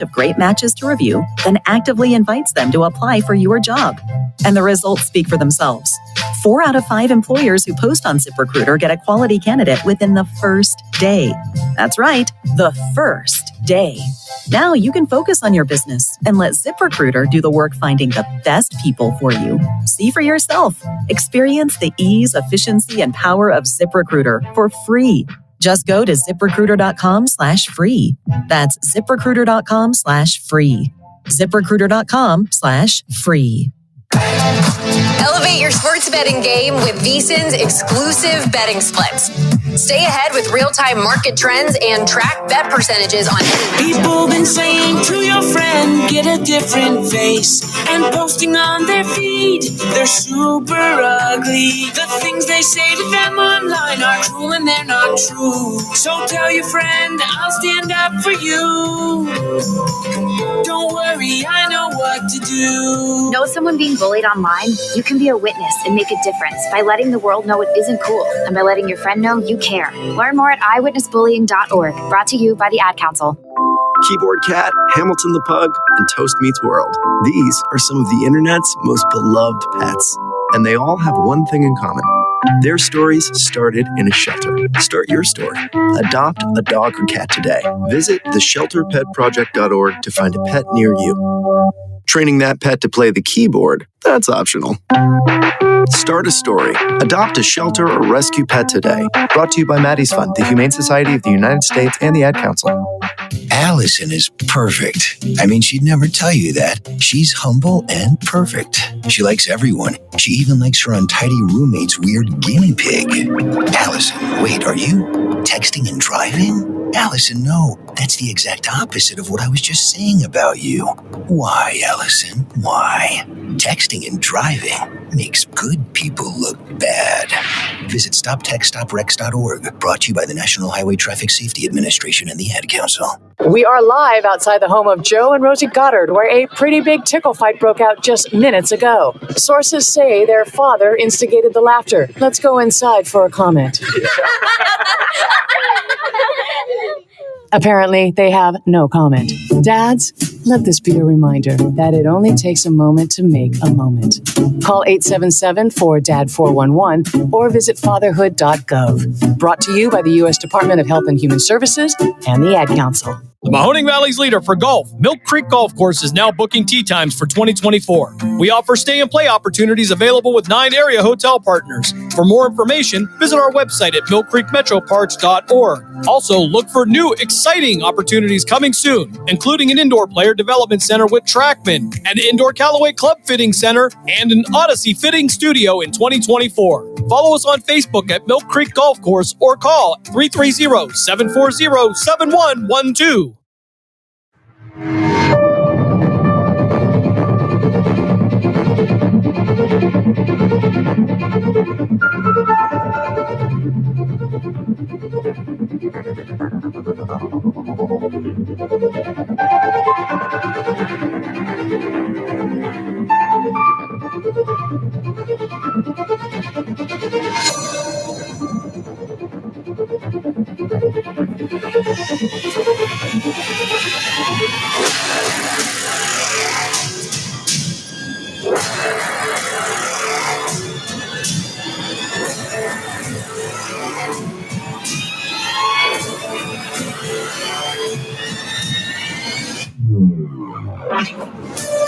of great matches to review, then actively invites them to apply for your job. And the results speak for themselves. 4 out of 5 employers who post on ZipRecruiter get a quality candidate within the first day. That's right, the first day. Now you can focus on your business and let ZipRecruiter do the work finding the best people for you. See for yourself. Experience the ease, efficiency, and power of ZipRecruiter for free. Just go to ZipRecruiter.com/free. That's ZipRecruiter.com/free. ZipRecruiter.com/free. Elevate your sports betting game with VSiN's exclusive betting splits. Stay ahead with real-time market trends and track bet percentages on people been saying to your friend, get a different face, and posting on their feed, they're super ugly. The things they say to them online are cruel and they're not true. So tell your friend, I'll stand up for you. Don't worry, I know what to do. Know someone being bullied online? You can be a witness and make a difference by letting the world know it isn't cool and by letting your friend know you care. Learn more at eyewitnessbullying.org. Brought to you by the Ad Council. Keyboard Cat, Hamilton the Pug, and Toast Meets World. These are some of the internet's most beloved pets, and they all have one thing in common. Their stories started in a shelter. Start your story. Adopt a dog or cat today. Visit theshelterpetproject.org to find a pet near you. Training that pet to play the keyboard, that's optional. Start a story. Adopt a shelter or rescue pet today. Brought to you by Maddie's Fund, the Humane Society of the United States, and the Ad Council. Allison is perfect. I mean, she'd never tell you that. She's humble and perfect. She likes everyone. She even likes her untidy roommate's weird guinea pig. Allison, wait, are you texting and driving? Allison, no. That's the exact opposite of what I was just saying about you. Why, Allison? Why? Texting and driving makes good people look bad. Visit StopTextStopWrecks.org. Brought to you by the National Highway Traffic Safety Administration and the Ad Council. We are live outside the home of Joe and Rosie Goddard, where a pretty big tickle fight broke out just minutes ago. Sources say their father instigated the laughter. Let's go inside for a comment. Apparently, they have no comment. Dads, let this be a reminder that it only takes a moment to make a moment. Call 877-4DAD-411 or visit fatherhood.gov. Brought to you by the U.S. Department of Health and Human Services and the Ad Council. The Mahoning Valley's leader for golf, Milk Creek Golf Course, is now booking tee times for 2024. We offer stay and play opportunities available with 9 area hotel partners. For more information, visit our website at millcreekmetroparks.org. Also, look for new, exciting opportunities coming soon, including an indoor player development center with Trackman, an indoor Callaway Club Fitting Center, and an Odyssey Fitting Studio in 2024. Follow us on Facebook at Milk Creek Golf Course or call 330-740-7112.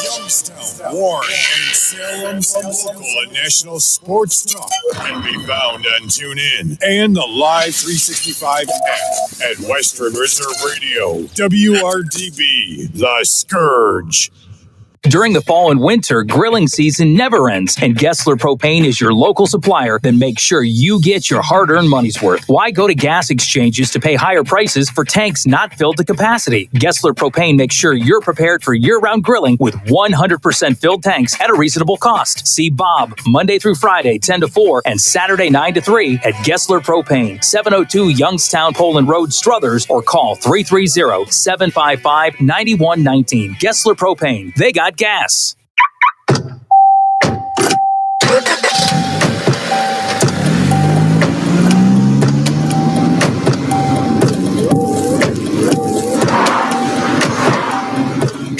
Youngstown, Warren, and Salem's local and national sports talk can be found on TuneIn and the Live 365 app at Western Reserve Radio, WRDB, The Scourge. During the fall and winter, grilling season never ends, and Gessler Propane is your local supplier that makes sure you get your hard-earned money's worth. Why go to gas exchanges to pay higher prices for tanks not filled to capacity? Gessler Propane makes sure you're prepared for year-round grilling with 100% filled tanks at a reasonable cost. See Bob Monday through Friday, 10 to 4, and Saturday, 9 to 3 at Gessler Propane, 702 Youngstown Poland Road, Struthers, or call 330-755-9119. Gessler Propane. They got gas.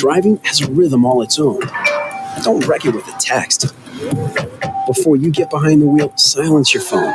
Driving has a rhythm all its own. Don't wreck it with a text. Before you get behind the wheel, silence your phone.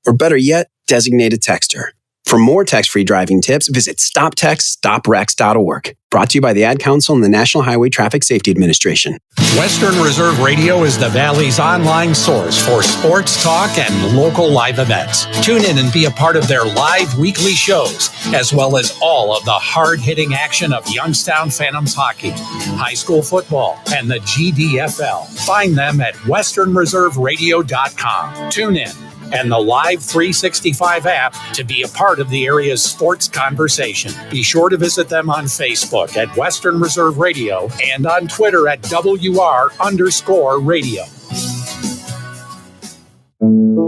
Or better yet, designate a texter. For more text-free driving tips, visit stoptextstoprex.org. Brought to you by the Ad Council and the National Highway Traffic Safety Administration. Western Reserve Radio is the Valley's online source for sports talk and local live events. Tune in and be a part of their live weekly shows, as well as all of the hard-hitting action of Youngstown Phantoms hockey, high school football, and the GDFL. Find them at westernreserveradio.com. Tune in and the Live 365 app to be a part of the area's sports conversation. Be sure to visit them on Facebook at Western Reserve Radio and on Twitter at WR_radio.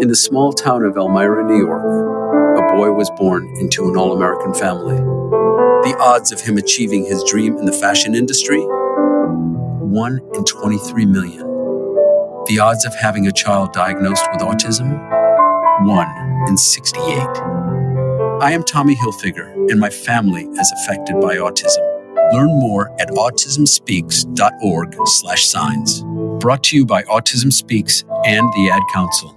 In the small town of Elmira, New York, a boy was born into an all-American family. The odds of him achieving his dream in the fashion industry? 1 in 23 million. The odds of having a child diagnosed with autism? 1 in 68. I am Tommy Hilfiger, and my family is affected by autism. Learn more at autismspeaks.org/signs. Brought to you by Autism Speaks and the Ad Council.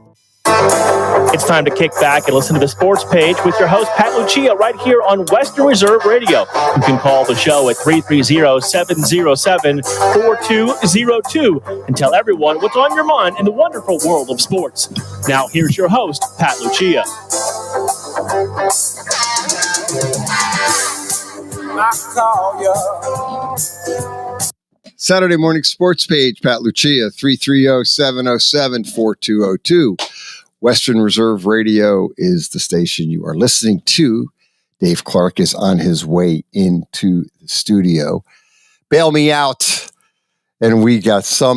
It's time to kick back and listen to the sports page with your host, Pat Lucia, right here on Western Reserve Radio. You can call the show at 330-707-4202 and tell everyone what's on your mind in the wonderful world of sports. Now, here's your host, Pat Lucia. Saturday morning sports page, Pat Lucia, 330-707-4202. Western Reserve Radio is the station you are listening to. Dave Clark is on his way into the studio. Bail me out. And we got I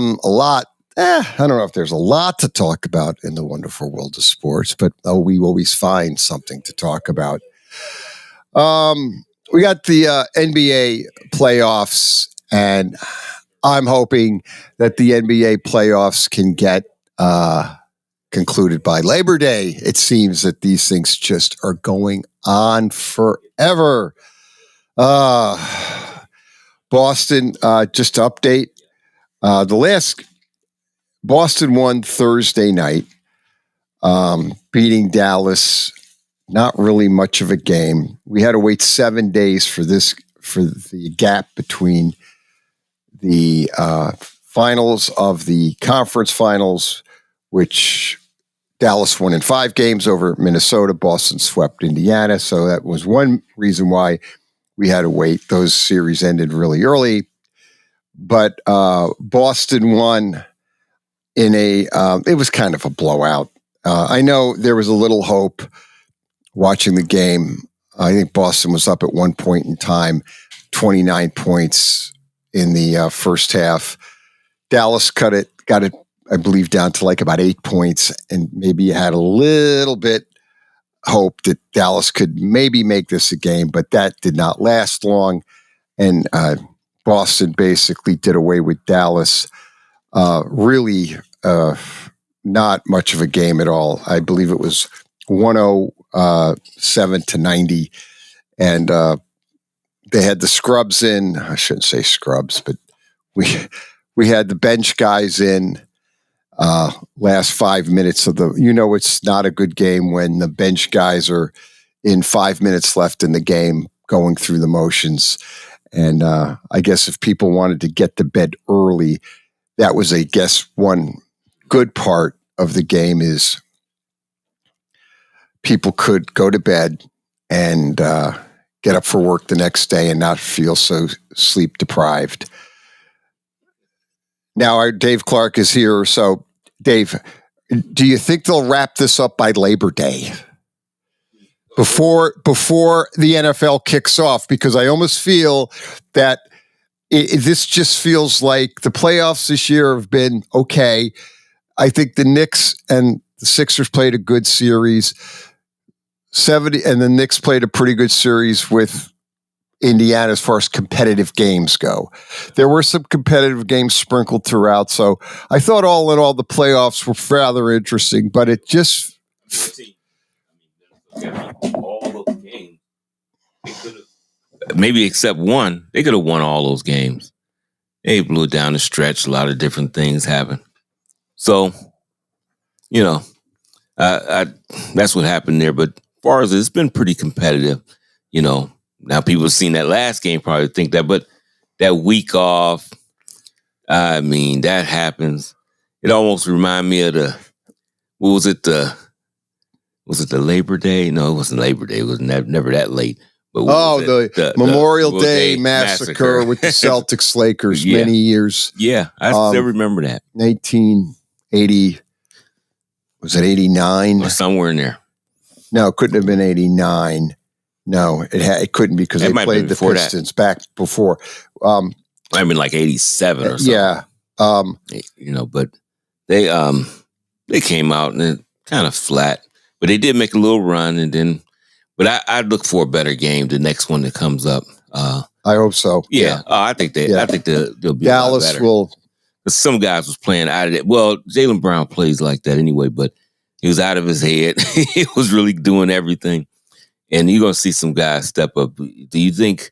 don't know if there's a lot to talk about in the wonderful world of sports, but we always find something to talk about. We got the NBA playoffs, and I'm hoping that the NBA playoffs can get concluded by Labor Day. It seems that these things just are going on forever. Boston, just to update, Boston won Thursday night, beating Dallas. Not really much of a game. We had to wait 7 days for the gap between the finals of the conference finals, which Dallas won in 5 games over Minnesota. Boston swept Indiana. So that was one reason why we had to wait. Those series ended really early. But Boston won in it was kind of a blowout. I know there was a little hope watching the game. I think Boston was up at one point in time, 29 points in the first half. Dallas got it, I believe, down to like about 8 points, and maybe you had a little bit hope that Dallas could maybe make this a game, but that did not last long, and Boston basically did away with Dallas. Really not much of a game at all. I believe it was 107-90, and they had the scrubs in. I shouldn't say scrubs, but we had the bench guys in last 5 minutes of it's not a good game when the bench guys are in 5 minutes left in the game going through the motions. And I guess if people wanted to get to bed early, that was, I guess, one good part of the game is people could go to bed and get up for work the next day and not feel so sleep deprived. Now, Dave Clark is here. So, Dave, do you think they'll wrap this up by Labor Day? Before the NFL kicks off? Because I almost feel that this just feels like the playoffs this year have been okay. I think the Knicks and the Sixers played a good series. And the Knicks played a pretty good series with Indiana as far as competitive games go. There were some competitive games sprinkled throughout, so I thought all in all the playoffs were rather interesting, but it just... all those games, maybe except one, they could have won all those games. They blew it down the stretch. A lot of different things happened. So, that's what happened there. But as far as it's been pretty competitive, Now people have seen that last game, probably think that, but that week off, I mean, that happens. It almost reminded me of was it the Labor Day? No, it wasn't Labor Day. It was never that late. But the Memorial Day massacre with the Celtics Lakers many years. Yeah, I still remember that. 1980, was it 89? Or somewhere in there. No, it couldn't have been 89. No, it couldn't because they played the Pistons back before. I mean, like 87 or something. Yeah. But they came out and it kind of flat. But they did make a little run, and then. But I'd look for a better game the next one that comes up. I hope so. Yeah. I think they'll be Dallas a lot better. will. Some guys was playing out of it. Well, Jaylen Brown plays like that anyway, but he was out of his head. He was really doing everything. And you're going to see some guys step up. Do you think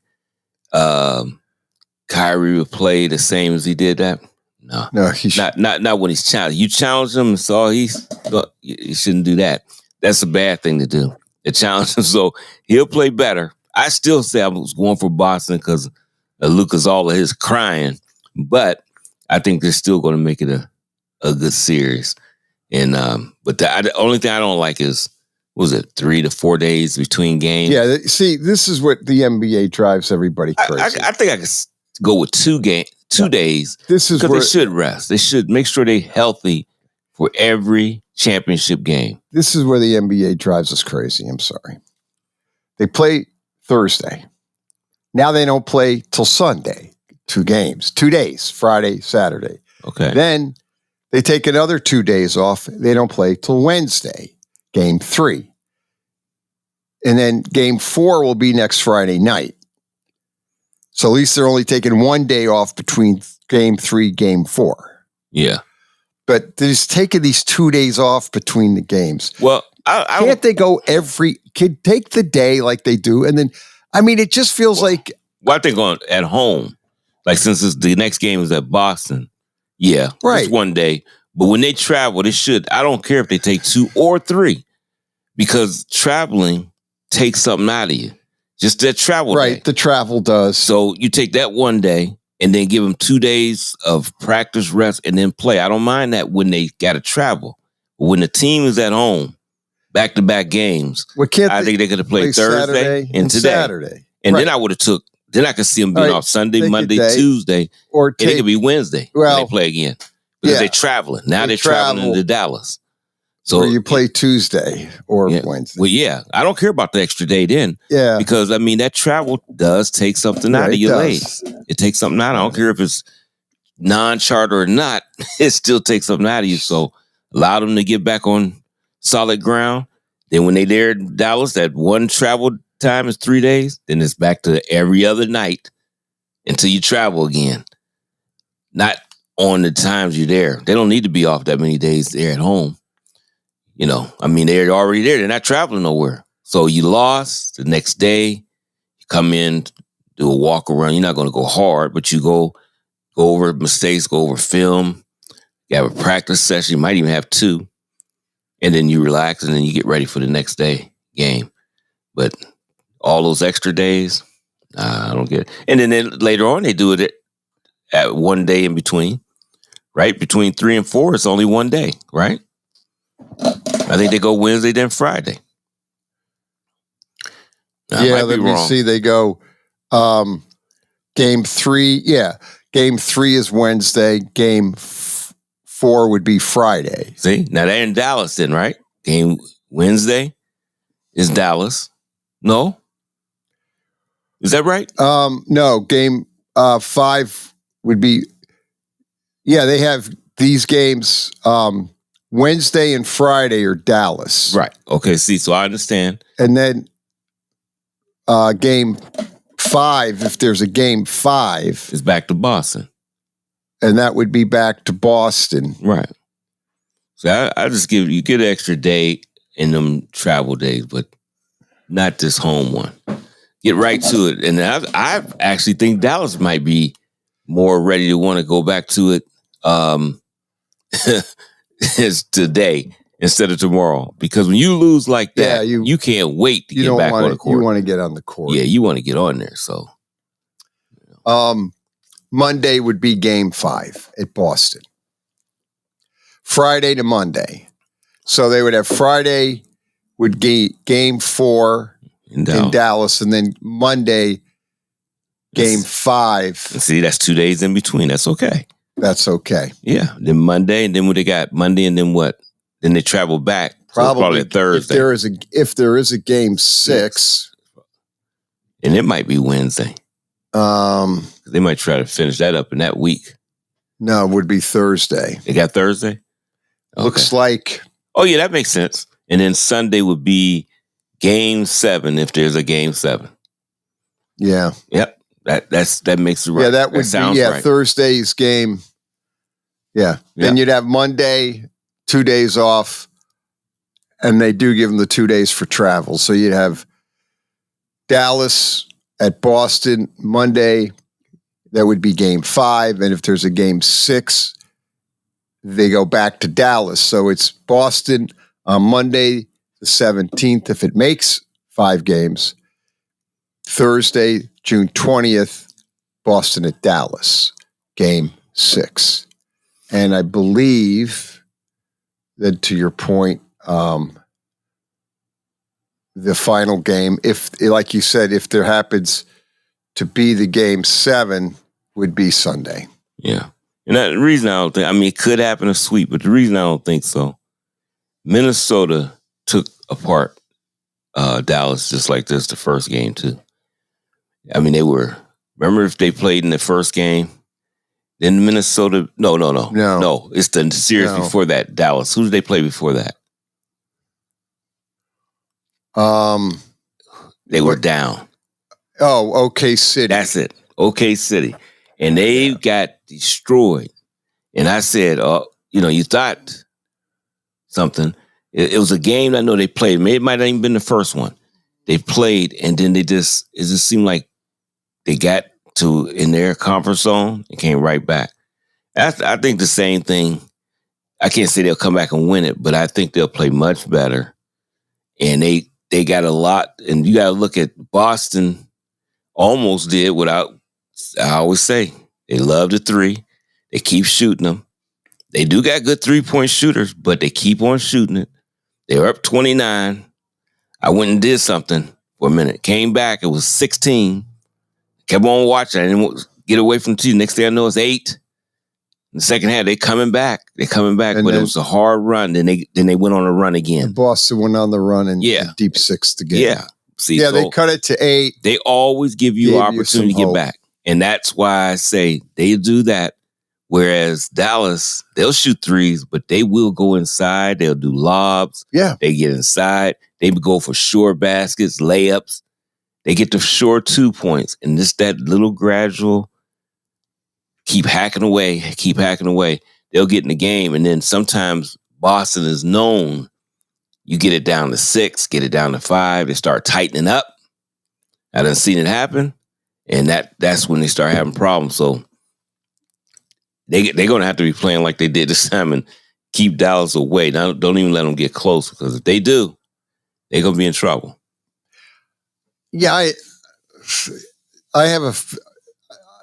Kyrie would play the same as he did that? No, he's not when he's challenged. You challenge him and saw you shouldn't do that. That's a bad thing to do. It challenge him, so he'll play better. I still say I was going for Boston because Luka's all of his crying, but I think they're still going to make it a good series. And but the only thing I don't like is, was it 3 to 4 days between games? Yeah, see, this is what the NBA drives everybody crazy. I think I could go with 2 days. This is because they should rest. They should make sure they're healthy for every championship game. This is where the NBA drives us crazy. I'm sorry. They play Thursday. Now they don't play till Sunday. 2 games, 2 days, Friday, Saturday. Okay. Then they take another 2 days off. They don't play till Wednesday, game 3. And then game 4 will be next Friday night. So at least they're only taking 1 day off between game 3, game 4. Yeah. But they're just taking these 2 days off between the games. Well, can't they go take the day like they do? And then, I mean, it just feels like. Well, I think at home, like since the next game is at Boston, yeah, right. Just 1 day. But when they travel, they should. I don't care if they take 2 or 3, because traveling takes something out of you. Just that travel day. Right, the travel does. So you take that 1 day and then give them 2 days of practice, rest, and then play. I don't mind that when they got to travel. But when the team is at home, back-to-back games, I think they could have played Thursday and today. Saturday. And then I would have then I could see them being off Sunday, Monday, Tuesday, or and it could be Wednesday when they play again. Because they're traveling. Now they're traveling to Dallas. So you play Tuesday or Wednesday. Well, yeah. I don't care about the extra day then. Yeah. Because, I mean, that travel does take something out of your legs. It takes something out. I don't care if it's non-charter or not. It still takes something out of you. So allow them to get back on solid ground. Then when they're there in Dallas, that one travel time is 3 days. Then it's back to every other night until you travel again. Not on the times you're there. They don't need to be off that many days there at home. I mean, they're already there. They're not traveling nowhere. So you lost the next day. You come in, do a walk around. You're not going to go hard, but you go over mistakes, go over film. You have a practice session. You might even have 2. And then you relax, and then you get ready for the next day game. But all those extra days, I don't get it. And then later on, they do it at 1 day in between, right? Between 3 and 4, it's only 1 day, right? I think they go Wednesday, then Friday. Let me see. They go game 3. Yeah, game 3 is Wednesday. Game 4 would be Friday. See, now they're in Dallas then, right? Game Wednesday is Dallas. No? Is that right? No, game 5 would be. Yeah, they have these games. Wednesday and Friday are Dallas. Right. Okay, see, so I understand. And then game 5, if there's a game 5, is back to Boston. And that would be back to Boston. Right. So I just you get an extra day in them travel days, but not this home one. get right to it. And I actually think Dallas might be more ready to want to go back to it is today instead of tomorrow. Because when you lose like that, you can't wait to get back on the court. You want to get on the court. Yeah, you want to get on there. So Monday would be game 5 at Boston. Friday to Monday. So they would have Friday would game 4 in Dallas, and then Monday game 5. See, that's 2 days in between. That's okay. That's okay. Yeah. Then Monday, and then what they got? Monday, and then what? Then they travel back. Probably Thursday. If there is a game 6, and it might be Wednesday. They might try to finish that up in that week. No, it would be Thursday. They got Thursday? Okay. Looks like. Oh, yeah, that makes sense. And then Sunday would be game 7 if there's a game 7. Yeah. Yep. That makes it right. Yeah, that would be right. Thursday's game. Yeah. Then you'd have Monday, 2 days off, and they do give them the 2 days for travel. So you'd have Dallas at Boston Monday. That would be game 5. And if there's a game 6, they go back to Dallas. So it's Boston on Monday, the 17th, if it makes 5 games. Thursday, June 20th, Boston at Dallas, game 6. And I believe that, to your point, the final game, if, like you said, if there happens to be the game 7, would be Sunday. Yeah. And the reason I don't think, it could happen a sweep, but the reason I don't think so, Minnesota took apart Dallas just like this the first game too. Remember if they played in the first game, then Minnesota, no, it's the series before that, Dallas. Who did they play before that? They were down. Oh, OK City. That's it. OK City. And they got destroyed. And I said, you thought something. It was a game I know they played. Maybe it might not even been the first one. They played, and then it just seemed like they got to in their comfort zone and came right back. I think the same thing. I can't say they'll come back and win it, but I think they'll play much better. And they got a lot. And you got to look at Boston almost did without, I always say, they love the 3. They keep shooting them. They do got good 3-point shooters, but they keep on shooting it. They were up 29. I went and did something for a minute. Came back. It was 16. Kept on watching. I didn't get away from the team. Next thing I know, it's 8. In the second half, they're coming back. But then, it was a hard run. Then they went on a run again. Boston went on the run and deep 6th again. Yeah. See, so they cut it to 8. They always give you opportunity to get back. And that's why I say they do that. Whereas Dallas, they'll shoot 3s, but they will go inside. They'll do lobs. Yeah. They get inside. They go for short baskets, layups. They get the short 2 points. And just that little gradual, keep hacking away. They'll get in the game. And then sometimes Boston is known. You get it down to 6, get it down to 5. They start tightening up. I done seen it happen. And that's when they start having problems. So they're going to have to be playing like they did this time and keep Dallas away. Now, don't even let them get close, because if they do, they're going to be in trouble. Yeah, I have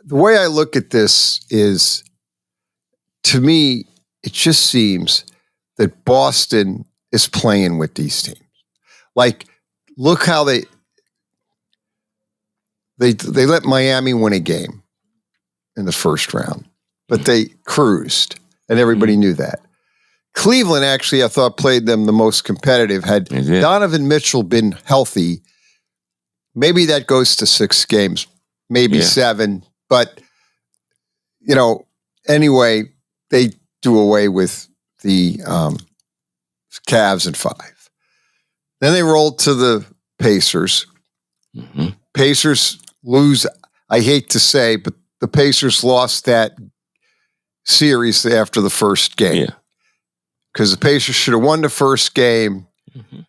the way I look at this is, to me, it just seems that Boston is playing with these teams. Like, look how they let Miami win a game in the first round, but they cruised, and everybody knew that. Cleveland actually, I thought, played them the most competitive. Had Donovan Mitchell been healthy, maybe that goes to 6 games, maybe 7. But, anyway, they do away with the Cavs in 5. Then they rolled to the Pacers. Mm-hmm. Pacers lose, I hate to say, but the Pacers lost that series after the first game. Because the Pacers should have won the first game. Mm-hmm.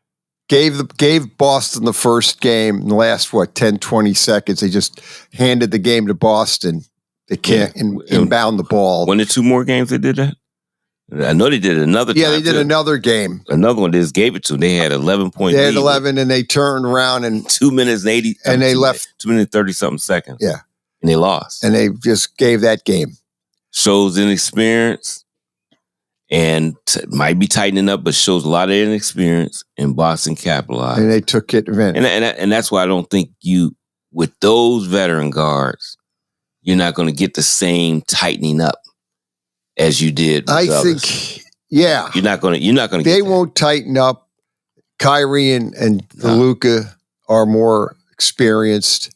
gave Boston the first game in the last 10, 20 seconds. They just handed the game to Boston. They can't inbound the ball. One or two more games they did that? I know they did another time. Yeah, they did another game. Another one they just gave it to them. They had 11 points. They had 11 and they turned around and 2 minutes and 80 and they left 2 minutes 30 something seconds. Yeah. And they lost. And they just gave that game. Shows inexperience and might be tightening up, but shows a lot of inexperience, and Boston capitalized. And they took it. And that's why I don't think with those veteran guards, you're not going to get the same tightening up as you did with others. Think, yeah. You're not going to They won't tighten up. Kyrie and Luca are more experienced.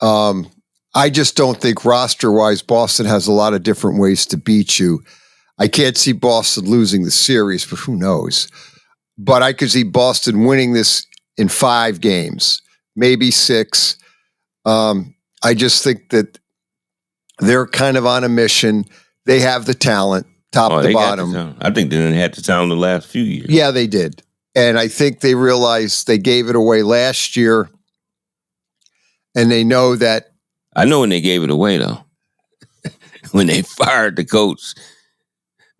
I just don't think roster-wise, Boston has a lot of different ways to beat you. I can't see Boston losing the series, but who knows? But I could see Boston winning this in 5 games, maybe 6. I just think that they're kind of on a mission. They have the talent, top to bottom. I think they didn't have the talent the last few years. Yeah, they did. And I think they realized they gave it away last year. And they know that. I know when they gave it away, though. When they fired the coach.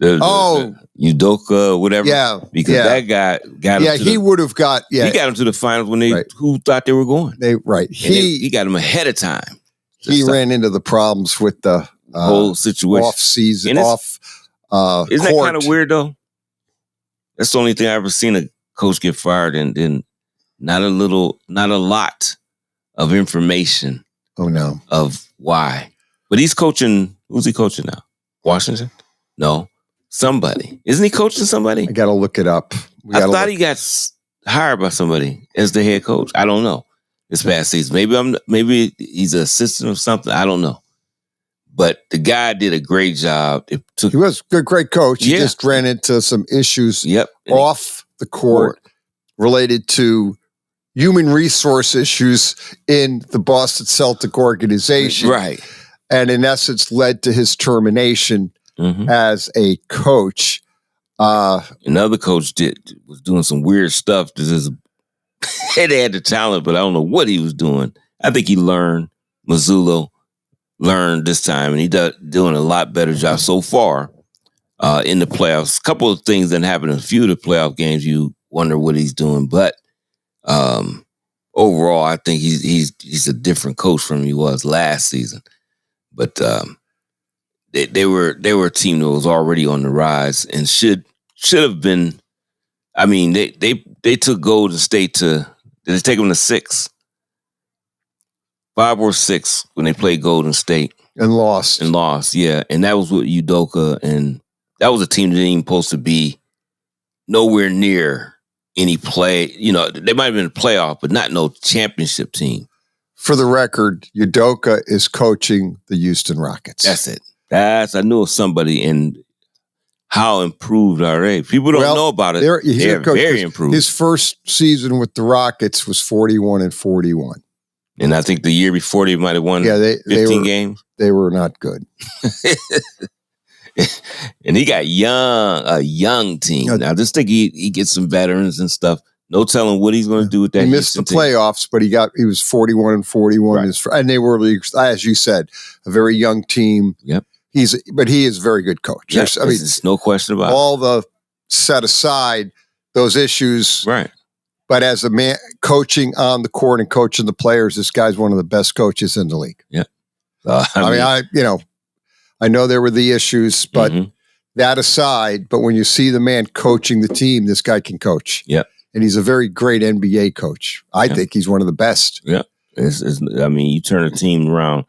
Udoka, whatever. Yeah. Because that guy got him. Yeah, he would have got. Yeah, he got him to the finals when who thought they were going. He got him ahead of time. He ran into the problems with the whole situation, off season, isn't court. That kind of weird though? That's the only thing I've ever seen a coach get fired, and then not a lot of information. Oh no, of why. But he's coaching. Who's he coaching now? Washington? No. Somebody. Isn't he coaching somebody? I got to look it up. I thought he got hired by somebody as the head coach. I don't know. This past season. Maybe he's an assistant or something. I don't know. But the guy did a great job. He was a great coach. He just ran into some issues off the court related to human resource issues in the Boston Celtic organization. Right. And in essence led to his termination as a coach. Another coach was doing some weird stuff. They had the talent, but I don't know what he was doing. I think he learned. Mazzullo learned this time, and he's doing a lot better job so far in the playoffs. A couple of things that happened in a few of the playoff games, you wonder what he's doing. But overall, I think he's a different coach from he was last season. But they were a team that was already on the rise and should have been. I mean, they took Golden State to. Did they take them to 6? 5 or 6 when they played Golden State and lost. Yeah, and that was with Udoka, and that was a team that didn't even supposed to be nowhere near any play. You know, they might have been a playoff, but not no championship team. For the record, Udoka is coaching the Houston Rockets. That's it. I knew of somebody, and how improved are they? People don't know about it. They're very improved. His first season with the Rockets was 41-41. And I think the year before they might have won 15 games. They were not good. And he got a young team. I just think he gets some veterans and stuff. No telling what he's going to do with that. He missed the playoffs, but he was 41-41. Right. And they were, as you said, a very young team. Yep. But he is a very good coach. Yep. I mean, there's no question about all the set aside those issues. Right. But as a man coaching on the court and coaching the players, this guy's one of the best coaches in the league. Yeah. I know there were the issues, but that aside, but when you see the man coaching the team, this guy can coach. Yeah. And he's a very great NBA coach. I think he's one of the best. Yeah. You turn a team around.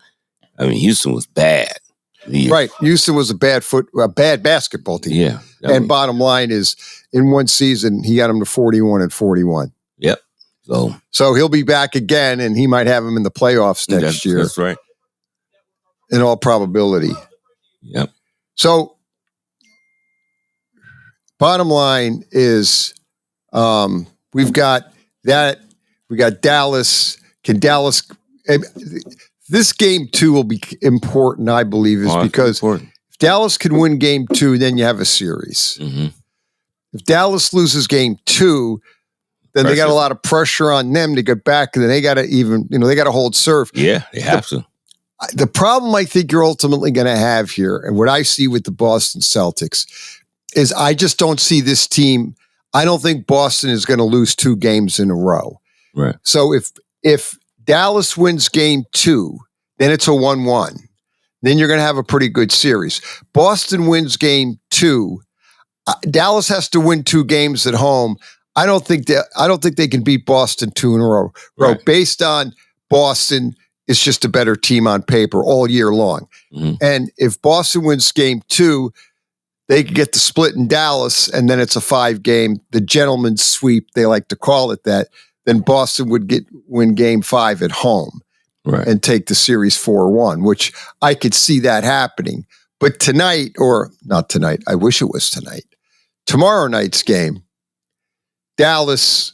I mean, Houston was bad. Right. Houston was a bad basketball team. Yeah. And bottom line is, in one season, he got him to 41-41. Yep. So he'll be back again, and he might have him in the playoffs next year. That's right. In all probability. Yep. So, bottom line is, we've got Dallas. Can Dallas? This game 2 will be important, I believe, because if Dallas can win game 2, then you have a series. Mm-hmm. If Dallas loses game 2, then they got a lot of pressure on them to get back, and then they got to they got to hold serve. Yeah, they have to. The problem I think you're ultimately going to have here, and what I see with the Boston Celtics, is I just don't see this team. I don't think Boston is going to lose 2 games in a row. Right. So if Dallas wins game 2, then it's a 1-1. Then you're going to have a pretty good series. Boston wins game 2. Dallas has to win 2 games at home. I don't think they can beat Boston 2 in a row. Right. Based on Boston is just a better team on paper all year long. Mm-hmm. And if Boston wins game 2, they could get the split in Dallas, and then it's a 5-game, the gentleman's sweep, they like to call it that. Then Boston would win game 5 at home and take the series 4-1, which I could see that happening. But tonight, or not tonight, I wish it was tonight, tomorrow night's game, Dallas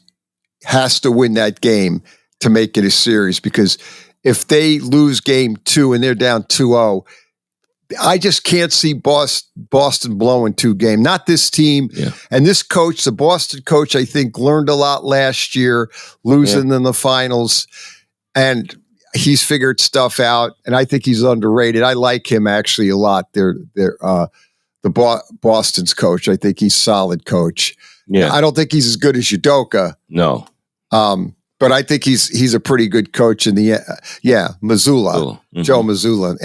has to win that game to make it a series, because if they lose game 2 and they're down 2-0, I just can't see Boston blowing 2 games. Not this team. Yeah. And this coach, the Boston coach, I think learned a lot last year, losing in the finals. And he's figured stuff out. And I think he's underrated. I like him actually a lot. Boston's coach. I think he's a solid coach. Yeah. I don't think he's as good as Udoka. No. But I think he's a pretty good coach in the Mazzulla, Mm-hmm. Joe Mazzulla.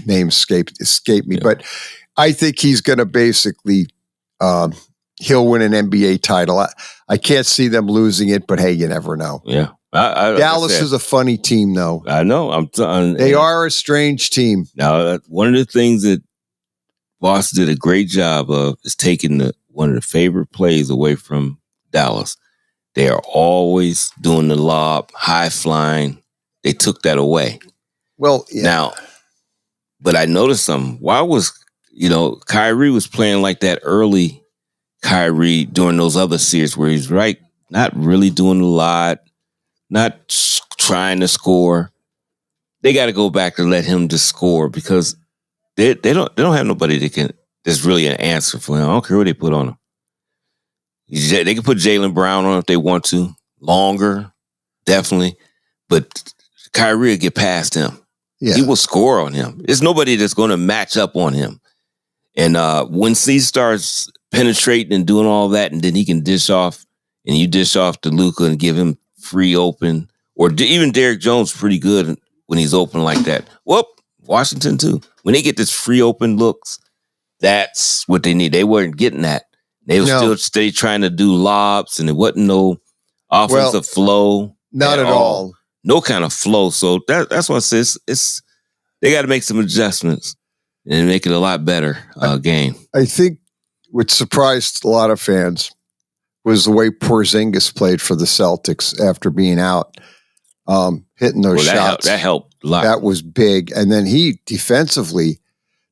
Name escaped me, but I think he's going to basically he'll win an NBA title. I can't see them losing it, but hey, you never know. Yeah, Dallas is a funny team, though. I know. They are a strange team. Now, one of the things that Boston did a great job of is taking one of the favorite plays away from Dallas. They are always doing the lob, high flying. They took that away. Well, now, but I noticed something. Why was, Kyrie was playing like that early Kyrie during those other series where he's not really doing a lot, not trying to score. They got to go back and let him just score, because they don't have nobody that's really an answer for him. I don't care what they put on him. They can put Jaylen Brown on if they want to, longer, definitely. But Kyrie will get past him. Yeah. He will score on him. There's nobody that's going to match up on him. And when he starts penetrating and doing all that, and then he can dish off, and you dish off to Luca and give him free open, or even Derrick Jones pretty good when he's open like that. Well, Washington too. When they get this free open looks, that's what they need. They weren't getting that. They were still stay trying to do lobs, and it wasn't no offensive flow. Not at all. No kind of flow. So that's why I say they got to make some adjustments and make it a lot better game. I think what surprised a lot of fans was the way Porzingis played for the Celtics after being out, hitting those shots. That helped a lot. That was big. And then he defensively,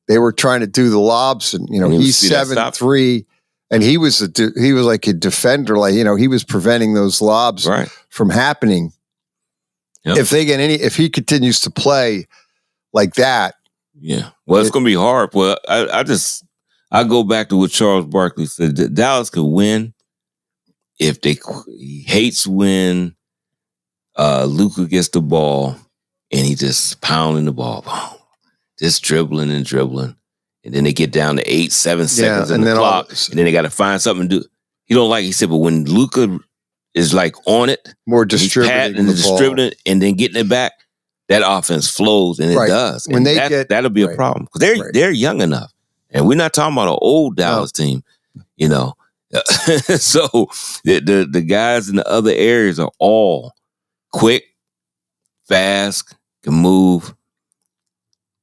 they were trying to do the lobs, and he's 7'3", and he was like a defender, he was preventing those lobs from happening. Yep. If he continues to play like that, well, it's going to be hard. Well, I go back to what Charles Barkley said. That Dallas could win if he hates when Luka gets the ball and he just pounding the ball, just dribbling, and then they get down to 8-7 seconds in the clock, and then they got to find something to do. He don't like. He said, but when Luka is on it, more distributing and then getting it back, that offense flows, and it does. When that'll be a problem, because they're young enough, and we're not talking about an old Dallas team, So the guys in the other areas are all quick, fast, can move.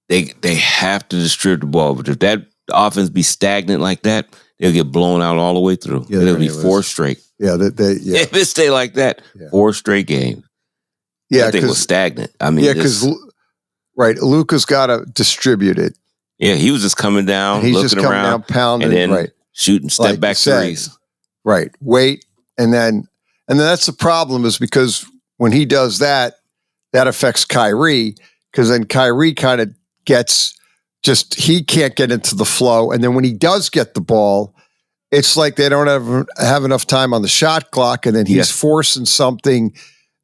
They have to distribute the ball, but if that offense be stagnant like that, they'll get blown out all the way through. It'll be 4 straight. If it stay like that, 4 straight games. Yeah, I think it was stagnant. I mean, because Luka's got to distribute it. Yeah, he was just coming down, he's looking just coming around, down, pounding, and then shooting step back threes. Right, wait, and then that's the problem, is because when he does that affects Kyrie, because then Kyrie kind of gets he can't get into the flow, and then when he does get the ball, it's like they don't have enough time on the shot clock, and then he's forcing something,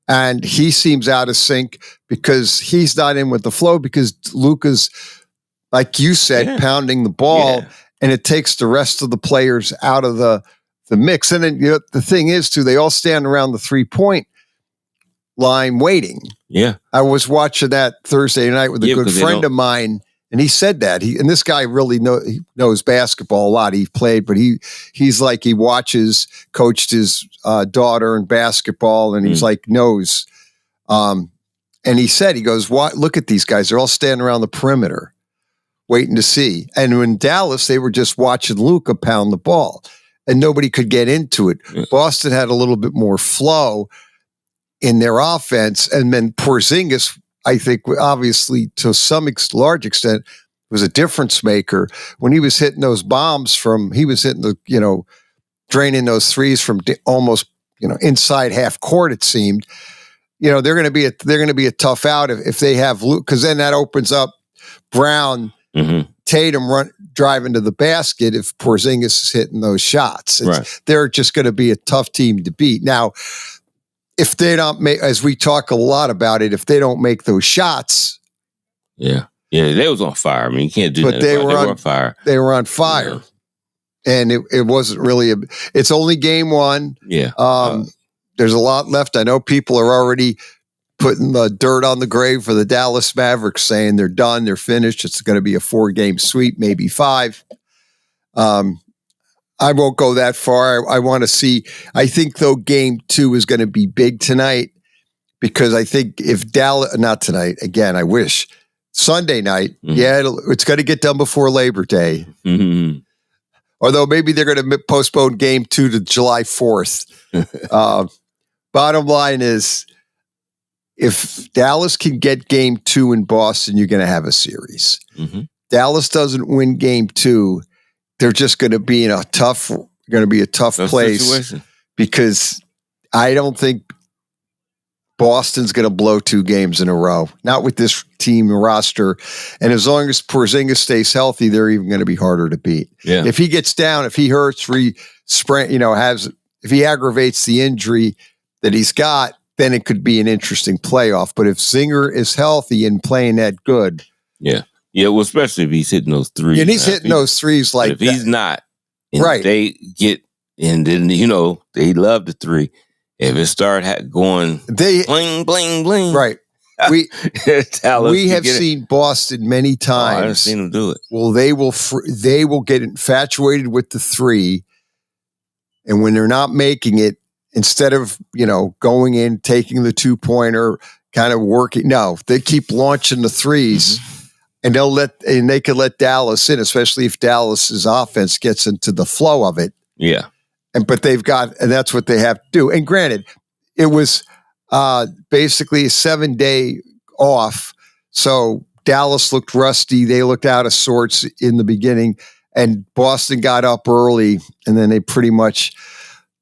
and he seems out of sync because he's not in with the flow because Luka's, like you said, pounding the ball, and it takes the rest of the players out of the mix. And then the thing is, too, they all stand around the 3-point line waiting. Yeah. I was watching that Thursday night with a good friend of mine, and he said that. And this guy really knows basketball a lot. He played, but he's like, he coached his daughter in basketball, and he's like, knows. And he said, he goes, look at these guys. They're all standing around the perimeter waiting to see. And in Dallas, they were just watching Luka pound the ball, and nobody could get into it. Boston had a little bit more flow in their offense, and then Porzingis, I think, obviously to some large extent, was a difference maker when he was hitting those bombs he was hitting the draining those threes from almost inside half court. It seemed they're going to be a tough out if they have Luke, because then that opens up Brown, Tatum driving to the basket if Porzingis is hitting those shots. They're just going to be a tough team to beat. Now, if they don't make, as we talk a lot about it, if they don't make those shots. Yeah, they was on fire. I mean, you can't do that. But they were on fire. They were on fire. Yeah. And it wasn't really it's only game one. Yeah. There's a lot left. I know people are already putting the dirt on the grave for the Dallas Mavericks, saying they're done, they're finished. It's going to be a 4-game sweep, maybe 5. I won't go that far. I want to see. I think, though, game 2 is going to be big tonight, because I think if Dallas, not tonight, again, I wish, Sunday night, it's going to get done before Labor Day. Mm-hmm. Although maybe they're going to postpone game 2 to July 4th. Bottom line is, if Dallas can get game 2 in Boston, you're going to have a series. Mm-hmm. Dallas doesn't win game 2, they're just going to be in a tough place situation, because I don't think Boston's going to blow 2 games in a row. Not with this team roster. And as long as Porzingis stays healthy, they're even going to be harder to beat. Yeah. If he gets down, if he hurts, if he aggravates the injury that he's got, then it could be an interesting playoff. But if Zinger is healthy and playing that good. Yeah. Yeah, well, especially if he's hitting those threes. And he's hitting those threes like that. If he's not, they get, and then, they love the 3. If it start going bling, bling, bling. Right. We have seen Boston many times. I've seen them do it. Well, they will get infatuated with the 3. And when they're not making it, instead of, going in, taking the 2-pointer, kind of working, no, they keep launching the 3s. Mm-hmm. And they could let Dallas in, especially if Dallas's offense gets into the flow of it. Yeah. And that's what they have to do. And granted, it was basically a 7-day off. So Dallas looked rusty. They looked out of sorts in the beginning, and Boston got up early, and then they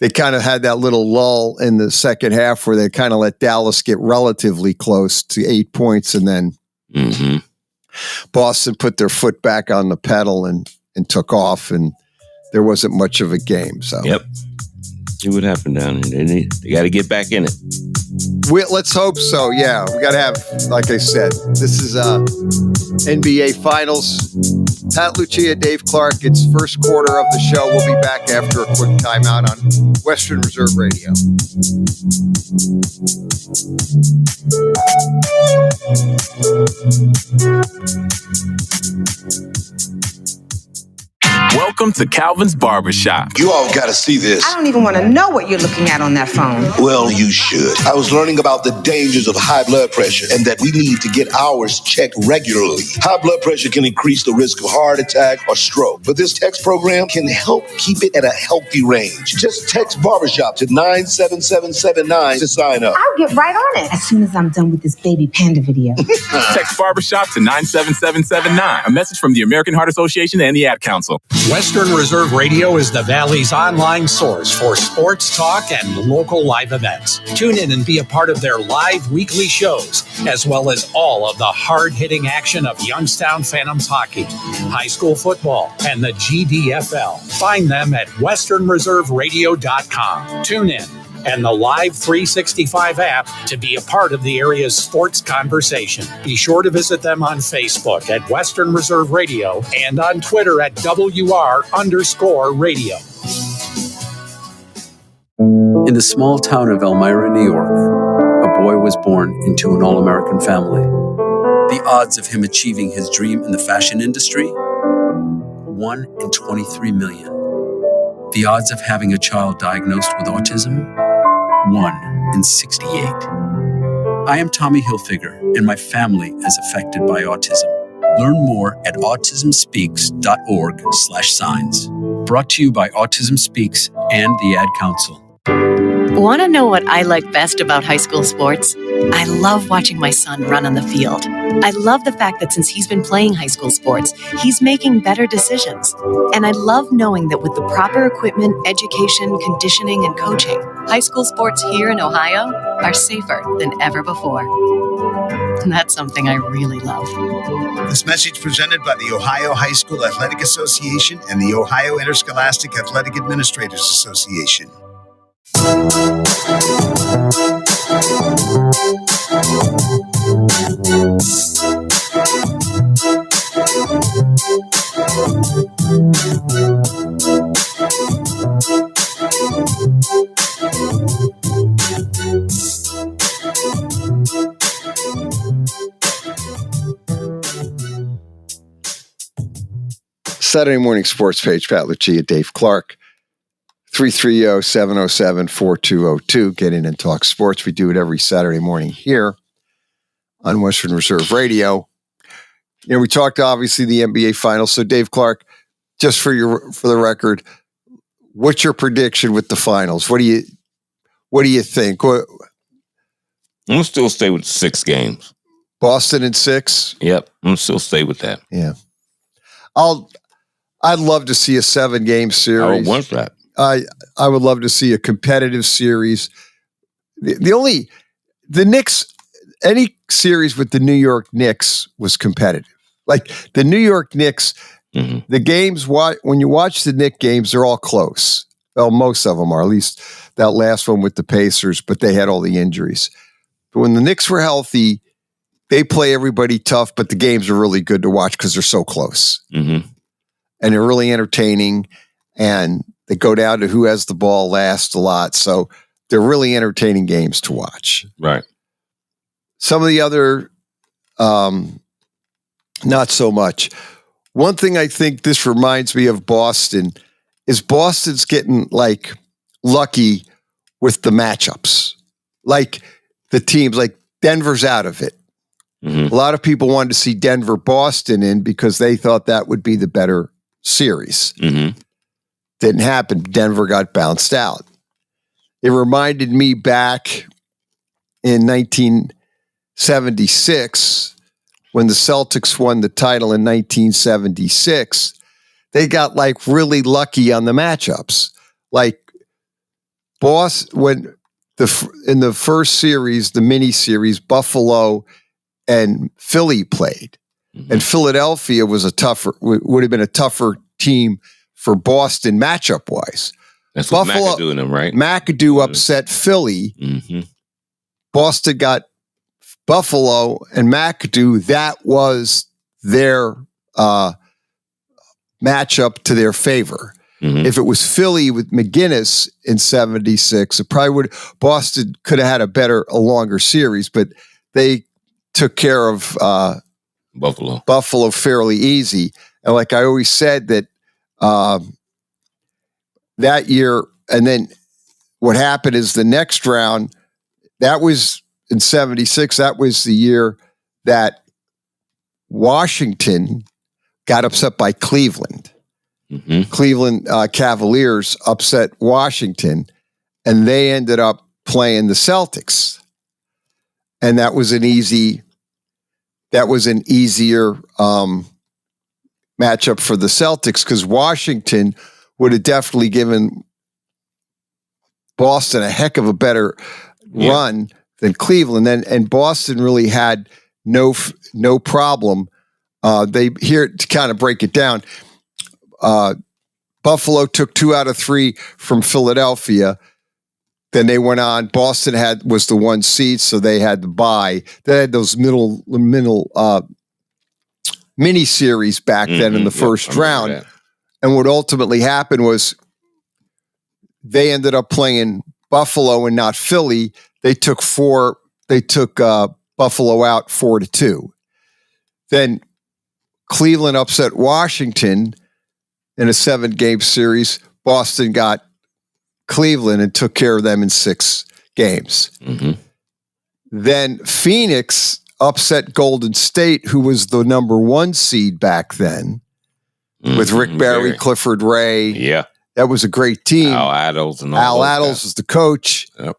kind of had that little lull in the second half where they kind of let Dallas get relatively close to 8 points, and then Boston put their foot back on the pedal and took off, and there wasn't much of a game. So, yep. See what happened down here. They got to get back in it. Let's hope so. Yeah, we got to have, like I said, this is NBA Finals. Pat Lucia, Dave Clark. It's first quarter of the show. We'll be back after a quick timeout on Western Reserve Radio. Welcome to Calvin's Barbershop. You all got to see this. I don't even want to know what you're looking at on that phone. Well, you should. I was learning about the dangers of high blood pressure and that we need to get ours checked regularly. High blood pressure can increase the risk of heart attack or stroke, but this text program can help keep it at a healthy range. Just text Barbershop to 97779 to sign up. I'll get right on it as soon as I'm done with this baby panda video. Text Barbershop to 97779. A message from the American Heart Association and the Ad Council. Western Reserve Radio is the Valley's online source for sports talk and local live events. Tune in and be a part of their live weekly shows, as well as all of the hard-hitting action of Youngstown Phantoms hockey, high school football, and the GDFL. Find them at westernreserveradio.com. Tune in and the Live 365 app to be a part of the area's sports conversation. Be sure to visit them on Facebook at Western Reserve Radio and on Twitter at WR_radio. In the small town of Elmira, New York, a boy was born into an all-American family. The odds of him achieving his dream in the fashion industry? 1 in 23 million. The odds of having a child diagnosed with autism? 1 in 68. I am Tommy Hilfiger, and my family is affected by autism. Learn more at autismspeaks.org/signs. Brought to you by Autism Speaks and the Ad Council. Want to know what I like best about high school sports? I love watching my son run on the field. I love the fact that since he's been playing high school sports, he's making better decisions. And I love knowing that with the proper equipment, education, conditioning, and coaching, high school sports here in Ohio are safer than ever before. And that's something I really love. This message presented by the Ohio High School Athletic Association and the Ohio Interscholastic Athletic Administrators Association. Saturday morning sports page, Pat Lucia, Dave Clark. 330-707-4202. Get in and talk sports. We do it every Saturday morning here on Western Reserve Radio. You know, we talked obviously the NBA Finals. So Dave Clark, just for the record, what's your prediction with the finals? What do you think? I'm gonna still stay with 6 games. Boston in 6? Yep, I'm gonna still stay with that. Yeah. I'd love to see a 7-game series. I would want that. I would love to see a competitive series. The Knicks, any series with the New York Knicks was competitive. Like the New York Knicks, the games, when you watch the Knicks games, they're all close. Well, most of them are, at least that last one with the Pacers, but they had all the injuries. But when the Knicks were healthy, they play everybody tough, but the games are really good to watch because they're so close. Mm-hmm. And they're really entertaining, and they go down to who has the ball last a lot. So they're really entertaining games to watch. Right. Some of the other, not so much. One thing I think this reminds me of Boston is Boston's getting like lucky with the matchups. Like the teams, like Denver's out of it. Mm-hmm. A lot of people wanted to see Denver-Boston in because they thought that would be the better series. Mm-hmm. Didn't happen. Denver got bounced out. It reminded me back in 1976 when the Celtics won the title in 1976. They got like really lucky on the matchups. Like when in the first series, the mini series, Buffalo and Philly played, and Philadelphia would have been a tougher team for Boston matchup wise. That's what McAdoo and them, right? McAdoo upset Philly. Mm-hmm. Boston got Buffalo and McAdoo. That was their matchup to their favor. Mm-hmm. If it was Philly with McGinnis in 76, Boston could have had a longer series, but they took care of Buffalo fairly easy. And like I always said that that year, and then what happened is the next round, that was in 76, that was the year that Washington got upset by Cleveland. Mm-hmm. Cleveland Cavaliers upset Washington, and they ended up playing the Celtics. And that was an easier matchup for the Celtics because Washington would have definitely given Boston a heck of a better run than Cleveland. And Boston really had no problem. Here to kind of break it down. Buffalo took 2 out of 3 from Philadelphia. Then they went on. Boston was the 1 seed, so they had the bye. They had those middle mini series back then in the first round. That. And what ultimately happened was they ended up playing Buffalo and not Philly. They took Buffalo out 4-2. Then Cleveland upset Washington in a 7-game series. Boston got Cleveland and took care of them in 6 games. Mm-hmm. Then Phoenix upset Golden State, who was the number 1 seed back then, with Rick Barry, Clifford Ray. Yeah. That was a great team. Al Attles was the coach. Yep.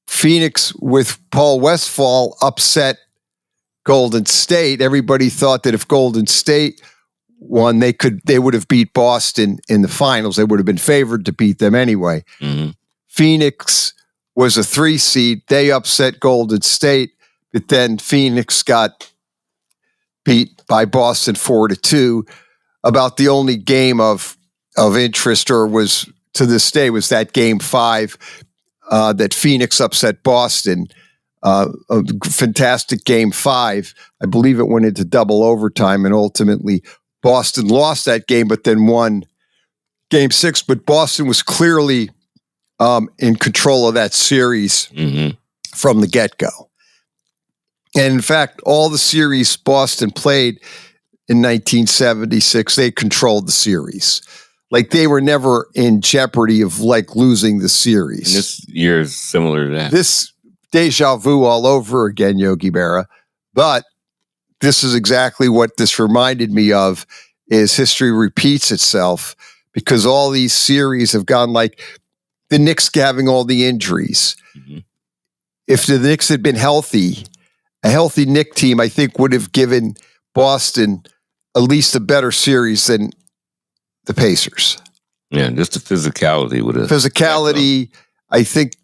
Phoenix with Paul Westphal upset Golden State. Everybody thought that if Golden State won, they would have beat Boston in the finals. They would have been favored to beat them anyway. Mm-hmm. Phoenix was a 3 seed. They upset Golden State, but then Phoenix got beat by Boston 4-2. About the only game of interest, or was to this day, was that Game 5 that Phoenix upset Boston. A fantastic Game 5. I believe it went into double overtime, and ultimately Boston lost that game, but then won Game 6. But Boston was clearly in control of that series from the get-go. And in fact, all the series Boston played in 1976, they controlled the series. Like, they were never in jeopardy of losing the series. And this year is similar to that. This deja vu all over again, Yogi Berra. But this is exactly what this reminded me of, is history repeats itself, because all these series have gone like the Knicks having all the injuries. Mm-hmm. If the Knicks had been healthy, a healthy Knicks team, I think, would have given Boston at least a better series than the Pacers. Yeah, just the physicality would have. I think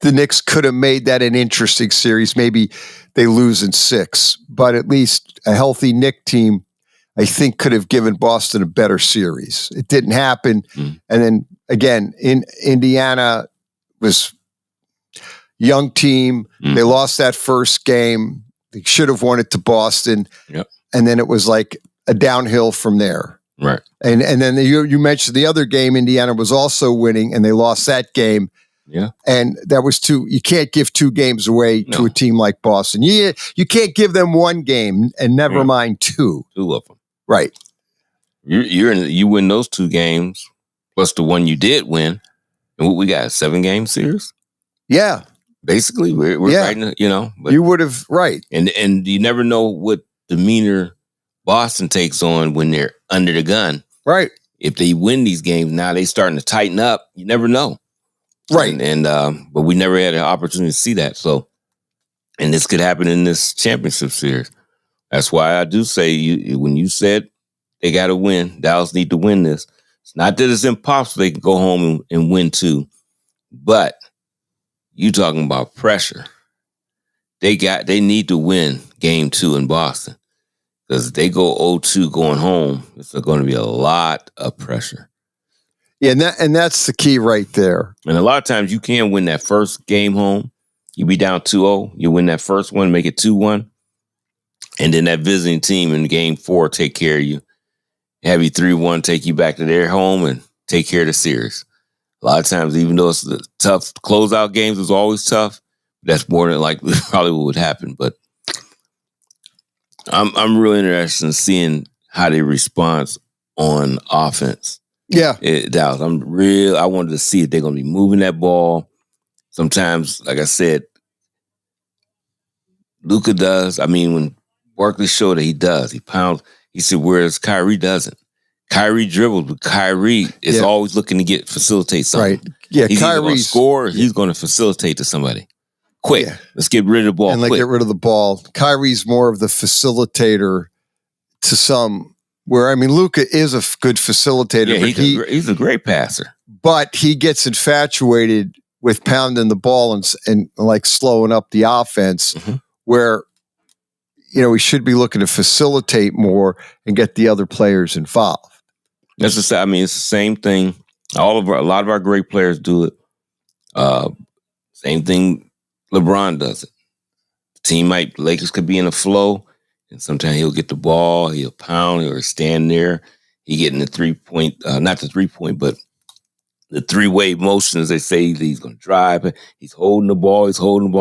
the Knicks could have made that an interesting series. Maybe they lose in 6, but at least a healthy Knicks team, I think, could have given Boston a better series. It didn't happen. And then again, in Indiana was young team. They lost that first game. They should have won it to Boston. Yep. And then it was like a downhill from there. Right. And then you mentioned the other game, Indiana was also winning, and they lost that game. Yeah. And that was you can't give 2 games away to a team like Boston. You can't give them 1 game, and never mind 2. 2 of them. Right. You win those 2 games plus the one you did win, and what we got, a 7-game series? Yeah. Basically, we're right, but you would have, right. And you never know what demeanor Boston takes on when they're under the gun. Right. If they win these games, now they starting to tighten up. You never know. Right. But we never had an opportunity to see that. So, and this could happen in this championship series. That's why I do say when you said they got to win, Dallas need to win this. It's not that it's impossible they can go home and win 2, but you talking about pressure. They need to win Game 2 in Boston, because if they go 0-2 going home, it's going to be a lot of pressure. Yeah, and that's the key right there. And a lot of times you can win that first game home. You be down 2-0, you win that first one, make it 2-1, and then that visiting team in Game 4 take care of you, have you 3-1, take you back to their home and take care of the series. A lot of times, even though it's the tough closeout games is always tough, that's more than likely probably what would happen. But I'm really interested in seeing how they respond on offense. Yeah. Dallas. I wanted to see if they're going to be moving that ball. Sometimes, like I said, Luca does. I mean, when Barkley showed that he does, he pounds. He said, whereas Kyrie doesn't. Kyrie dribbles, but Kyrie is always looking to facilitate something. Right. Yeah, he's either going to Kyrie's score or he's going to facilitate to somebody. Quick. Yeah. Let's get rid of the ball. And get rid of the ball. Kyrie's more of the facilitator to some Where, I mean, Luca is a good facilitator. Yeah, but he's a great passer. But he gets infatuated with pounding the ball and like slowing up the offense, where, we should be looking to facilitate more and get the other players involved. It's the same thing. A lot of our great players do it. Same thing LeBron does it. Lakers could be in a flow, and sometimes he'll get the ball, he'll pound, he'll stand there. He getting the 3-point, not the 3-point, but the 3-way motion, as they say. He's going to drive. He's holding the ball.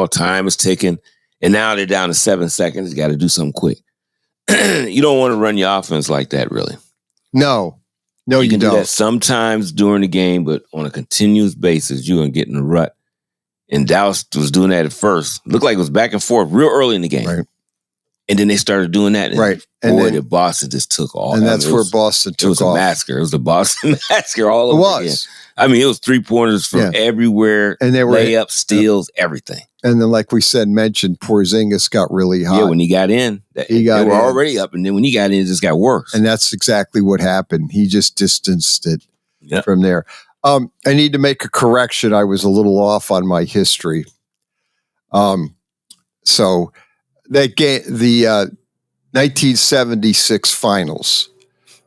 Time is ticking. And now they're down to 7 seconds. You got to do something quick. You don't want to run your offense like that, really. No, you can don't. do that sometimes during the game, but on a continuous basis, you're going to get in a rut. And Dallas was doing that at first. Looked like it was back and forth real early in the game. Right. And then they started doing that. And right. Boy, Boston just took off. And that's where Boston took off. It was a massacre. It was the Boston massacre all over again. It was. It was 3-pointers from everywhere. And they were layups, steals, everything. And then, like we mentioned, Porzingis got really hot. Yeah, when he got in, they were already up. And then when he got in, it just got worse. And that's exactly what happened. He just distanced it from there. I need to make a correction. I was a little off on my history. So that game, the 1976 finals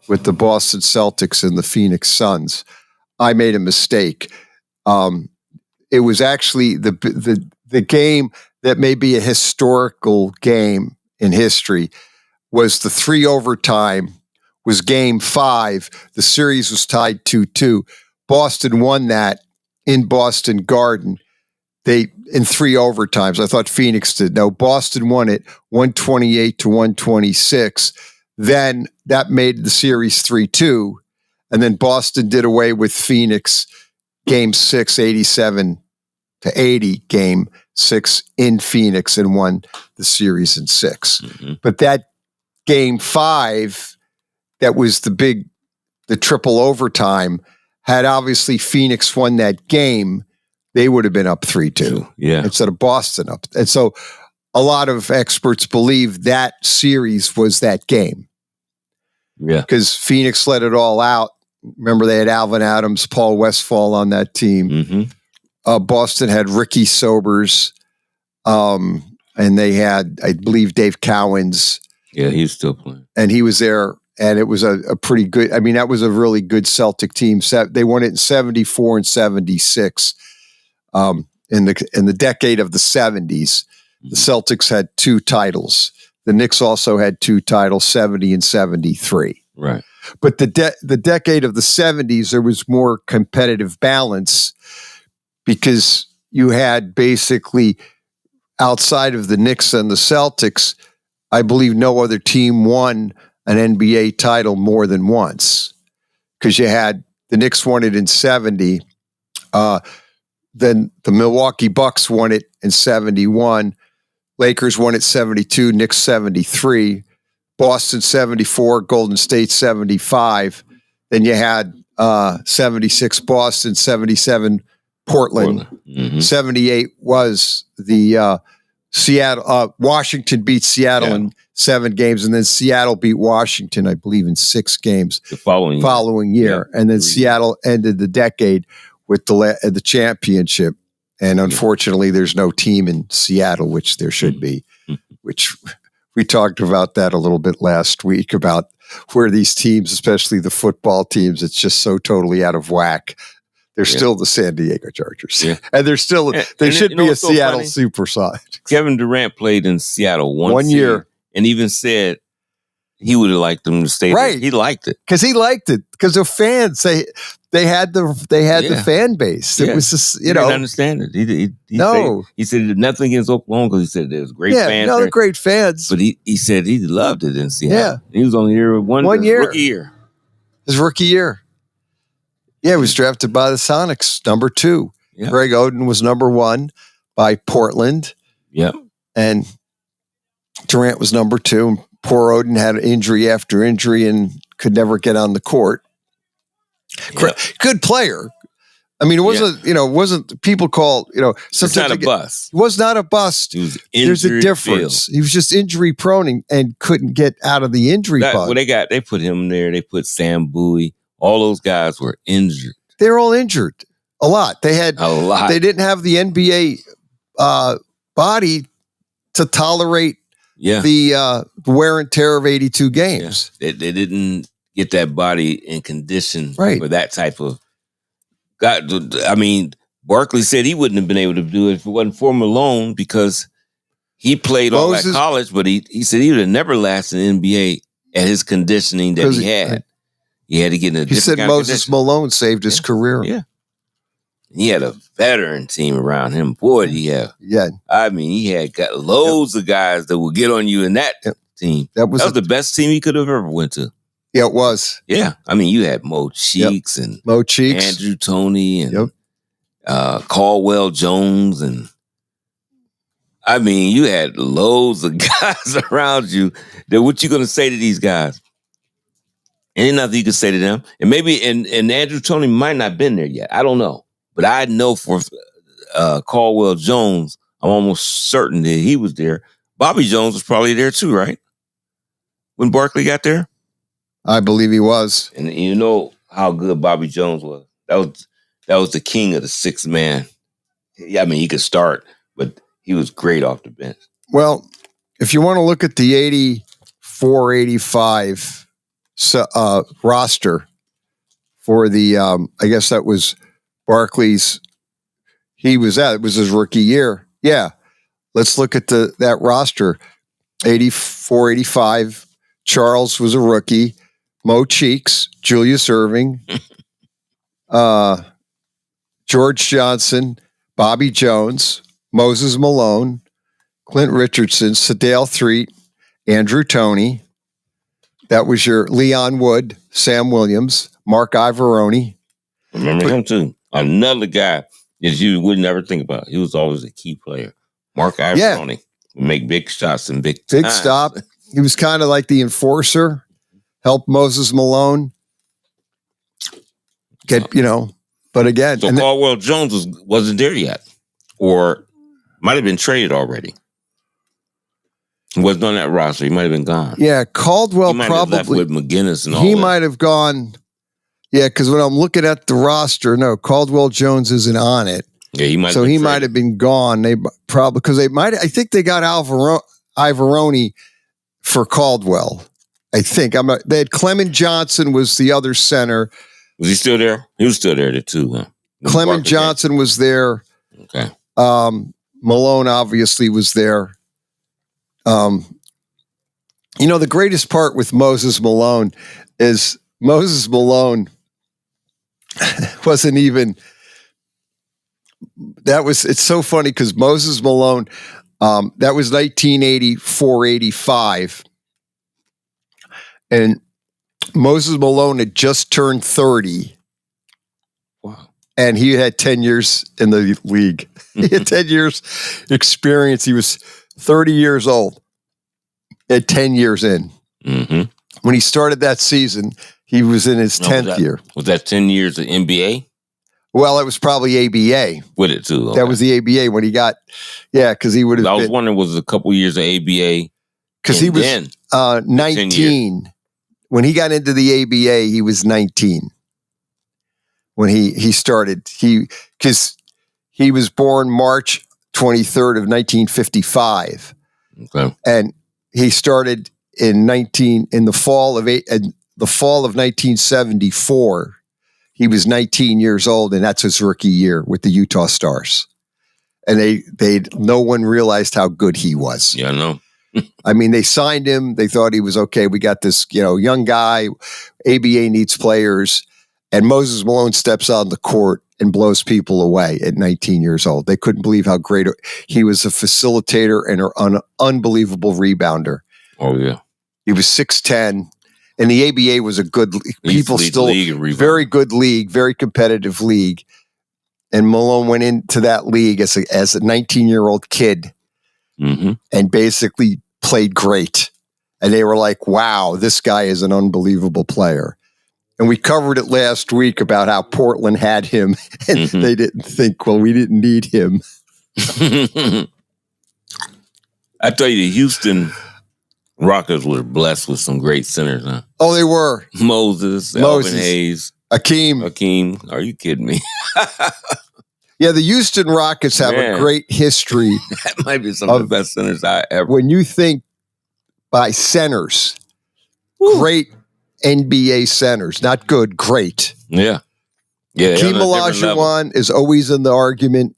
with the Boston Celtics and the Phoenix Suns, I made a mistake. It was actually the game that may be a historical game in history was the 3 overtime, was game 5. The series was tied 2-2. Boston won that in Boston Garden. In 3 overtimes. I thought Phoenix did. No, Boston won it 128-126. Then that made the series 3-2. And then Boston did away with Phoenix game 6, 87-80, game 6 in Phoenix, and won the series in 6. But that game 5, that was the triple overtime, had obviously Phoenix won that game, they would have been up 3-2 instead of Boston up. And so a lot of experts believe that series was that game. Yeah. Because Phoenix let it all out. Remember, they had Alvin Adams, Paul Westphal on that team. Boston had Ricky Sobers, and they had, I believe, Dave Cowens. Yeah, he's still playing. And he was there, and it was a pretty good, that was a really good Celtic team. They won it in 74 and 76. In the decade of the 70s, the Celtics had 2 titles. The Knicks also had 2 titles, 70 and 73. Right. But the decade of the 70s, there was more competitive balance because you had basically, outside of the Knicks and the Celtics, I believe no other team won an NBA title more than once. Because you had the Knicks won it in 70. Then the Milwaukee Bucks won it in 71. Lakers won it 72, Knicks 73, Boston 74, Golden State 75. Then you had 76 Boston, 77 Portland. 78 was the Seattle. Washington beat Seattle in 7 games, and then Seattle beat Washington, I believe, in 6 games the following year. And then Seattle ended the decade with the championship. And unfortunately, there's no team in Seattle, which there should be, which we talked about that a little bit last week about where these teams, especially the football teams, it's just so totally out of whack. They're still the San Diego Chargers. Yeah. And they're still, there should be a Seattle Supersonics. Kevin Durant played in Seattle one year and even said he would have liked them to stay there. He liked it. Because he liked it. Because the fans, they had the fan base. It was just, he didn't understand it. He said nothing against Oklahoma because he said there was great fans. Yeah, they're great fans. But he said he loved it in Seattle. Yeah. He was only here one year. Rookie year. His rookie year. Yeah, he was drafted by the Sonics, number 2. Yeah. Greg Oden was number 1 by Portland. Yeah. And Durant was number 2. And poor Oden had injury after injury and could never get on the court. Yeah. Good player, I mean, it wasn't people call, it's not a bust. It was not a bust. There's a difference. He was just injury prone and couldn't get out of the injury bug. Well, they put him there. They put Sam Bowie. All those guys were injured. They were all injured. A lot. They had a lot. They didn't have the NBA body to tolerate the wear and tear of 82 games. Yeah. They didn't get that body in condition for that type of. God, I mean, Barkley said he wouldn't have been able to do it if it wasn't for Malone because he played all at college, but he said he would have never lasted in the NBA at his conditioning that he had. He had to get in a different He said kind of Moses condition. Malone saved his career. Yeah. He had a veteran team around him. Boy, he had. Yeah. I mean, he had got loads of guys that would get on you in that team. That was the best team he could have ever went to. Yeah, it was. Yeah. I mean, you had Mo Cheeks and Mo Cheeks, Andrew Toney and Caldwell Jones. And I mean, you had loads of guys around you. That what you going to say to these guys? Ain't nothing you can say to them. And maybe, and Andrew Toney might not have been there yet. I don't know. But I know for Caldwell Jones, I'm almost certain that he was there. Bobby Jones was probably there too, right? When Barkley got there? I believe he was. And you know how good Bobby Jones was. That was the king of the sixth man. Yeah, I mean, he could start, but he was great off the bench. Well, if you want to look at the 84-85 roster for the, I guess that was Barkley's, it was his rookie year. Yeah. Let's look at that roster. 84-85, Charles was a rookie. Mo Cheeks, Julius Erving, George Johnson, Bobby Jones, Moses Malone, Clint Richardson, Sedale Threatt, Andrew Toney. That was your Leon Wood, Sam Williams, Mark Ivoroni. Remember him too. Another guy that you would never think about. He was always a key player. Mark Ivoroni would make big shots and big stop. He was kind of like the enforcer. Help Moses Malone get, but again. So Caldwell Jones wasn't there yet, or might have been traded already. He wasn't on that roster. He might have been gone. Yeah, Caldwell he might probably. have left with McGinnis and all He that. might have gone. Yeah, because when I'm looking at the roster, no, Caldwell Jones isn't on it. Yeah, he might. So he might have been gone. They probably because they might. I think they got Ivoroni for Caldwell. I think they had Clement Johnson was the other center. Was he still there? He was still there too. Huh? Clement Johnson was there. Okay. Malone obviously was there. The greatest part with Moses Malone is Moses Malone wasn't even. It's so funny because Moses Malone, that was 1984-85. And Moses Malone had just turned 30. Wow. And he had 10 years in the league. He had 10 years experience. He was 30 years old at 10 years in. Mm-hmm. When he started that season, he was in his 10th year. Was that 10 years of NBA? Well, it was probably ABA. With it too. Okay. That was the ABA when he got, because he would have. I was wondering, was it a couple years of ABA? Because he was 19. When he got into the ABA, he was 19. When he started, because he was born March 23rd of 1955. Okay. And he started in the fall of 1974. He was 19 years old, and that's his rookie year with the Utah Stars. And no one realized how good he was. Yeah, I know. I mean, they signed him. They thought he was okay. We got this, young guy. ABA needs players. And Moses Malone steps on the court and blows people away at 19 years old. They couldn't believe how great he was, a facilitator and an unbelievable rebounder. Oh, yeah. He was 6'10", and the ABA was a good very good league, very competitive league. And Malone went into that league as a 19-year-old kid and basically played great. And they were like, wow, this guy is an unbelievable player. And we covered it last week about how Portland had him, and they didn't think, well, we didn't need him. I tell you, the Houston Rockets were blessed with some great centers, huh? Oh, they were. Moses, Elvin Hayes. Hakeem. Are you kidding me? Yeah, the Houston Rockets have a great history. That might be some of the best centers I ever. When you think by centers, great NBA centers, not good, great. Yeah. Yeah. Hakeem Olajuwon is always in the argument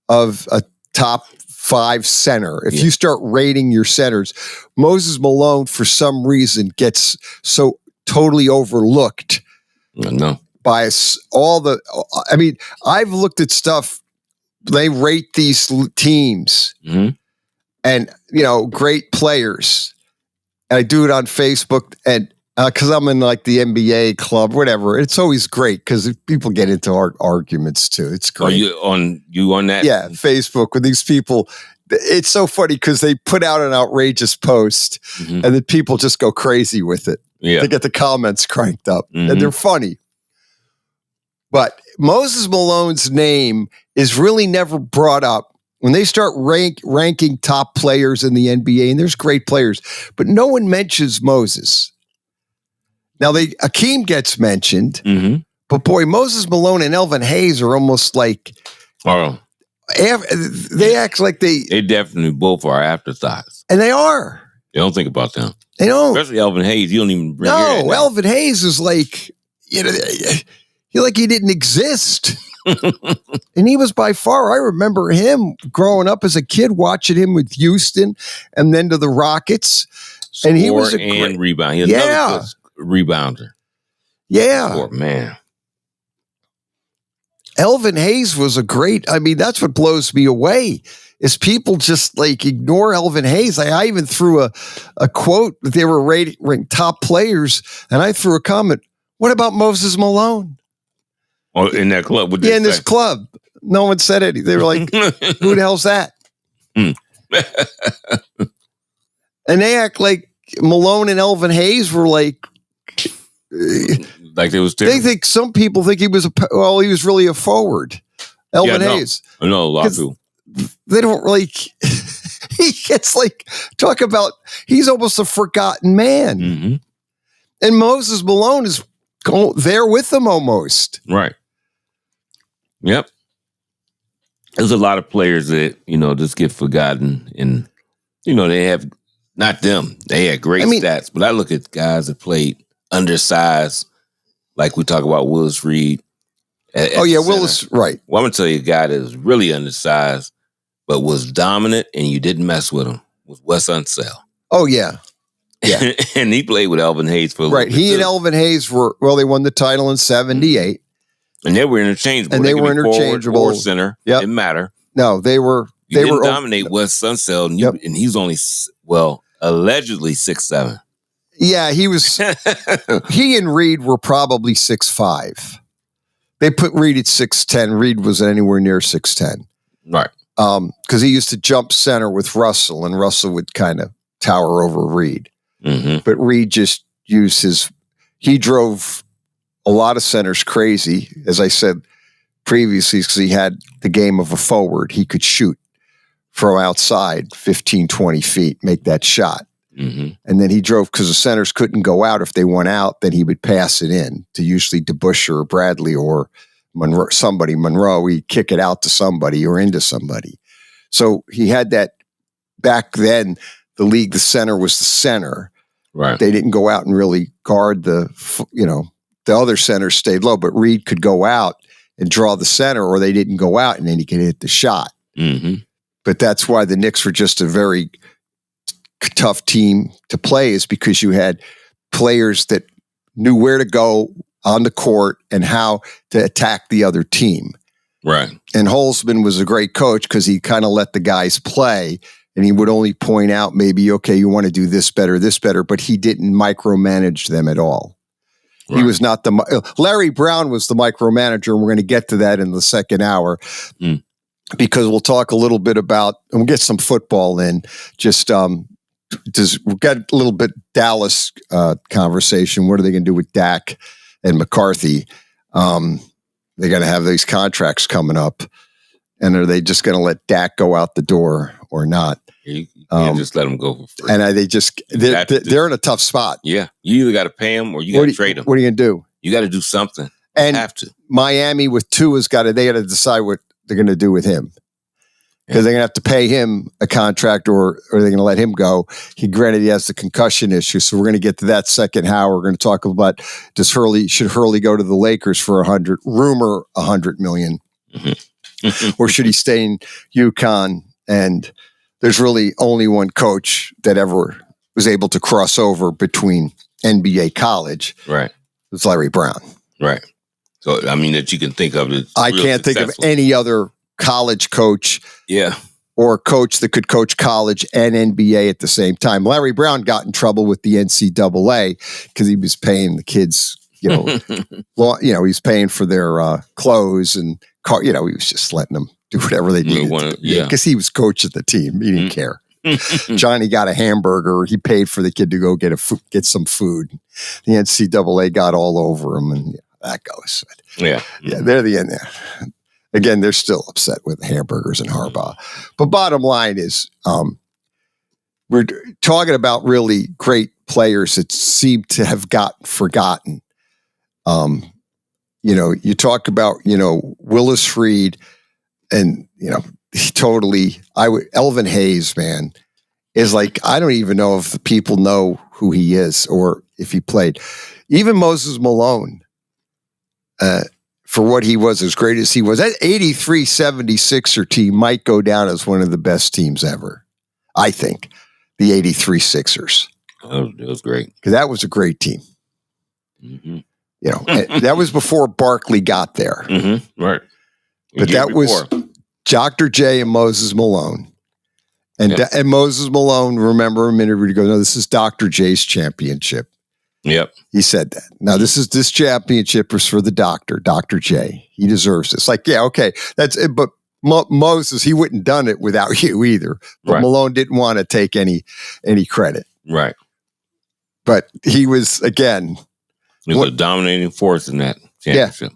of a top 5 center. If you start rating your centers, Moses Malone, for some reason, gets so totally overlooked. No. By I've looked at stuff. They rate these teams and, great players. And I do it on Facebook and because I'm in like the NBA club, whatever. It's always great because people get into arguments too. It's great. Are you on that? Yeah, Facebook with these people. It's so funny because they put out an outrageous post and then people just go crazy with it. Yeah. They get the comments cranked up and they're funny. But Moses Malone's name is really never brought up when they start ranking top players in the NBA, and there's great players, but no one mentions Moses. Now, Hakeem gets mentioned, but boy, Moses Malone and Elvin Hayes are almost like they act like they definitely both are afterthoughts, and they are. You don't think about them. They don't, especially Elvin Hayes. You don't even bring. No, Elvin Hayes is like he didn't exist. And he was by far, I remember him growing up as a kid, watching him with Houston and then to the Rockets. And he was a great rebound. He was another good rebounder. Yeah. Poor man. Elvin Hayes was that's what blows me away is people just like ignore Elvin Hayes. I even threw a quote that they were rating top players, and I threw a comment, what about Moses Malone? Oh, in that club? In this club. No one said anything. They were like, who the hell's that? And they act like Malone and Elvin Hayes were like it was they think some people think he was he was really a forward. Elvin Hayes. I know a lot of people. They don't he gets talk about he's almost a forgotten man. And Moses Malone is there with them almost. Right. Yep. There's a lot of players that, just get forgotten and, they have, not them, they had great stats, but I look at guys that played undersized, like we talk about Willis Reed. Willis, right. Well, I'm going to tell you a guy that was really undersized, but was dominant and you didn't mess with him, was Wes Unseld. Oh, yeah. Yeah. And he played with Elvin Hayes for a little bit. He and Elvin Hayes they won the title in 78. And they were interchangeable. And they were interchangeable. Forward, center. Yep. Didn't matter. No, they were. They didn't dominate Wes Unseld, and he's only, allegedly 6'7". Yeah, he was. He and Reed were probably 6'5". They put Reed at 6'10". Reed was anywhere near 6'10". Right. Because he used to jump center with Russell, and Russell would kind of tower over Reed. But Reed just used he drove a lot of centers crazy, as I said previously, because he had the game of a forward. He could shoot from outside 15, 20 feet, make that shot. And then he drove, because the centers couldn't go out. If they went out, then he would pass it in to usually DeBusschere or Bradley or Monroe. He'd kick it out to somebody or into somebody. So he had that back then. The center was the center. Right. They didn't go out and really guard the other centers stayed low, but Reed could go out and draw the center, or they didn't go out and then he could hit the shot. But that's why the Knicks were just a very tough team to play, is because you had players that knew where to go on the court and how to attack the other team. Right. And Holzman was a great coach because he kind of let the guys play. And he would only point out maybe, okay, you want to do this better, but he didn't micromanage them at all. Right. He was not Larry Brown was the micromanager, and we're going to get to that in the second hour because we'll talk a little bit about, and we'll get some football in. Just we've got a little bit Dallas conversation. What are they going to do with Dak? and McCarthy, they're going to have these contracts coming up. And are they just going to let Dak go out the door or not? You can't just let them go for free. And they're in a tough spot. Yeah. You either got to pay them or you got to trade them. What are you going to do? You got to do something. And have to. Miami with Tua's they got to decide what they're going to do with him. Because they're going to have to pay him a contract or they're going to let him go. Granted, he has the concussion issue. So we're going to get to that second how. We're going to talk about should Hurley go to the Lakers for $100 million? Or should he stay in UConn? And there's really only one coach that ever was able to cross over between NBA college. Right. It's Larry Brown. Right. So, I mean, that you can think of it. I can't think of any other college coach. Yeah. Or a coach that could coach college and NBA at the same time. Larry Brown got in trouble with the NCAA because he was paying the kids, he's paying for their clothes and he was just letting them do whatever they needed. Because he was coach of the team. He didn't care. Johnny got a hamburger. He paid for the kid to go get some food. The NCAA got all over him, and that goes. Yeah. They're the end there. Again, they're still upset with hamburgers and Harbaugh. But bottom line is, we're talking about really great players that seem to have gotten forgotten. You talk about, Willis Reed and, Elvin Hayes, man, is like, I don't even know if the people know who he is or if he played. Even Moses Malone, for what he was, as great as he was, that 83 76er team might go down as one of the best teams ever. I think the 83 Sixers. Oh, it was great. Because that was a great team. Mm-hmm. That was before Barkley got there. Mm-hmm. Right. But that was Dr. J and Moses Malone. And Moses Malone, remember a minute ago, no, this is Dr. J's championship. Yep. He said that. Now, this championship is for the Dr. J. He deserves this. Like, yeah, okay. That's it. But Moses, he wouldn't have done it without you either. But Malone didn't want to take any credit. Right. But he was, again... He was a dominating force in that championship.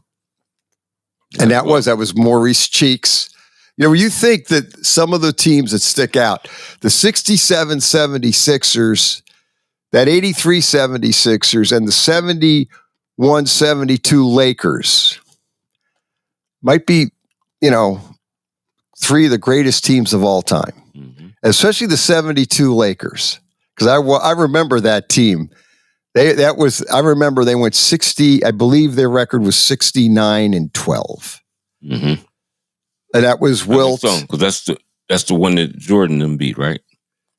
Yeah. And that was Maurice Cheeks. You think that some of the teams that stick out, the 67 76ers, that 83 76ers, and the 71-72 Lakers might be, three of the greatest teams of all time, especially the 72 Lakers. Because I remember that team. I remember they went 60, I believe their record was 69-12. Mm-hmm. And that was Wilt. Because that's the one that Jordan them beat, right?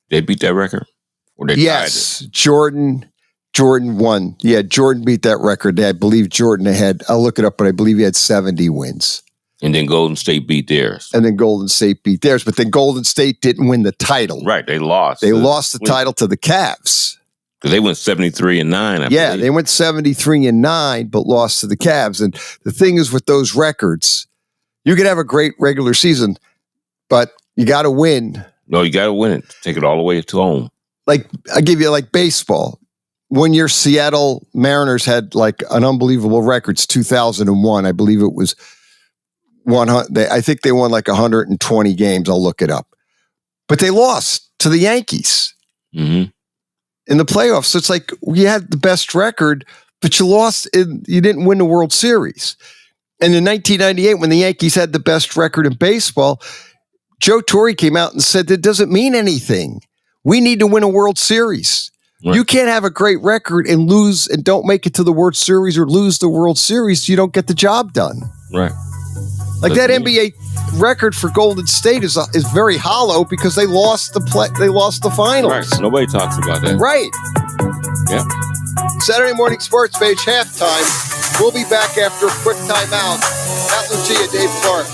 They beat that record? Or they tied it? Jordan won. Yeah, Jordan beat that record. I believe Jordan I'll look it up, but I believe he had 70 wins. And then Golden State beat theirs. But then Golden State didn't win the title. Right, they lost. They lost the title to the Cavs. Because they went 73-9, I believe. They went 73-9, but lost to the Cavs. And the thing is with those records, you could have a great regular season, but you got to win. No, you got to win it. Take it all the way to home. Like, I give you baseball. When your Seattle Mariners had an unbelievable records, 2001, I believe it was 100. I think they won 120 games. I'll look it up. But they lost to the Yankees. Mm-hmm. In the playoffs. So it's like, you had the best record, but you lost. You didn't win the World Series. And in 1998, when the Yankees had the best record in baseball, Joe Torre came out and said, that doesn't mean anything. We need to win a World Series. Right. You can't have a great record and lose and don't make it to the World Series or lose the World Series. You don't get the job done. Right. That NBA record for Golden State is very hollow because they lost the finals. Right. Nobody talks about that. Right. Yeah. Saturday Morning Sports Page halftime. We'll be back after a quick timeout. Matt Lucia, Dave Clark.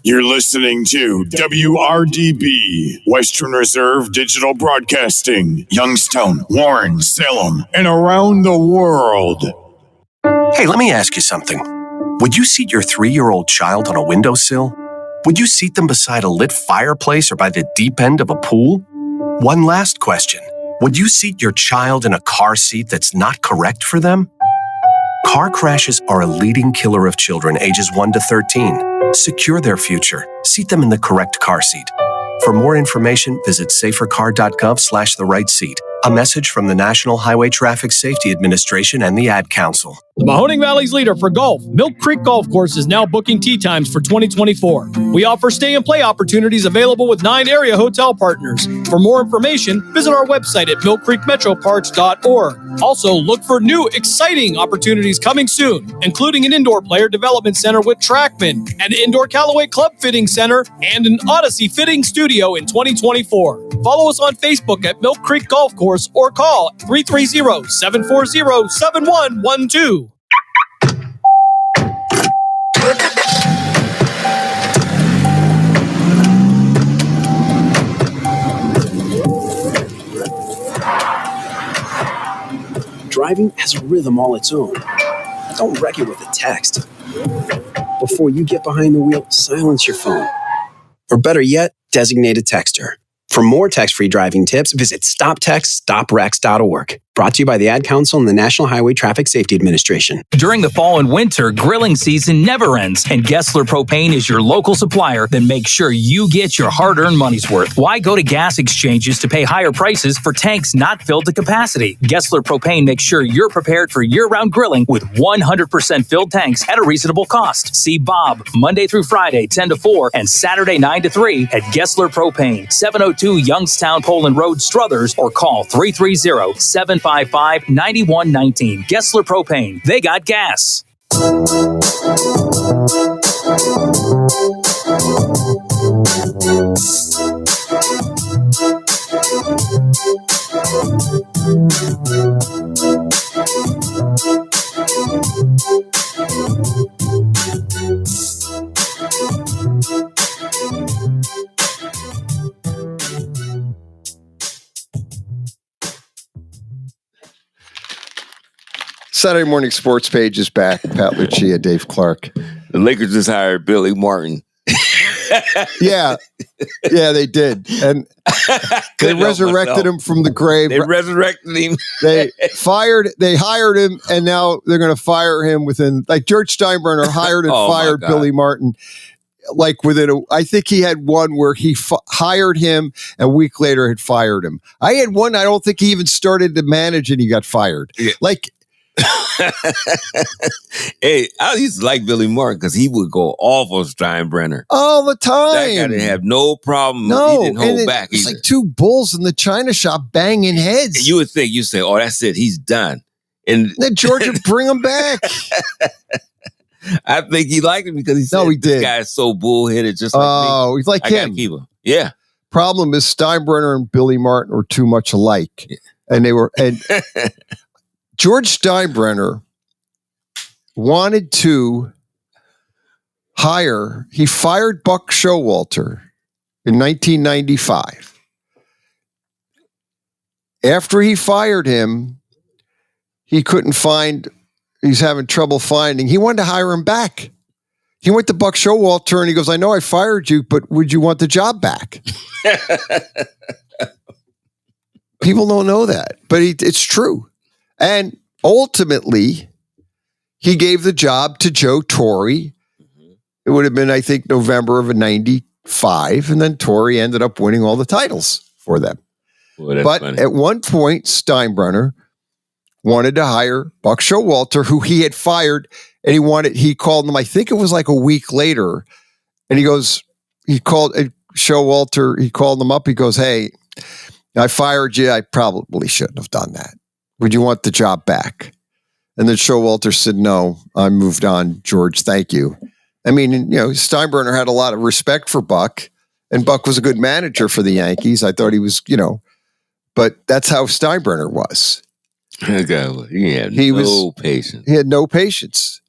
You're listening to WRDB, Western Reserve Digital Broadcasting, Youngstown, Warren, Salem, and around the world. Hey, let me ask you something. Would you seat your 3-year-old child on a windowsill? Would you seat them beside a lit fireplace or by the deep end of a pool? One last question. Would you seat your child in a car seat that's not correct for them? Car crashes are a leading killer of children ages 1 to 13. Secure their future. Seat them in the correct car seat. For more information, visit safercar.gov/the right seat. A message from the National Highway Traffic Safety Administration and the Ad Council. The Mahoning Valley's leader for golf, Milk Creek Golf Course, is now booking tee times for 2024. We offer stay and play opportunities available with 9 area hotel partners. For more information, visit our website at millcreekmetroparks.org. Also, look for new, exciting opportunities coming soon, including an indoor player development center with Trackman, an indoor Callaway club fitting center, and an Odyssey fitting studio in 2024. Follow us on Facebook at Milk Creek Golf Course or call 330-740-7112. Driving has a rhythm all its own. Don't wreck it with a text. Before you get behind the wheel, silence your phone. Or better yet, designate a texter. For more text-free driving tips, visit stoptextstoprex.org. Brought to you by the Ad Council and the National Highway Traffic Safety Administration. During the fall and winter, grilling season never ends, and Gessler Propane is your local supplier that makes sure you get your hard-earned money's worth. Why go to gas exchanges to pay higher prices for tanks not filled to capacity? Gessler Propane makes sure you're prepared for year-round grilling with 100% filled tanks at a reasonable cost. See Bob Monday through Friday, 10 to 4, and Saturday, 9 to 3 at Gessler Propane, 702 Youngstown Poland Road, Struthers, or call 330-755-9119. Gessler Propane. They got gas. Saturday Morning Sports Page is back. Pat Lucia, Dave Clark. The Lakers just hired Billy Martin. Yeah, they did, and they resurrected him from the grave. They resurrected him. They hired him, and now they're going to fire him within. Like George Steinbrenner hired and fired Billy Martin. Like I think he had one where he hired him, and a week later had fired him. I had one. I don't think he even started to manage, and he got fired. Yeah. Like. Hey, I used to like Billy Martin because he would go off on Steinbrenner all the time. That guy didn't have no problem. No, he didn't hold back. It's like two bulls in the china shop banging heads. And you would think, you say, "Oh, that's it, he's done." And then George would bring him back. I think he liked him because he said, "This guy is so bullheaded, just like me." Oh, he's like I him. gotta keep him. Yeah. Problem is Steinbrenner and Billy Martin were too much alike, and they were and. George Steinbrenner wanted to he fired Buck Showalter in 1995. After he fired him, he's having trouble finding. He wanted to hire him back. He went to Buck Showalter and he goes, "I know I fired you, but would you want the job back?" People don't know that, but it's true. And ultimately, he gave the job to Joe Torre. It would have been, I think, November of '95, and then Torre ended up winning all the titles for them. Well, but funny. At one point, Steinbrenner wanted to hire Buck Showalter, who he had fired, and he called him, I think it was like a week later, and he called Showalter, he called him up, he goes, "Hey, I fired you, I probably shouldn't have done that. Would you want the job back?" And then Showalter said, "No, I moved on, George. Thank you." I mean, Steinbrenner had a lot of respect for Buck, and Buck was a good manager for the Yankees. I thought he was, but that's how Steinbrenner was. He had no patience. He had no patience.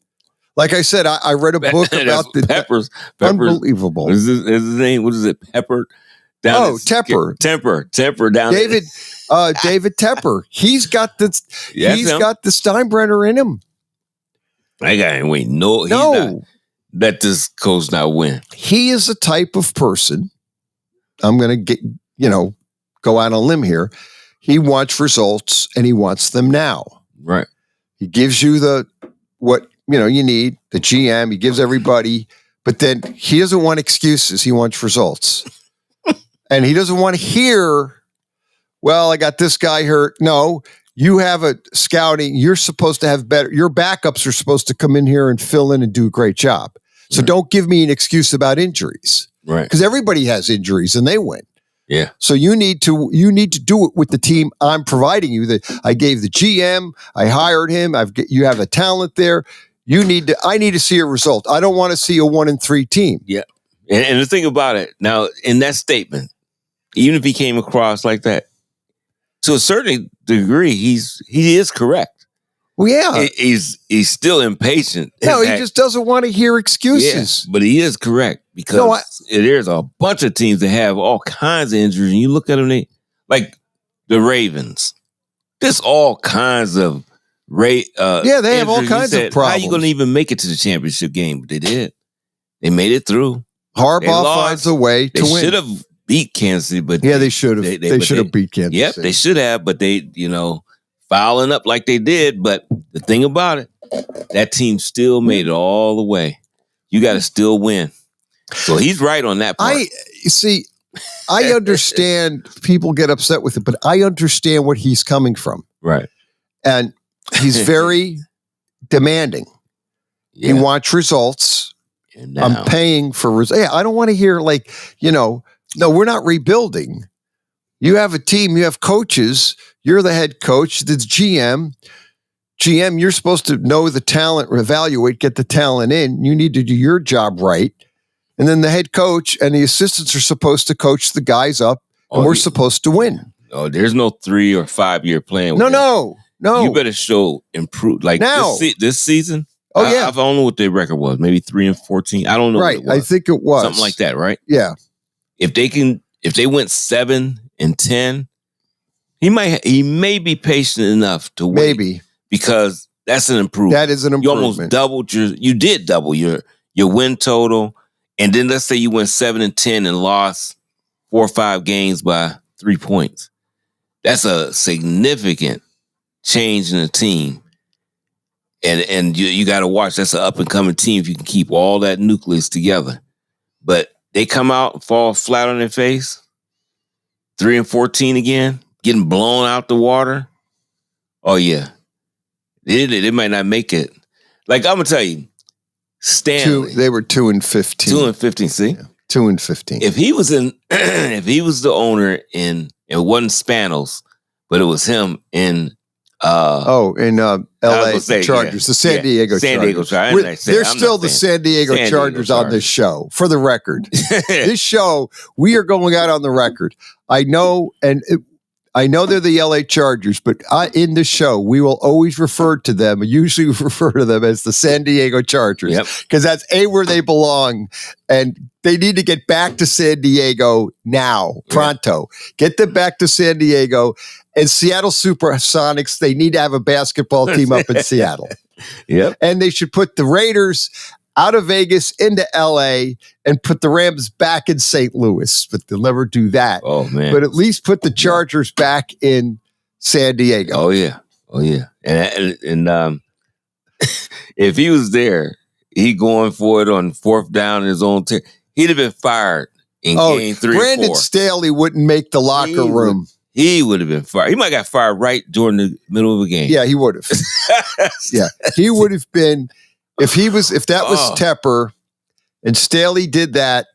Like I said, I read a book about the Peppers. Unbelievable. Is his name? What is it? Pepper? Tepper. Tepper down David Tepper. He's got the Steinbrenner in him. That guy ain't waiting. No. let this coach not win. He is a type of person. I'm going to go out on a limb here. He wants results and he wants them now. Right. He gives you what you need, the GM, he gives everybody, but then he doesn't want excuses. He wants results. And he doesn't want to hear, well, I got this guy hurt. No, you have a scouting. You're supposed to have better. Your backups are supposed to come in here and fill in and do a great job. So don't give me an excuse about injuries. Right. Because everybody has injuries and they win. Yeah. So you need to do it with the team I'm providing you. That I gave the GM, I hired him. You have a talent there. I need to see a result. I don't want to see a 1-3 team. Yeah. And the thing about it now, in that statement, even if he came across like that, to a certain degree, he is correct. Well, yeah. He's still impatient. No, he just doesn't want to hear excuses. Yeah, but he is correct because there's a bunch of teams that have all kinds of injuries, and you look at them, like the Ravens. There's all kinds of they have all kinds of problems. How are you going to even make it to the championship game? But they did. They made it through. Harbaugh finds a way to win. They should have beat Kansas City, but they should have. They should have beat Kansas City. Yep, they should have, but they, fouling up like they did. But the thing about it, that team still made it all the way. You got to still win. So he's right on that part. I understand people get upset with it, but I understand what he's coming from. Right. And he's very demanding. Yeah. He wants results. I'm paying for results. Yeah, I don't want to hear no, we're not rebuilding. You have a team, you have coaches, you're the head coach, the GM. GM, you're supposed to know the talent, evaluate, get the talent in. You need to do your job right. And then the head coach and the assistants are supposed to coach the guys up, and we're supposed to win. Oh, there's no 3 or 5 year plan. No. You better show improve. Like now, this season. Oh, yeah. I don't know what their record was. Maybe 3-14. I don't know. Right. What it was. I think it was. Something like that, right? Yeah. If they went 7-10, he may be patient enough to wait. Maybe. Because that's an improvement. That is an improvement. You almost doubled you did double your win total. And then let's say you went 7-10 and lost 4 or 5 games by 3 points. That's a significant change in the team. And you got to watch. That's an up-and-coming team if you can keep all that nucleus together. But they come out and fall flat on their face, 3-14 again, getting blown out the water. Oh, yeah. They might not make it. Like, I'm going to tell you, Stanley. They were 2-15. 2-15, see? Yeah, 2-15. If he was the owner it wasn't Spanos, but it was him in LA Chargers, the San Diego Chargers. They're still the San Diego Chargers on this show, for the record. This show, we are going out on the record. I know they're the LA Chargers, but in this show, we will always usually refer to them as the San Diego Chargers, because that's where they belong, and they need to get back to San Diego now, pronto. Get them back to San Diego. And Seattle Supersonics, they need to have a basketball team up in Seattle. Yep. And they should put the Raiders out of Vegas into LA and put the Rams back in St. Louis. But they'll never do that. Oh, man. But at least put the Chargers back in San Diego. Oh, yeah. And if he was there, he going for it on 4th down in his own team, he'd have been fired in game 3 Brandon or 4. Staley wouldn't make the locker room. He would have been fired. He might have got fired right during the middle of a game. Yeah, he would have. Yeah, he would have been if that was Tepper and Staley did that.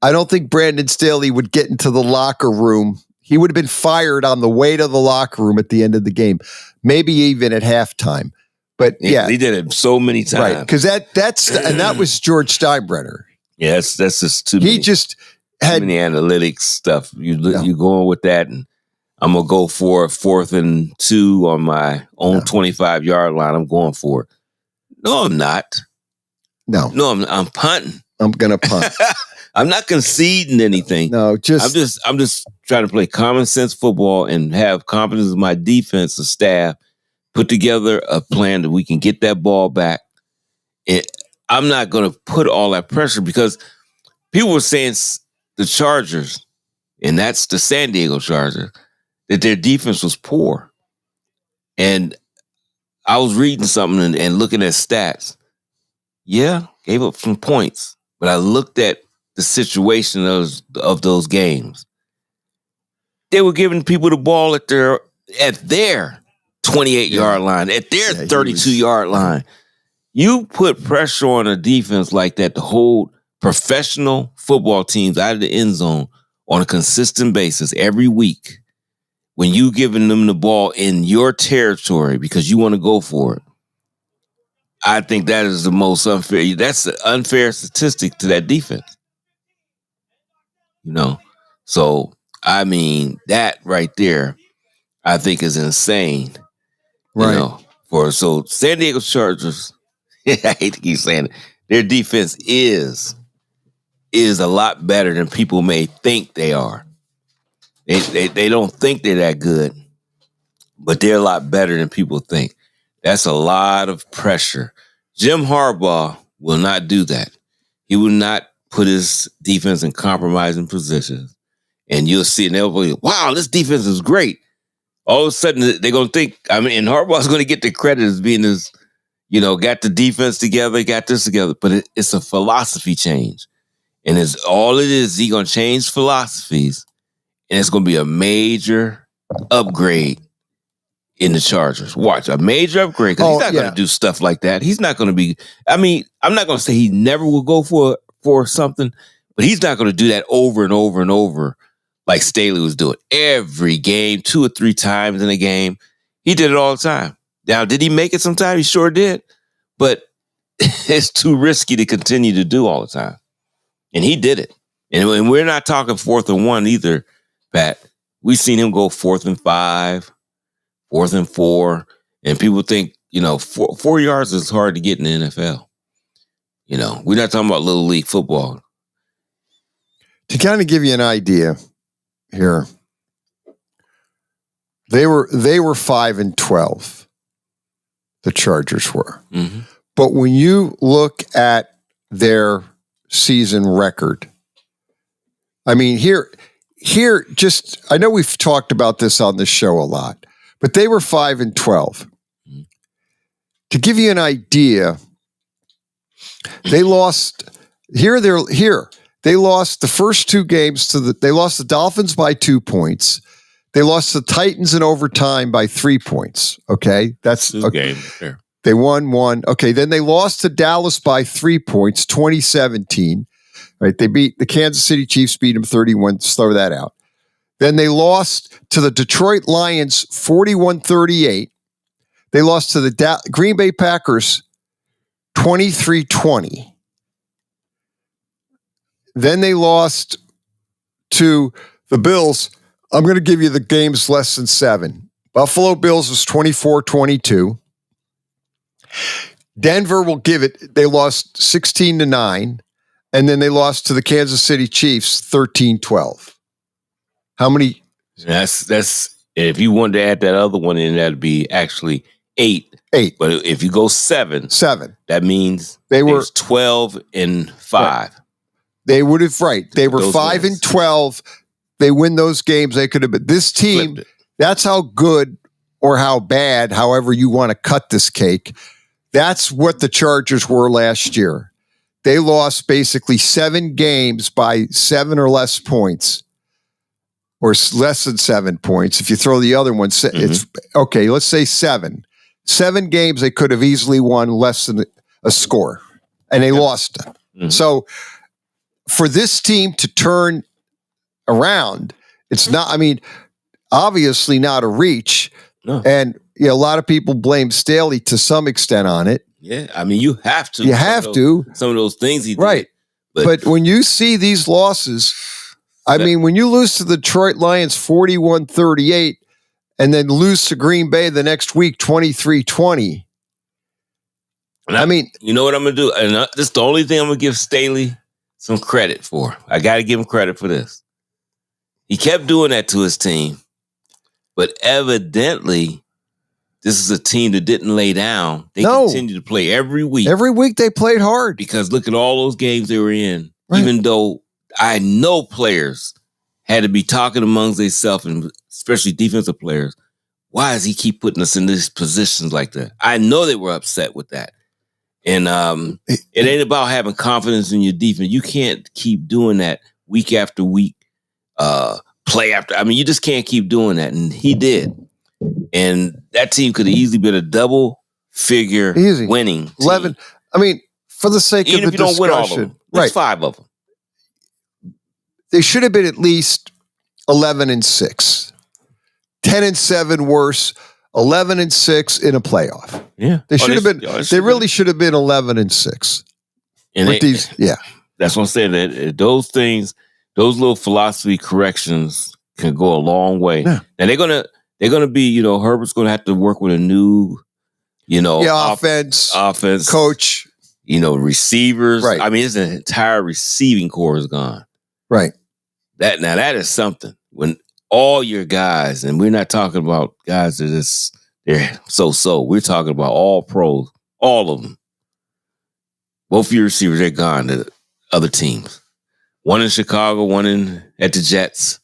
I don't think Brandon Staley would get into the locker room. He would have been fired on the way to the locker room at the end of the game, maybe even at halftime. But yeah, he did it so many times, right? Because that was George Steinbrenner. Yeah, that's just too many. He just had too many analytics stuff. You going with that, and I'm gonna go for 4th and 2 on my own 25-yard line. I'm going for it. No, I'm not. No, I'm punting. I'm gonna punt. I'm not conceding anything. No, I'm just trying to play common sense football and have confidence in my defense and staff. Put together a plan that we can get that ball back I'm not going to put all that pressure because people were saying the Chargers, and that's the San Diego Chargers, that their defense was poor. And I was reading something and looking at stats. Yeah, gave up some points. But I looked at the situation of those games. They were giving people the ball at their 28-yard line, at their 32-yard line. You put pressure on a defense like that to hold professional football teams out of the end zone on a consistent basis every week when you giving them the ball in your territory because you want to go for it. I think that is the most unfair. That's an unfair statistic to that defense. So I mean that right there, I think is insane. Right. So San Diego Chargers, I hate to keep saying it, their defense is a lot better than people may think they are. They don't think they're that good, but they're a lot better than people think. That's a lot of pressure. Jim Harbaugh will not do that. He will not put his defense in compromising positions. And you'll see, and they'll be, wow, this defense is great. All of a sudden, they're going to think, and Harbaugh's going to get the credit as being this, got the defense together, got this together. But it's a philosophy change. And it's all it is, he's going to change philosophies. And it's going to be a major upgrade in the Chargers. Watch, a major upgrade. Because he's not going to do stuff like that. He's not going to be, I'm not going to say he never will go for something, but he's not going to do that over and over and over like Staley was doing. Every game, 2 or 3 times in a game. He did it all the time. Now, did he make it sometime? He sure did. But it's too risky to continue to do all the time. And he did it. And we're not talking 4th and 1 either, Pat. We've seen him go 4th and 5, 4th and 4. And people think, 4 yards is hard to get in the NFL. We're not talking about little league football. To kind of give you an idea here, they were 5-12. The Chargers were. Mm-hmm. But when you look at their season record, here, I know we've talked about this on the show a lot, but they were 5-12. Mm-hmm. To give you an idea, they lost They lost the first 2 games they lost the Dolphins by 2 points. They lost the Titans in overtime by 3 points. Okay. That's a game. Fair. They won 1. Okay. Then they lost to Dallas by 3 points, 2017. Right. They beat the Kansas City Chiefs, beat them 31. Throw that out. Then they lost to the Detroit Lions 41-38. They lost to the Green Bay Packers 23-20. Then they lost to the Bills. I'm going to give you the games less than 7. Buffalo Bills was 24-22. Denver will give it. They lost 16-9. And then they lost to the Kansas City Chiefs 13-12. How many? That's if you wanted to add that other one in, that'd be actually 8. 8. But if you go 7, that means they were 12-5. Right. They would have, right. They were 5-12. They win those games. They could have been. This team, that's how good or how bad, however you want to cut this cake. That's what the Chargers were last year. They lost basically 7 games by 7 or less points, or less than 7 points. If you throw the other one, it's okay. Let's say 7. 7 games they could have easily won less than a score, and they lost them. Mm-hmm. So for this team to turn around, it's not. Obviously not a reach, and a lot of people blame Staley to some extent on it. Yeah, you have to. You have to. Some of those things he did. Right. But when you see these losses, when you lose to the Detroit Lions 41-38 and then lose to Green Bay the next week 23-20. You know what I'm going to do? And this is the only thing I'm going to give Staley some credit for. I got to give him credit for this. He kept doing that to his team, but evidently this is a team that didn't lay down. They continue to play every week. Every week they played hard. Because look at all those games they were in. Right. Even though I know players had to be talking amongst themselves, and especially defensive players, why does he keep putting us in these positions like that? I know they were upset with that. And it ain't about having confidence in your defense. You can't keep doing that week after week, play after. I mean, you just can't keep doing that. And he did. And that team could have easily been a double-figure winning team. 11. I mean, for the sake even of the if you don't win all of discussion, them, right? 5 of them. They should have been at least 11-6, 10-7 worse, 11-6 in a playoff. Yeah, they should have been. They really should have been 11-6. And with these, yeah, that's what I'm saying. That those things, those little philosophy corrections, can go a long way. Yeah. And they're gonna be. Herbert's gonna have to work with a new, offense coach. Receivers. Right. I mean, his entire receiving core is gone. Right. That is something. When all your guys, and we're not talking about guys that they're so. We're talking about all pros, all of them. Both of your receivers, they're gone to other teams. One in Chicago, one at the Jets.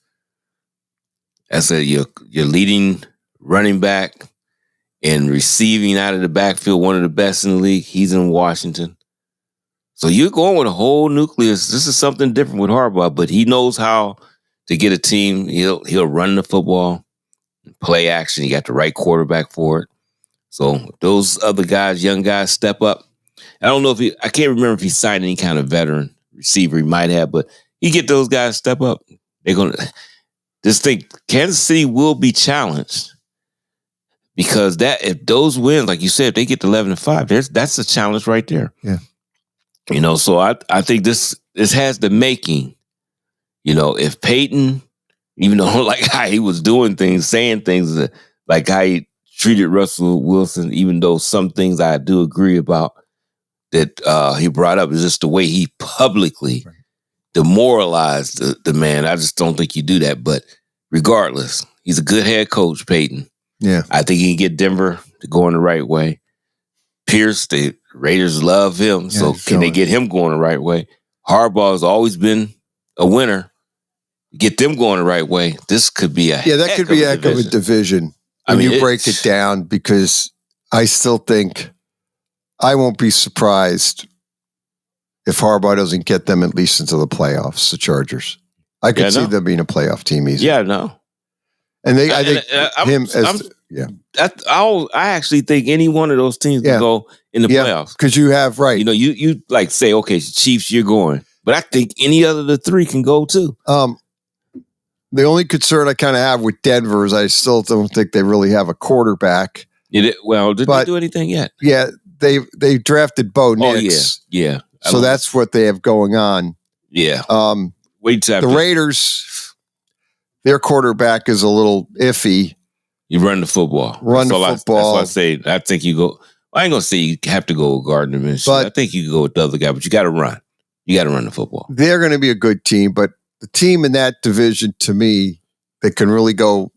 That's your leading running back and receiving out of the backfield, one of the best in the league. He's in Washington. So you're going with a whole nucleus. This is something different with Harbaugh, but he knows how to get a team. He'll run the football, play action. You got the right quarterback for it. So if those other guys, young guys, step up. I don't know I can't remember if he signed any kind of veteran receiver. He might have, but you get those guys step up. They're going to just think Kansas City will be challenged because if those wins, like you said, if they get to 11-5, that's a challenge right there. Yeah. So I think this has the making. If Peyton, even though like how he was doing things, saying things like how he treated Russell Wilson, even though some things I do agree about that he brought up, is just the way he publicly demoralized the man. I just don't think you do that. But regardless, he's a good head coach, Peyton. Yeah. I think he can get Denver to go in the right way. Pierce, the Raiders love him. So can they get him going the right way? Harbaugh has always been a winner. Get them going the right way. This could be that could be a heck of a division. You break it down, because I still think I won't be surprised if Harbaugh doesn't get them at least into the playoffs, the Chargers. I could see them being a playoff team easily. Yeah, no. And I actually think any one of those teams can go in the playoffs. Because you have, you like say, okay, Chiefs, you're going. But I think any other of the three can go too. The only concern I kind of have with Denver is I still don't think they really have a quarterback. Did they do anything yet? Yeah, they drafted Bo Nix. Yeah. So that's what they have going on. Yeah. Wait till the Raiders, their quarterback is a little iffy. You run the football. That's why I say I think you go. I ain't gonna say you have to go with Gardner Minshew. But I think you can go with the other guy, but you got to run. You got to run the football. They're going to be a good team, but the team in that division, to me, that can really go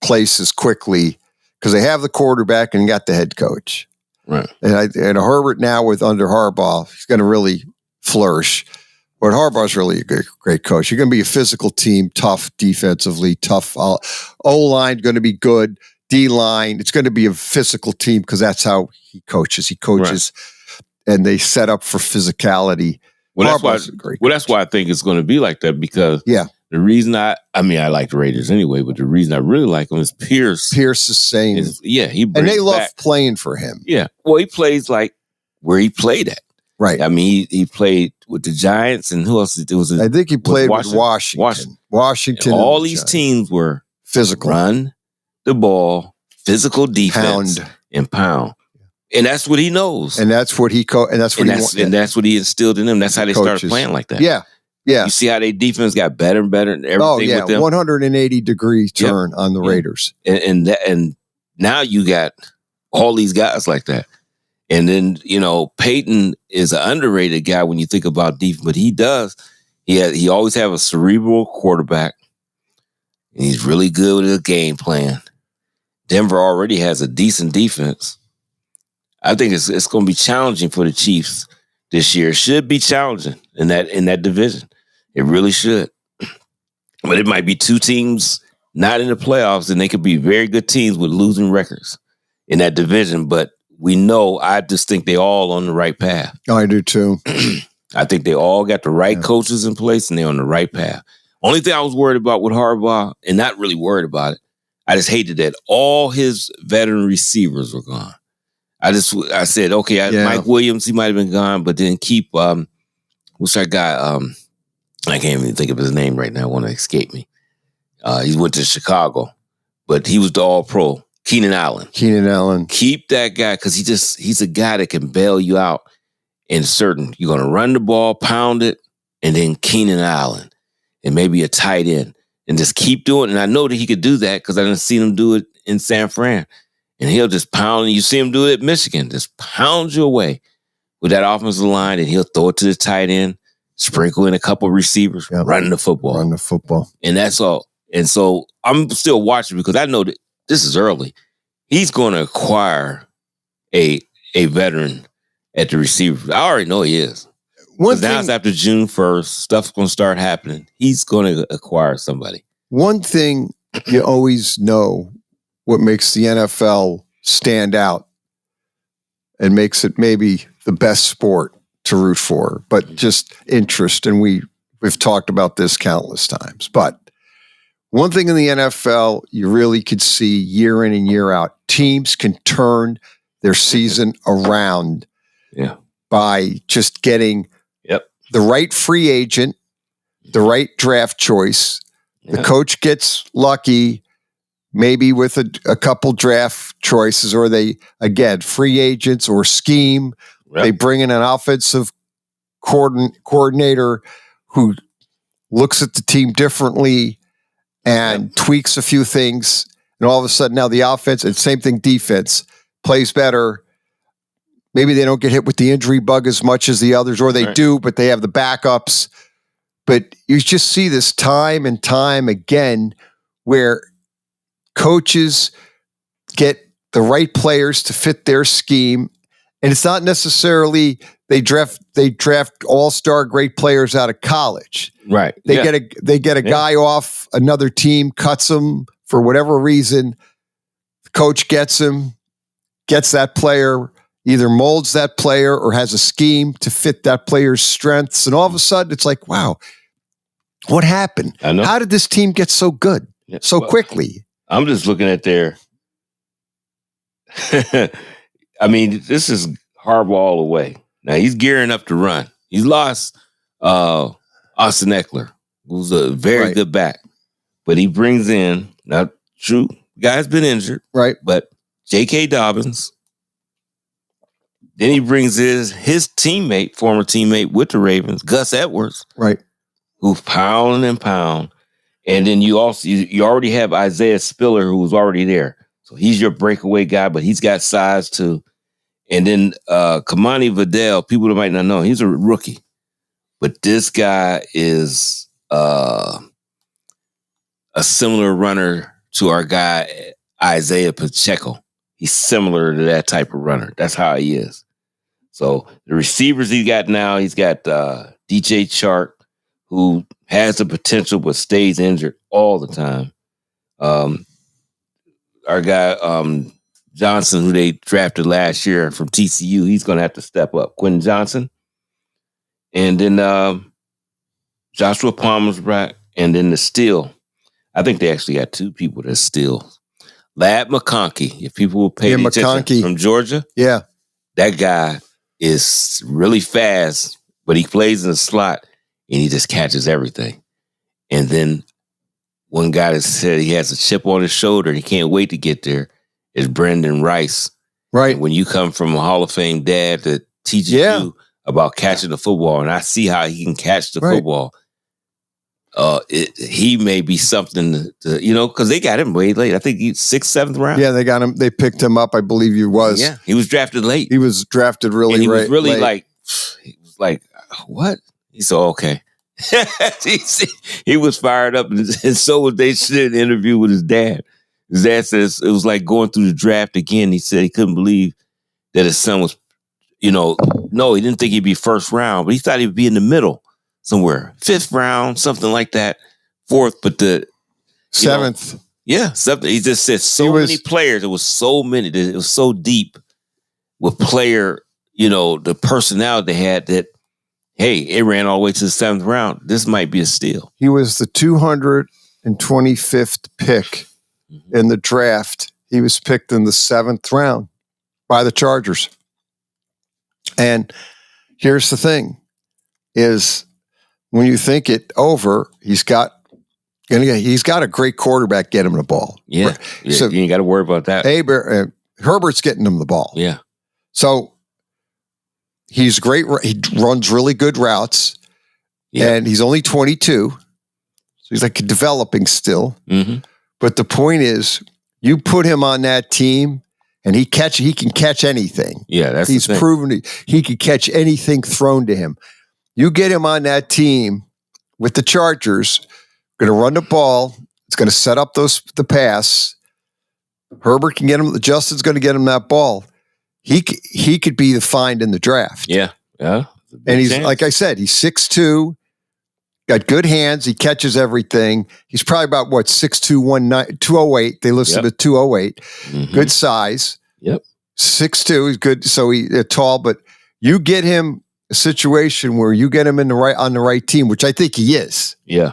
places quickly because they have the quarterback and got the head coach. Right. And Herbert now under Harbaugh, he's going to really flourish. But Harbaugh's really a great coach. You're going to be a physical team, tough defensively, tough. O-line going to be good. D-line, it's going to be a physical team because that's how he coaches. He coaches, and they set up for physicality. Well, that's why I think it's going to be like that, because the reason I like the Raiders anyway, but the reason I really like them is Pierce. Pierce is saying, he brings and they love back playing for him. Yeah, well, he plays like where he played at. Right. I mean, he played with the Giants, and who else? I think he played with Washington. Washington. And all these teams were physical. Run the ball, physical defense, and pound. And that's what he knows. And that's what he and that's what he instilled in them. That's how they started playing like that. Yeah. Yeah. You see how their defense got better and better and everything with them? 180-degree turn on the Raiders. And now you got all these guys like that. And then, Peyton is an underrated guy when you think about defense, but he always have a cerebral quarterback, and he's really good with his game plan. Denver already has a decent defense. I think it's going to be challenging for the Chiefs this year. It should be challenging in that division. It really should. But it might be two teams not in the playoffs, and they could be very good teams with losing records in that division. But I just think they all on the right path. I do too. I think they all got the right coaches in place, and they're on the right path. Only thing I was worried about with Harbaugh, and not really worried about it, I just hated that all his veteran receivers were gone. I said, okay, Mike Williams, he might have been gone, but then keep, what's our guy? I can't even think of his name right now. It want to escape me. He went to Chicago, but he was the all-pro. Keenan Allen. Keep that guy because he's a guy that can bail you out in certain. You're going to run the ball, pound it, and then Keenan Allen and maybe a tight end and just keep doing it. And I know that he could do that because I didn't see him do it in San Fran. And he'll just pound, and you see him do it at Michigan, just pound you away with that offensive line, and he'll throw it to the tight end, sprinkle in a couple receivers, run the football. And that's all. And so I'm still watching because I know that this is early. He's going to acquire a veteran at the receiver. I already know he is. Now it's after June 1st. Stuff's going to start happening. He's going to acquire somebody. One thing you always know what makes the NFL stand out and makes it maybe the best sport to root for, but just interest. And we've talked about this countless times. But one thing in the NFL you really could see year in and year out, teams can turn their season around by just getting the right free agent, the right draft choice. The coach gets lucky, maybe with a couple draft choices, or they, again, free agents or scheme. They bring in an offensive coordinator who looks at the team differently and tweaks a few things. And all of a sudden now the offense, and same thing, defense, plays better. Maybe they don't get hit with the injury bug as much as the others, or they do, but they have the backups. But you just see this time and time again where coaches get the right players to fit their scheme. And it's not necessarily they draft all-star great players out of college. Right. They get a guy off another team, cuts him for whatever reason. The coach gets him, gets that player, either molds that player or has a scheme to fit that player's strengths. And all of a sudden it's like, wow, what happened? I know. How did this team get so good so quickly? I'm just looking at their I mean, this is Harbaugh all the way. Now he's gearing up to run. He's lost Austin Eckler, who's a very good back. But he brings in, not true, guy's been injured. Right. But J.K. Dobbins. Then he brings his teammate, former teammate with the Ravens, Gus Edwards. Right. Who's pound and pound. And then you already have Isaiah Spiller, who was already there. So he's your breakaway guy, but he's got size too. And then Kamani Vidal, people that might not know, he's a rookie. But this guy is a similar runner to our guy, Isaiah Pacheco. He's similar to that type of runner. That's how he is. So the receivers he got now, he's got DJ Chark, who has the potential but stays injured all the time. Our guy, Johnson, who they drafted last year from TCU, he's going to have to step up. Quentin Johnson. And then Joshua Palmer's back. And then the steal. I think they actually got two people that steal. Lad McConkey, if people will pay attention, from Georgia. Yeah. That guy is really fast, but he plays in the slot and he just catches everything. And then one guy that said he has a chip on his shoulder and he can't wait to get there is Brendan Rice. Right. And when you come from a Hall of Fame dad that teaches you about catching the football, and I see how he can catch the football, he may be something to, because they got him way late. I think he's 6th, 7th round. Yeah, they got him. They picked him up. I believe he was. Yeah, he was drafted late. He was drafted really late. He was really late. He was like, what? He said, okay. He was fired up, and so was they shit interview with his dad. His dad says it was like going through the draft again. He said he couldn't believe that his son was, no, he didn't think he'd be first round, but he thought he'd be in the middle somewhere. 5th round, something like that. 4th, but the 7th. Yeah, 7th. He just said many players. It was so many. It was so deep with player, the personnel they had that, hey, it ran all the way to the 7th round. This might be a steal. He was the 225th pick in the draft. He was picked in the 7th round by the Chargers. And here's the thing is when you think it over, he's got a great quarterback get him the ball. Yeah. So you ain't got to worry about that. Herbert's getting him the ball. Yeah. So he's great. He runs really good routes, and he's only 22. So he's like developing still. Mm-hmm. But the point is, you put him on that team, and he can catch anything. Yeah, he's proven he can catch anything thrown to him. You get him on that team with the Chargers, going to run the ball. It's going to set up the pass. Herbert can get him. Justin's going to get him that ball. He could be the find in the draft. Yeah. And he's like I said, he's 6'2", got good hands. He catches everything. He's probably about 6'2", 208. They listed at 208. Mm-hmm. Good size. Yep. 6'2". He's good. So he's tall, but you get him a situation where you get him on the right team, which I think he is. Yeah.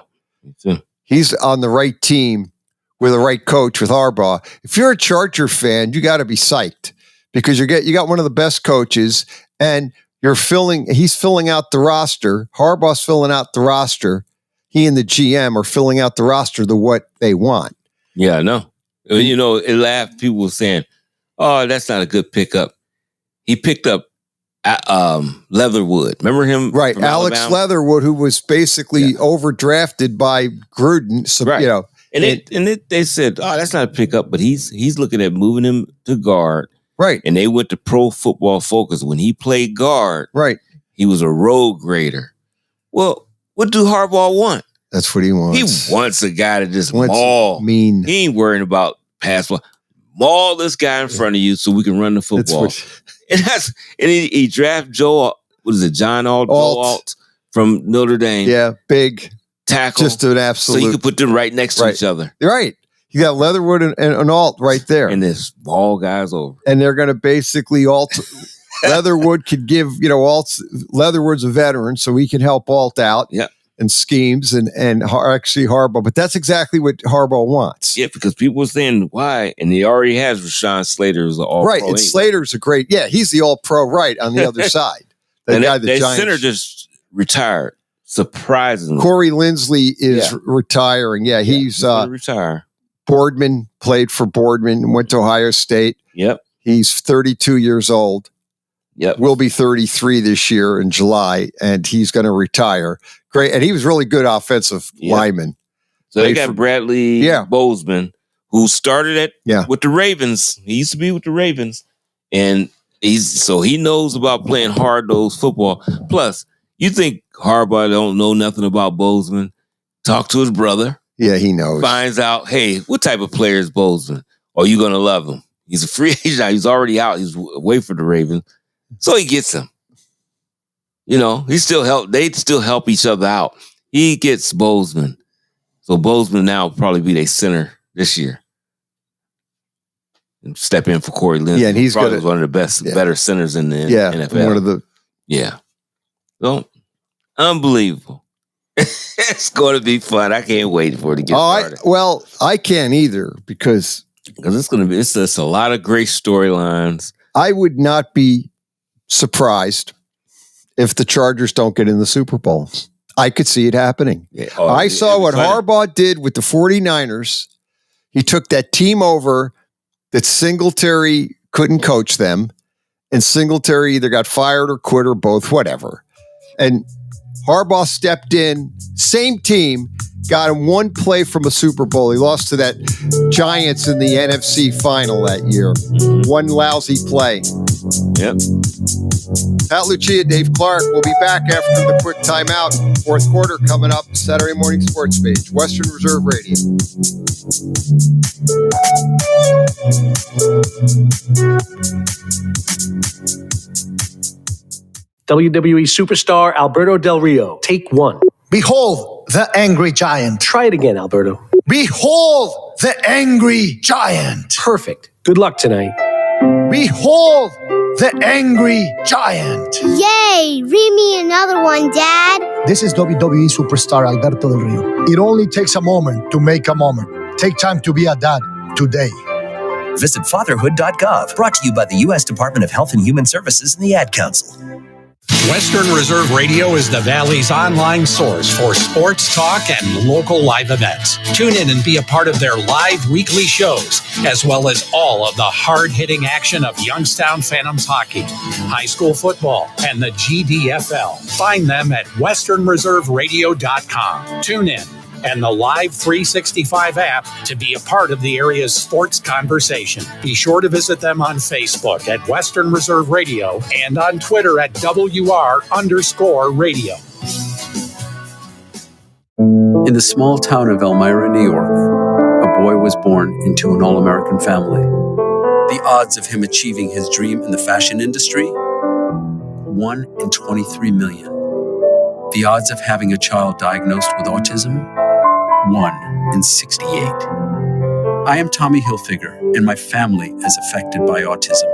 He's on the right team with the right coach with Harbaugh. If you're a Charger fan, you got to be psyched because you got one of the best coaches and he's filling out the roster. Harbaugh's filling out the roster. He and the GM are filling out the roster to what they want. Yeah, I know. It laughed. People were saying, "Oh, that's not a good pickup." He picked up Leatherwood. Remember him? Right. Alex Alabama? Leatherwood, who was basically overdrafted by Gruden. So, right. They said, "Oh, that's not a pickup," but he's looking at moving him to guard. Right. And they went to Pro Football Focus. When he played guard, right, he was a road grader. Well, what do Harbaugh want? That's what he wants. He wants a guy to just maul. Mean. He ain't worrying about pass ball. Maul this guy in front of you so we can run the football. And he draft John Alt from Notre Dame. Yeah, big tackle. Just an absolute. So you can put them right next to each other. Right. You got Leatherwood and Alt right there. And this ball guy's over. And they're going to basically Leatherwood could give, Leatherwood's a veteran, so he can help Alt out. Yeah. And schemes and actually Harbaugh. But that's exactly what Harbaugh wants. Yeah, because people were saying why, and he already has Rashawn Slater as the all-pro. Right, and Slater's a great, he's the all-pro right on the other side. The Giants. Center just retired, surprisingly. Corey Linsley is retiring. Yeah, he's retire. Boardman played for Boardman, went to Ohio State. Yep. He's 32 years old. Yep. Will be 33 this year in July, and he's going to retire. Great. And he was really good offensive lineman. So they got Bradley Bozeman, who started with the Ravens. He used to be with the Ravens. And he knows about playing hard-nosed football. Plus, you think Harbaugh don't know nothing about Bozeman? Talk to his brother. Yeah, he knows. Finds out, hey, what type of player is Bozeman? Are you going to love him? He's a free agent. He's already out. He's away for the Ravens. So he gets him. They still help each other out. He gets Bozeman. So Bozeman now will probably be their center this year. And step in for Corey Lindsey. Yeah, and he's probably one of the better centers in the NFL. One of the So unbelievable. It's going to be fun. I can't wait for it to get started. I can't either because it's just a lot of great storylines. I would not be surprised if the Chargers don't get in the Super Bowl. I could see it happening. Yeah. I saw what Harbaugh did with the 49ers. He took that team over that Singletary couldn't coach them, and Singletary either got fired or quit or both, whatever. And Harbaugh stepped in, same team, got him one play from a Super Bowl. He lost to that Giants in the NFC final that year. One lousy play. Yep. Pat Lucia, Dave Clark. We'll be back after the quick timeout. Fourth quarter coming up. Saturday Morning Sports Page. Western Reserve Radio. WWE superstar Alberto Del Rio. Take one. Behold the angry giant. Try it again, Alberto. Behold the angry giant. Perfect. Good luck tonight. Behold the angry giant. Yay! Read me another one, Dad. This is WWE superstar Alberto Del Rio. It only takes a moment to make a moment. Take time to be a dad today. Visit fatherhood.gov. Brought to you by the U.S. Department of Health and Human Services and the Ad Council. Western Reserve Radio is the Valley's online source for sports talk and local live events. Tune in and be a part of their live weekly shows, as well as all of the hard-hitting action of Youngstown Phantoms hockey, high school football, and the GDFL. Find them at westernreserveradio.com. Tune in and the Live 365 app to be a part of the area's sports conversation. Be sure to visit them on Facebook at Western Reserve Radio and on Twitter at WR_radio. In the small town of Elmira, New York, a boy was born into an all-American family. The odds of him achieving his dream in the fashion industry? 1 in 23 million. The odds of having a child diagnosed with autism? 1 in 68. I am Tommy Hilfiger, and my family is affected by autism.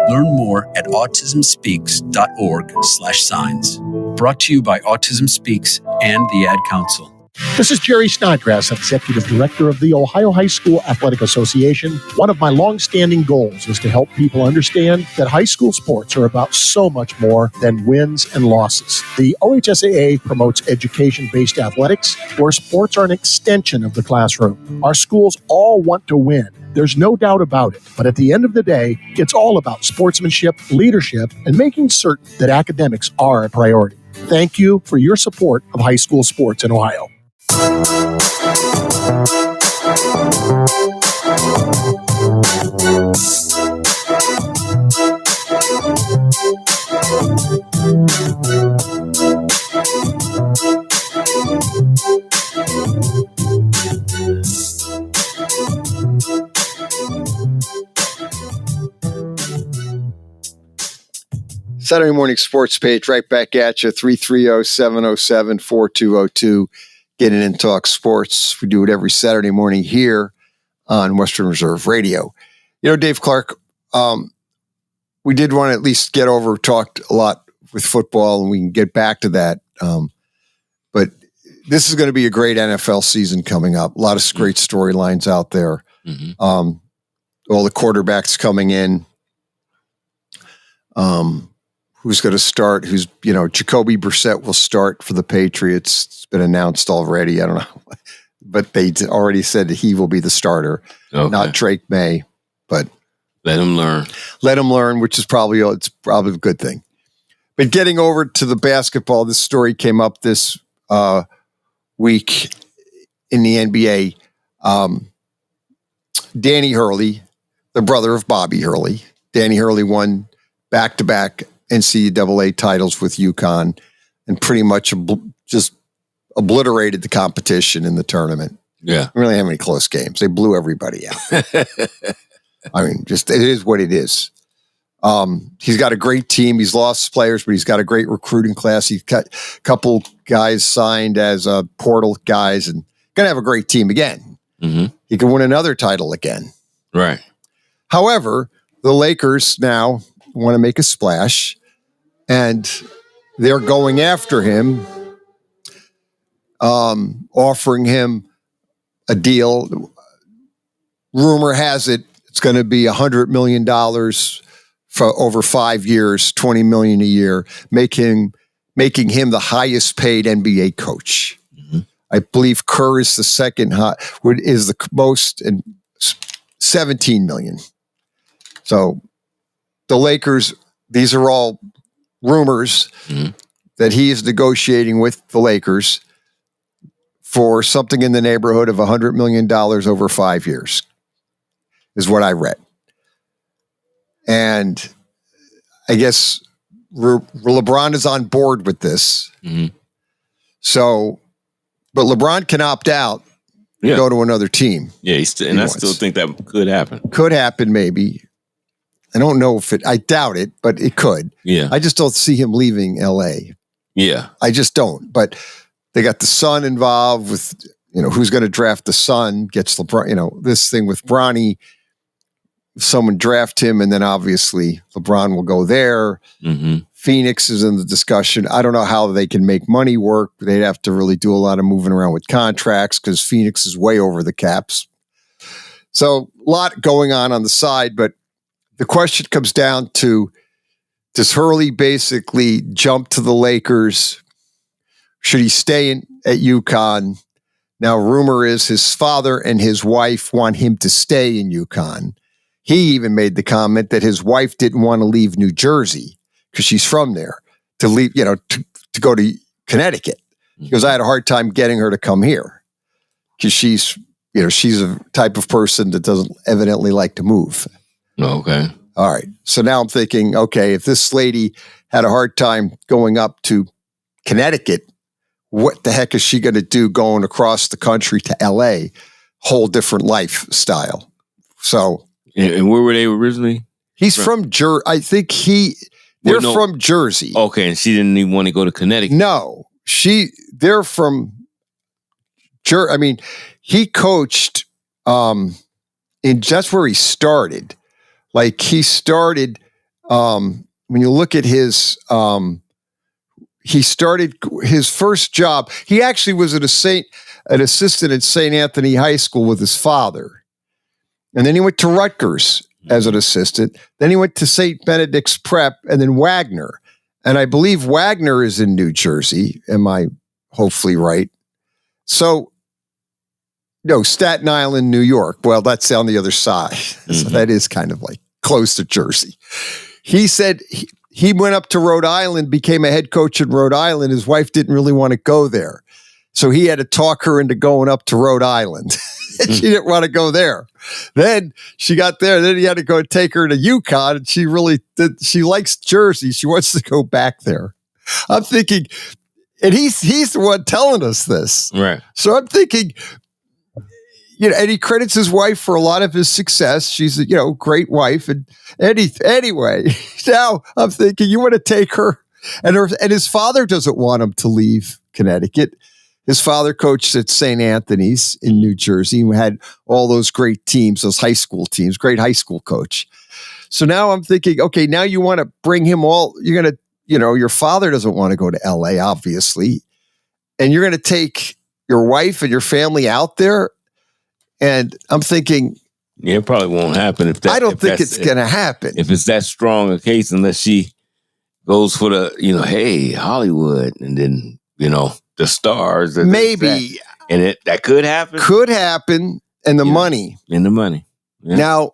Learn more at autismspeaks.org/signs. Brought to you by Autism Speaks and the Ad Council. This is Jerry Snodgrass, Executive Director of the Ohio High School Athletic Association. One of my long-standing goals is to help people understand that high school sports are about so much more than wins and losses. The OHSAA promotes education-based athletics, where sports are an extension of the classroom. Our schools all want to win. There's no doubt about it. But at the end of the day, it's all about sportsmanship, leadership, and making certain that academics are a priority. Thank you for your support of high school sports in Ohio. Saturday Morning Sports Page, right back at you, 330-707-4202. Get in and talk sports. We do it every Saturday morning here on Western Reserve Radio. You know, Dave Clark, we did want to at least talked a lot with football, and we can get back to that. But this is going to be a great NFL season coming up. A lot of great storylines out there. Mm-hmm. All the quarterbacks coming in. Who's going to start? Jacoby Brissett will start for the Patriots. It's been announced already. I don't know. But they already said that he will be the starter, not Drake May. But let him learn. Let him learn, which is probably a good thing. But getting over to the basketball, this story came up this week in the NBA. Danny Hurley, the brother of Bobby Hurley. Danny Hurley won back-to-back NCAA titles with UConn and pretty much just obliterated the competition in the tournament. Yeah. Didn't really have any close games. They blew everybody out. I mean, it is what it is. He's got a great team. He's lost players, but he's got a great recruiting class. He's got a couple guys signed as portal guys and going to have a great team again. Mm-hmm. He can win another title again. Right. However, the Lakers now want to make a splash, and they're going after him, offering him a deal. Rumor has it it's going to be $100 million for over 5 years, $20 million a year, making him the highest paid NBA coach. Mm-hmm. I believe Kerr is the second is the most, and $17 million. So the Lakers, these are all rumors. Mm-hmm. that he is negotiating with the Lakers for something in the neighborhood of $100 million over 5 years, is what I read. And I guess LeBron is on board with this. Mm-hmm. So, but LeBron can opt out and go to another team. Yeah, I still think that could happen. Could happen, maybe. I don't know I doubt it, but it could. Yeah. I just don't see him leaving LA. Yeah. I just don't. But they got the son involved with, who's going to draft the son, gets LeBron, this thing with Bronny. Someone draft him, and then obviously LeBron will go there. Mm-hmm. Phoenix is in the discussion. I don't know how they can make money work. They'd have to really do a lot of moving around with contracts because Phoenix is way over the caps. So a lot going on the side, but the question comes down to, does Hurley basically jump to the Lakers? Should he stay at UConn? Now, rumor is his father and his wife want him to stay in UConn. He even made the comment that his wife didn't want to leave New Jersey because she's from there, to leave, to go to Connecticut. He goes, I had a hard time getting her to come here because she's a type of person that doesn't evidently like to move. Okay. All right. So now I'm thinking, okay, if this lady had a hard time going up to Connecticut, what the heck is she going to do going across the country to LA? Whole different lifestyle. So. And where were they originally? He's from Jersey. I think they're from Jersey. Okay, and she didn't even want to go to Connecticut. No, they're from Jersey. I mean, he coached that's where he started. Like he started, when you look at he started his first job. He actually was an assistant at St. Anthony High School with his father. And then he went to Rutgers as an assistant. Then he went to St. Benedict's Prep and then Wagner. And I believe Wagner is in New Jersey. Am I hopefully right? So, no, Staten Island, New York. Well, that's on the other side. Mm-hmm. So that is kind of like close to Jersey. He said he went up to Rhode Island, became a head coach in Rhode Island. His wife didn't really want to go there. So he had to talk her into going up to Rhode Island. She didn't want to go there. Then she got there. Then he had to go take her to UConn. And she really did. She likes Jersey. She wants to go back there. I'm thinking, and he's the one telling us this. Right. So I'm thinking, and he credits his wife for a lot of his success. She's a, great wife. And anyway, now I'm thinking you want to take her, and his father doesn't want him to leave Connecticut. His father coached at St. Anthony's in New Jersey and had all those great teams, those high school teams, great high school coach. So now I'm thinking, okay, now you want to bring him you're going to, your father doesn't want to go to LA, obviously. And you're going to take your wife and your family out there. And I'm thinking. Yeah, it probably won't happen. I don't think it's going to happen. If it's that strong a case, unless she goes for the, hey, Hollywood, and then, the stars. Maybe. And that could happen. Could happen. And the money. And the money. Yeah. Now,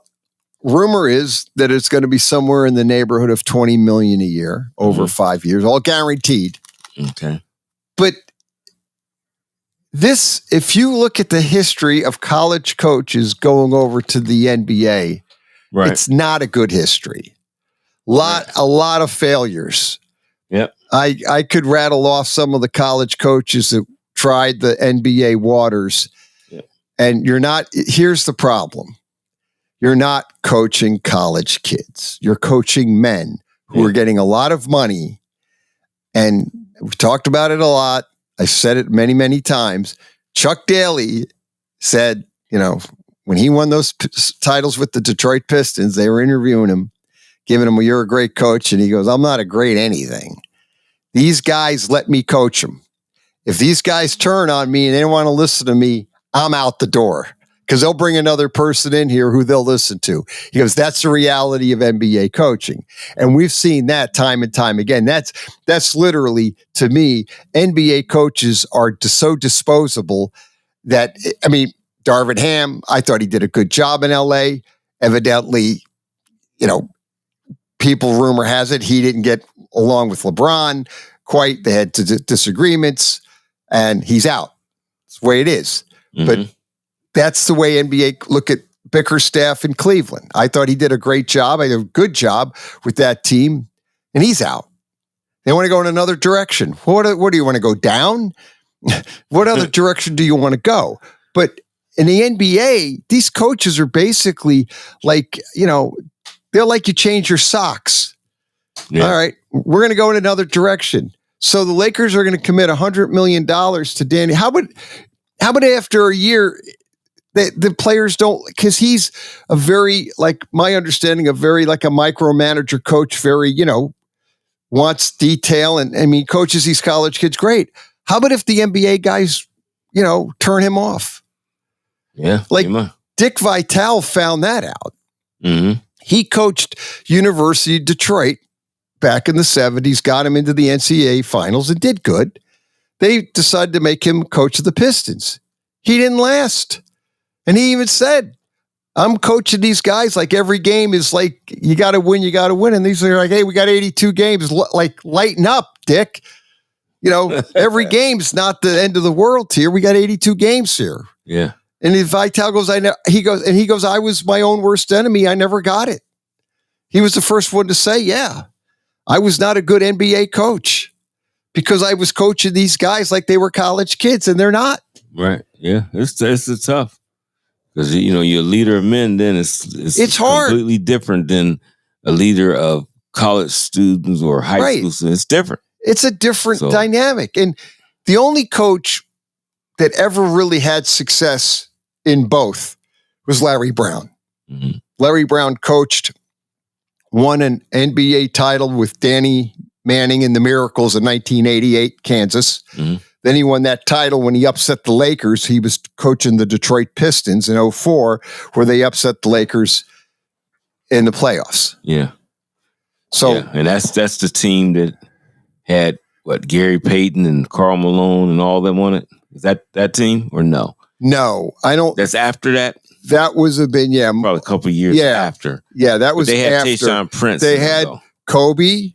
rumor is that it's going to be somewhere in the neighborhood of $20 million a year over 5 years, all guaranteed. Okay. But if you look at the history of college coaches going over to the NBA, right, it's not a good history. A lot of failures. Yep. I could rattle off some of the college coaches that tried the NBA waters. Yep. And here's the problem. You're not coaching college kids. You're coaching men who are getting a lot of money. And we've talked about it a lot. I said it many, many times. Chuck Daly said, when he won those titles with the Detroit Pistons, they were interviewing him, giving him, you're a great coach. And he goes, I'm not a great anything. These guys let me coach them. If these guys turn on me and they don't want to listen to me, I'm out the door because they'll bring another person in here who they'll listen to. He goes, that's the reality of NBA coaching. And we've seen that time and time again. That's literally, to me, NBA coaches are so disposable that, Darvin Ham, I thought he did a good job in LA. Evidently, rumor has it he didn't get along with LeBron. quite. They had disagreements, and he's out. It's the way it is. Mm-hmm. But that's the way NBA look at Bickerstaff in Cleveland. I thought he did a great job. I did a good job with that team, and he's out. They want to go in another direction. What do you want to go down? What other direction do you want to go? But in the NBA, these coaches are basically like, they'll like you change your socks. Yeah. All right, we're going to go in another direction. So the Lakers are going to commit $100 million to Danny. How about after a year, the players don't, because he's a very, like my understanding, a very like a micromanager coach, very, wants detail and coaches these college kids great. How about if the NBA guys, turn him off? Yeah. Like Dick Vitale found that out. Mm-hmm. He coached University of Detroit back in the 70s, got him into the NCAA finals and did good. They decided to make him coach of the Pistons. He didn't last. And he even said, I'm coaching these guys like every game is like, you got to win, you got to win. And these are like, hey, we got 82 games. Like, lighten up, Dick. Every game's not the end of the world here. We got 82 games here. Yeah. And if Vitale goes, he goes, I was my own worst enemy. I never got it. He was the first one to say, yeah, I was not a good NBA coach because I was coaching these guys like they were college kids and they're not. Right. Yeah. It's tough. Because, you're a leader of men, then it's hard. Completely different than a leader of college students or high school students. It's different. It's a different dynamic. And the only coach that ever really had success in both was Larry Brown. Mm-hmm. Larry Brown won an NBA title with Danny Manning and the Miracles in 1988, Kansas. Mm-hmm. Then he won that title when he upset the Lakers. He was coaching the Detroit Pistons in 2004, where they upset the Lakers in the playoffs. Yeah. So, and that's the team that had Gary Payton and Karl Malone and all them on it. Is that team or no? No, I don't. That's after that. That was probably a couple of years after. Yeah, that was. But they had after. Tayshaun Prince. They had Kobe.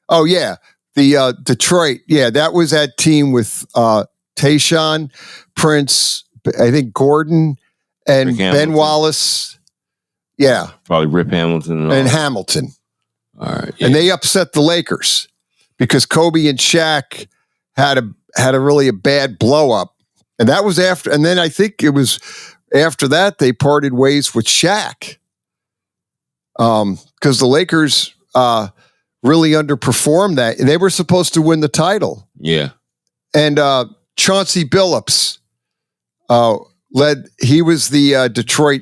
Oh yeah. The Detroit, that was that team with Tayshaun, Prince, I think Gordon, and Ben Wallace. Yeah. Probably Rip Hamilton. And Hamilton. All right. Yeah. And they upset the Lakers because Kobe and Shaq had a really bad blow up. And that was after, and then I think it was after that they parted ways with Shaq. Because the Lakers really underperformed that. They were supposed to win the title. Yeah. And Chauncey Billups he was the Detroit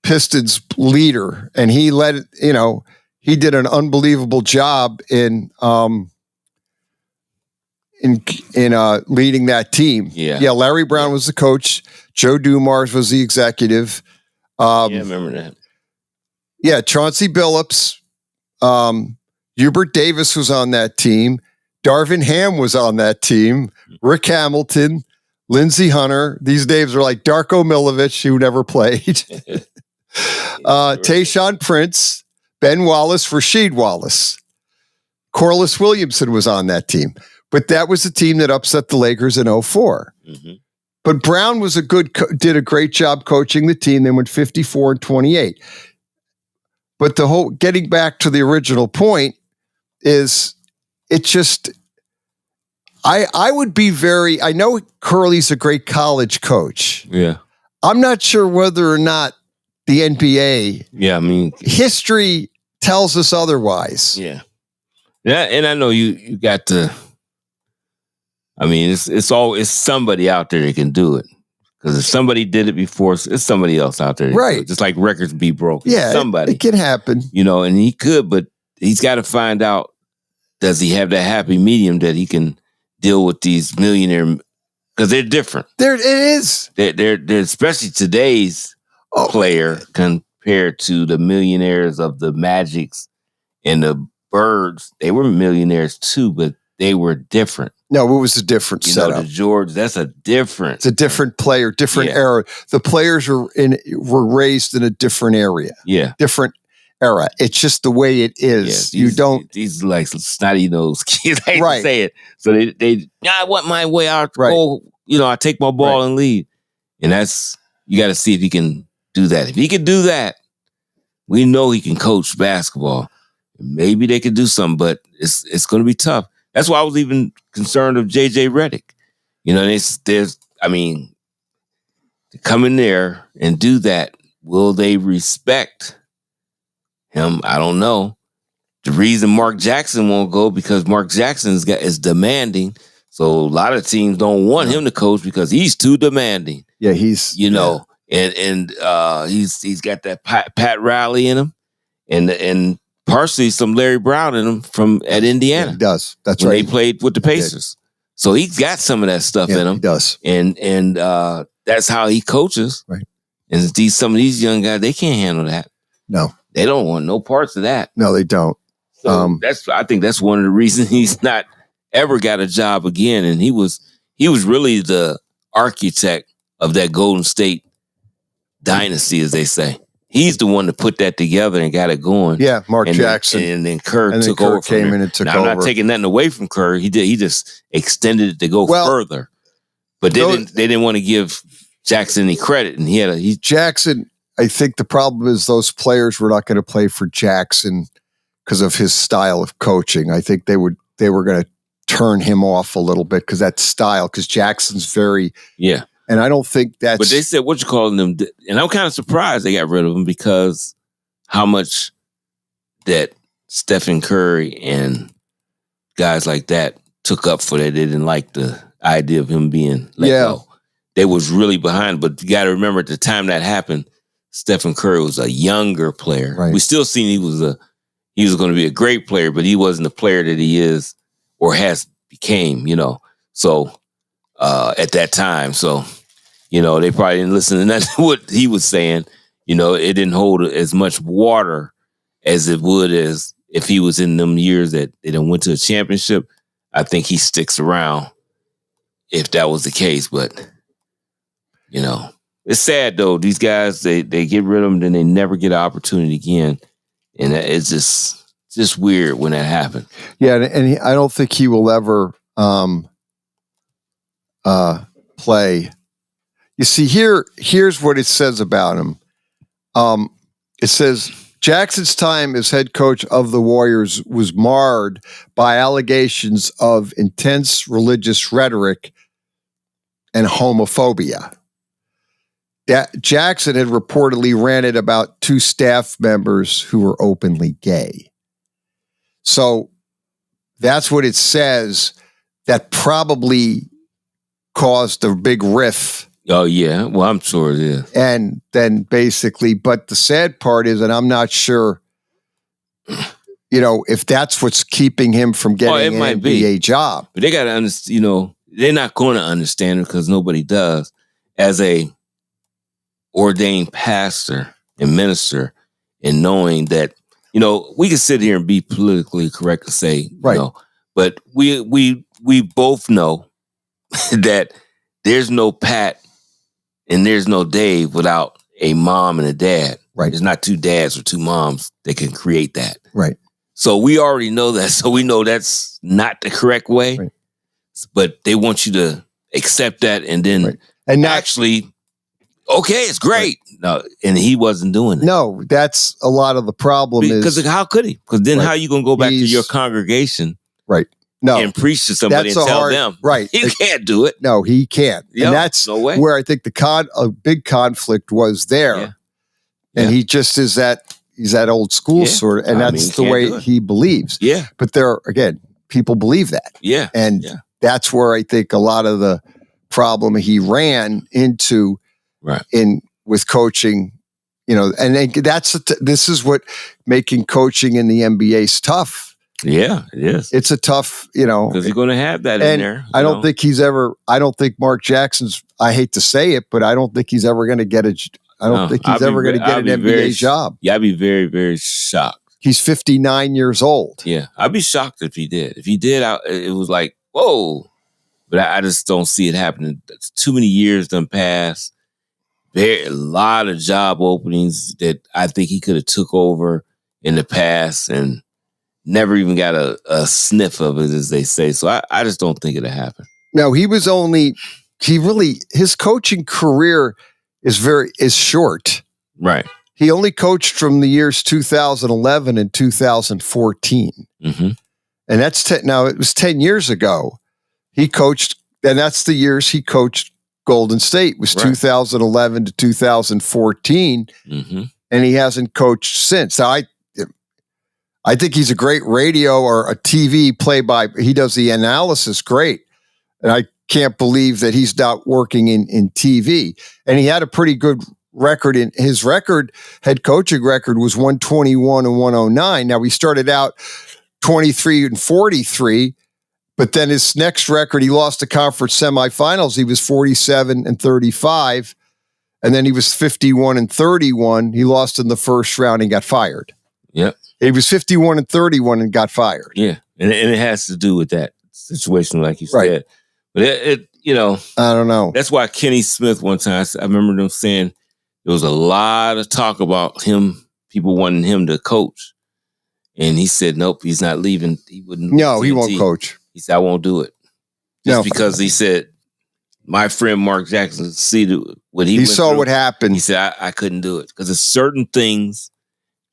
Pistons leader, and he led, he did an unbelievable job in leading that team. Yeah. Larry Brown was the coach. Joe Dumars was the executive. I remember that. Yeah, Chauncey Billups. Hubert Davis was on that team. Darvin Ham was on that team. Rick Hamilton, Lindsey Hunter. These names are like Darko Milinovic, who never played. Tayshaun Prince, Ben Wallace, Rasheed Wallace. Corliss Williamson was on that team. But that was the team that upset the Lakers in 2004. Mm-hmm. But Brown was did a great job coaching the team. They went 54-28. But the whole getting back to the original point is it just I would be I know Curley's a great college coach. Yeah. I'm not sure whether or not the NBA history tells us otherwise. Yeah. Yeah, and I know you got to it's somebody out there that can do it. Because if somebody did it before, it's somebody else out there. Right. Just like records be broken. Yeah, somebody. It can happen. And he could, but he's got to find out, does he have that happy medium that he can deal with these millionaire, because they're different. It is. They're especially today's player compared to the millionaires of the Magics and the Birds. They were millionaires too, but they were different. No, it was a different setup. The George, that's a different. It's a different player, different era. The players were raised in a different area. Yeah. Different era. It's just the way it is. Yeah, these like snotty nosed kids. I hate to say it. So they I want my way out. Go, I take my ball and lead. And you got to see if he can do that. If he can do that, we know he can coach basketball. Maybe they could do something, but it's going to be tough. That's why I was even concerned of J.J. Redick. To come in there and do that, will they respect him? I don't know. The reason Mark Jackson won't go because Mark Jackson is demanding. So a lot of teams don't want him to coach because he's too demanding. Yeah, he's and he's got that Pat Riley in him, and partially some Larry Brown in him at Indiana. Yeah, he does. That's when right. They played with the Pacers, so he's got some of that stuff in him. He does, and that's how he coaches. Right. And some of these young guys, they can't handle that. No, they don't want no parts of that. No, they don't. So I think that's one of the reasons he's not ever got a job again. And he was really the architect of that Golden State dynasty, as they say. He's the one that put that together and got it going. Yeah, Mark Jackson. And then Kerr took over. Came in and took over. I'm not taking nothing away from Kerr. He just extended it to go further. But they didn't want to give Jackson any credit. And Jackson, I think the problem is those players were not going to play for Jackson because of his style of coaching. I think they were going to turn him off a little bit because that style, because Jackson's very and I don't think that's. But they said what you calling them, and I'm kind of surprised they got rid of him because how much that Stephen Curry and guys like that took up for that. They didn't like the idea of him being let go. They was really behind, but you got to remember at the time that happened, Stephen Curry was a younger player. Right. We still seen he was going to be a great player, but he wasn't the player that he is or has became. So at that time, they probably didn't listen to nothing what he was saying. It didn't hold as much water as it would as if he was in them years that they done went to a championship. I think he sticks around if that was the case, but it's sad though. These guys, they get rid of them, then they never get an opportunity again. And it's just weird when that happened. Yeah. And I don't think he will ever play. You see, here's what it says about him. It says Jackson's time as head coach of the Warriors was marred by allegations of intense religious rhetoric and homophobia. Jackson had reportedly ranted about 2 staff members who were openly gay. So that's what it says. That probably caused a big riff. Oh, yeah. Well, I'm sure it is. And then basically, but the sad part is, and I'm not sure, if that's what's keeping him from getting an NBA job. But they got to understand, they're not going to understand it because nobody does. As a ordained pastor and minister, and knowing that, we can sit here and be politically correct and say, but we both know that there's no Pat and there's no Dave without a mom and a dad. Right. There's not 2 dads or 2 moms that can create that. Right. So we already know that. So we know that's not the correct way. Right. But they want you to accept that and then actually, okay, it's great. Right. No, and he wasn't doing it. No, that's a lot of the problem. Because how could he? Because then how are you going to go back to your congregation? Right. No, and preach to somebody and tell them. Right. He can't do it. No, he can't. Yep, and that's no way. Where I think a big conflict was there. Yeah. And he just is he's that old school sort of, and that's the way he believes. Yeah. But people believe that. Yeah. And that's where I think a lot of the problem he ran into with coaching, and this is what making coaching in the NBA is tough. Yeah, it is. It's a tough, because you're going to have that in there. I don't think Mark Jackson's, I hate to say it, but I don't think he's ever going to get an NBA job. Yeah, I'd be very, very shocked. He's 59 years old. Yeah, I'd be shocked if he did. If he did, it was like, whoa. But I just don't see it happening. Too many years done passed. A lot of job openings that I think he could have took over in the past and never even got a sniff of it, as they say. So I just don't think it'll happen. No, his coaching career is short. Right. He only coached from the years 2011 and 2014. Mm-hmm. And now it was 10 years ago. He coached, and that's the years he coached Golden State, was 2011 to 2014. Mm-hmm. And he hasn't coached since. Now, I think he's a great radio or a TV he does the analysis great. And I can't believe that he's not working in TV. And he had a pretty good record. His head coaching record was 121 and 109. Now, he started out 23 and 43, but then his next record, he lost the conference semifinals. He was 47 and 35, and then he was 51 and 31. He lost in the first round and got fired. Yep. He was 51 and 31 and got fired. Yeah, and it has to do with that situation, like you said. But it I don't know. That's why Kenny Smith one time, I remember them saying there was a lot of talk about him, people wanting him to coach. And he said, nope, he's not leaving. He wouldn't. No, he won't coach. He said, I won't do it. Because he said, my friend Mark Jackson, he saw what happened. He said, I couldn't do it. Because there's certain things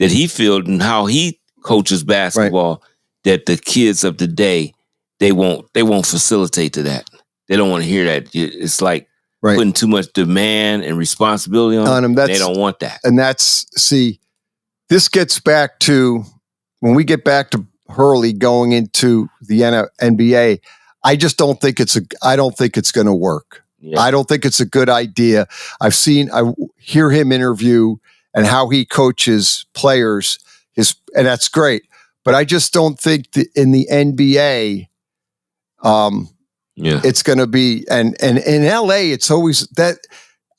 that he feels and how he coaches basketball that the kids of today, they won't facilitate to that. They don't want to hear that. It's like putting too much demand and responsibility on them. They don't want that. And this gets back to when we get back to Hurley going into the NBA. I just don't think it's going to work. Yeah. I don't think it's a good idea. I hear him interview and how he coaches players and that's great. But I just don't think in the NBA, it's going to be, and in LA, it's always that.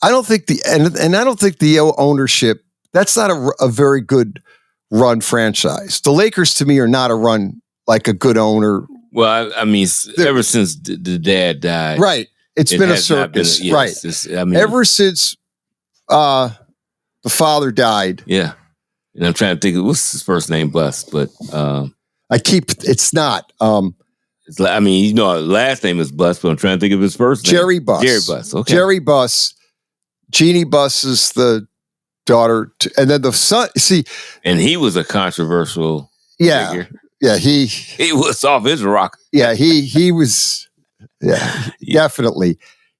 I don't think the ownership, that's not a very good run franchise. The Lakers to me are not a run like a good owner. Well, I mean, ever since the dad died, right? It's been a circus, right? Ever since the father died, yeah. And I'm trying to think of what's his first name, Bus, but it's not. Last name is Bus, but I'm trying to think of his first name. Jerry Buss. Jerry Buss. Okay. Jerry Buss. Jeannie Buss is the daughter, and then the son. See, and he was a controversial figure. Yeah, he was off his rock. Yeah, he was. Yeah, definitely.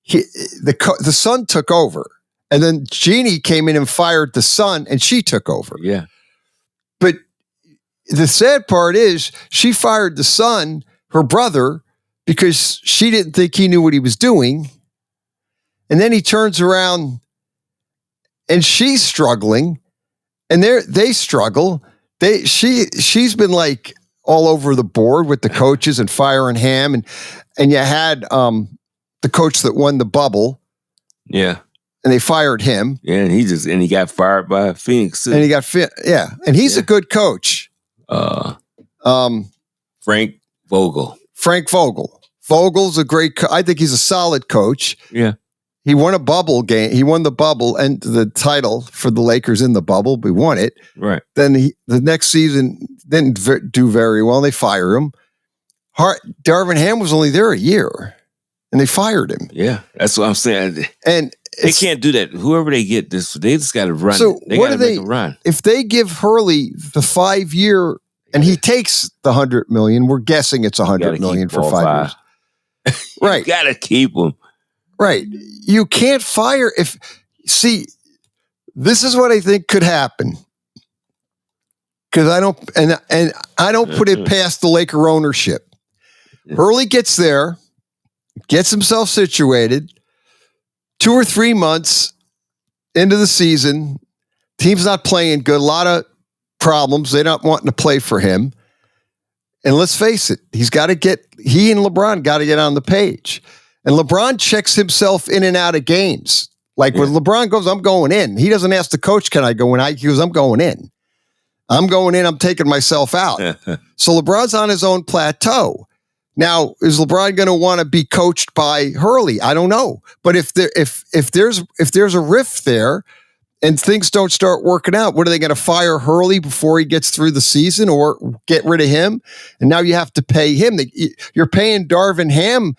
The son took over, and then Jeannie came in and fired the son, and she took over. Yeah, but the sad part is she fired the son, her brother, because she didn't think he knew what he was doing, and then he turns around, and she's struggling, and they struggle. She's been like all over the board with the coaches and firing Ham, and you had the coach that won the bubble. Yeah. And they fired him. Yeah, and he got fired by Phoenix. And he got and he's a good coach. Frank Vogel. Vogel's a great I think he's a solid coach. Yeah. He won a bubble game. He won the bubble and the title for the Lakers in the bubble. We won it. Right. Then the next season didn't do very well. They fire him. Darvin Ham was only there a year, and they fired him. Yeah, that's what I'm saying. And they can't do that. Whoever they get this, they just got to run. So they got to make a run. If they give Hurley the 5-year, and he takes the $100 million, we're guessing it's $100 million for 5 years. Right. You got to keep him. Right. You can't fire this is what I think could happen. Because I don't put it past the Laker ownership. Hurley gets there, gets himself situated, 2 or 3 months into the season, team's not playing good, a lot of problems, they're not wanting to play for him. And let's face it, he and LeBron got to get on the page. And LeBron checks himself in and out of games. Like when LeBron goes, I'm going in. He doesn't ask the coach, can I go in? He goes, I'm going in. I'm going in. I'm taking myself out. So LeBron's on his own plateau. Now, is LeBron going to want to be coached by Hurley? I don't know. But if there's a rift there, and things don't start working out, what are they going to fire Hurley before he gets through the season or get rid of him? And now you have to pay him. You're paying Darvin Ham.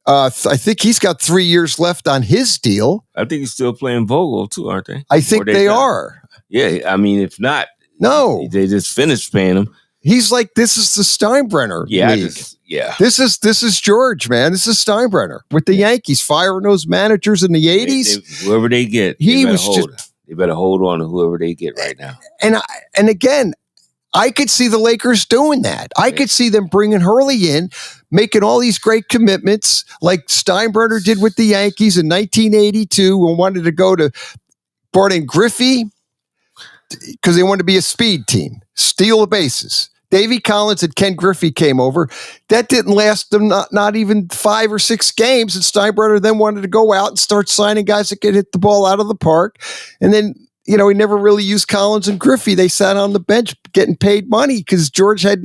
I think he's got 3 years left on his deal. I think he's still playing Vogel too, aren't they? I think they are. Yeah, I mean, if not, no, they just finished paying him. He's like, this is the Steinbrenner league. This is George, man. This is Steinbrenner with the Yankees firing those managers in the 80s. Whoever they get, they better hold on to whoever they get right now. And again, I could see the Lakers doing that. I could see them bringing Hurley in, making all these great commitments like Steinbrenner did with the Yankees in 1982 and wanted to brought in Griffey because they wanted to be a speed team, steal the bases. Davey Collins and Ken Griffey came over. That didn't last them not even 5 or 6 games. And Steinbrenner then wanted to go out and start signing guys that could hit the ball out of the park. And then, he never really used Collins and Griffey. They sat on the bench getting paid money because George had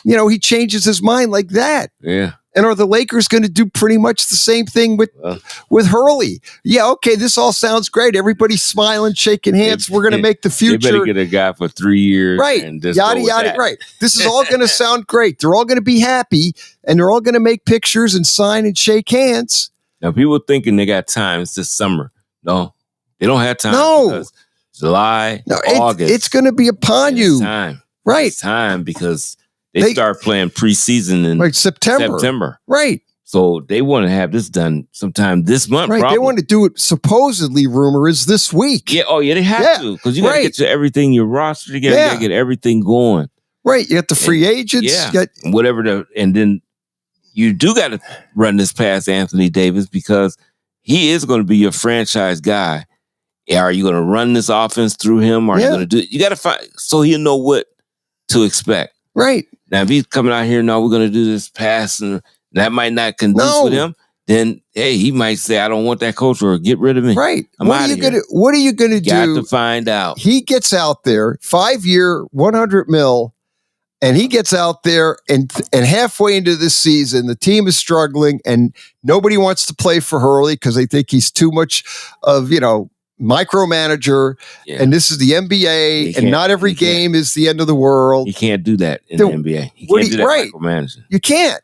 he changes his mind like that. Yeah. And are the Lakers going to do pretty much the same thing with Hurley? Yeah, okay, this all sounds great. Everybody's smiling, shaking hands. We're going to make the future. They better get a guy for 3 years. Right. And just yada, go with yada, that. right. This is all going to sound great. They're all going to be happy, and they're all going to make pictures and sign and shake hands. Now, people thinking they got time. It's this summer. No, they don't have time. No. Because July, August. It's going to be upon you. Time. Right. It's time because they start playing preseason in September. Right. So they want to have this done sometime this month. Right. Probably. They want to do it, supposedly, rumor is this week. Yeah. Oh, yeah, they have to. Because you got to get everything, your roster together. You got to get everything going. Right. You got the free agents. Yeah. And then you do got to run this past Anthony Davis because he is going to be your franchise guy. Are you going to run this offense through him? Are you going to do it? You got to find so he'll know what to expect. Right. Now, if he's coming out here, no, we're going to do this pass, and that might not conduce with him, then, hey, he might say, I don't want that coach or get rid of me. Right. What are you going to do? Got to find out. He gets out there, 5-year, $100 million, and he gets out there and halfway into this season, the team is struggling, and nobody wants to play for Hurley because they think he's too much of, micromanager, and this is the NBA, and not every game is the end of the world. You can't do that in the NBA. You can't do that micromanaging. You can't.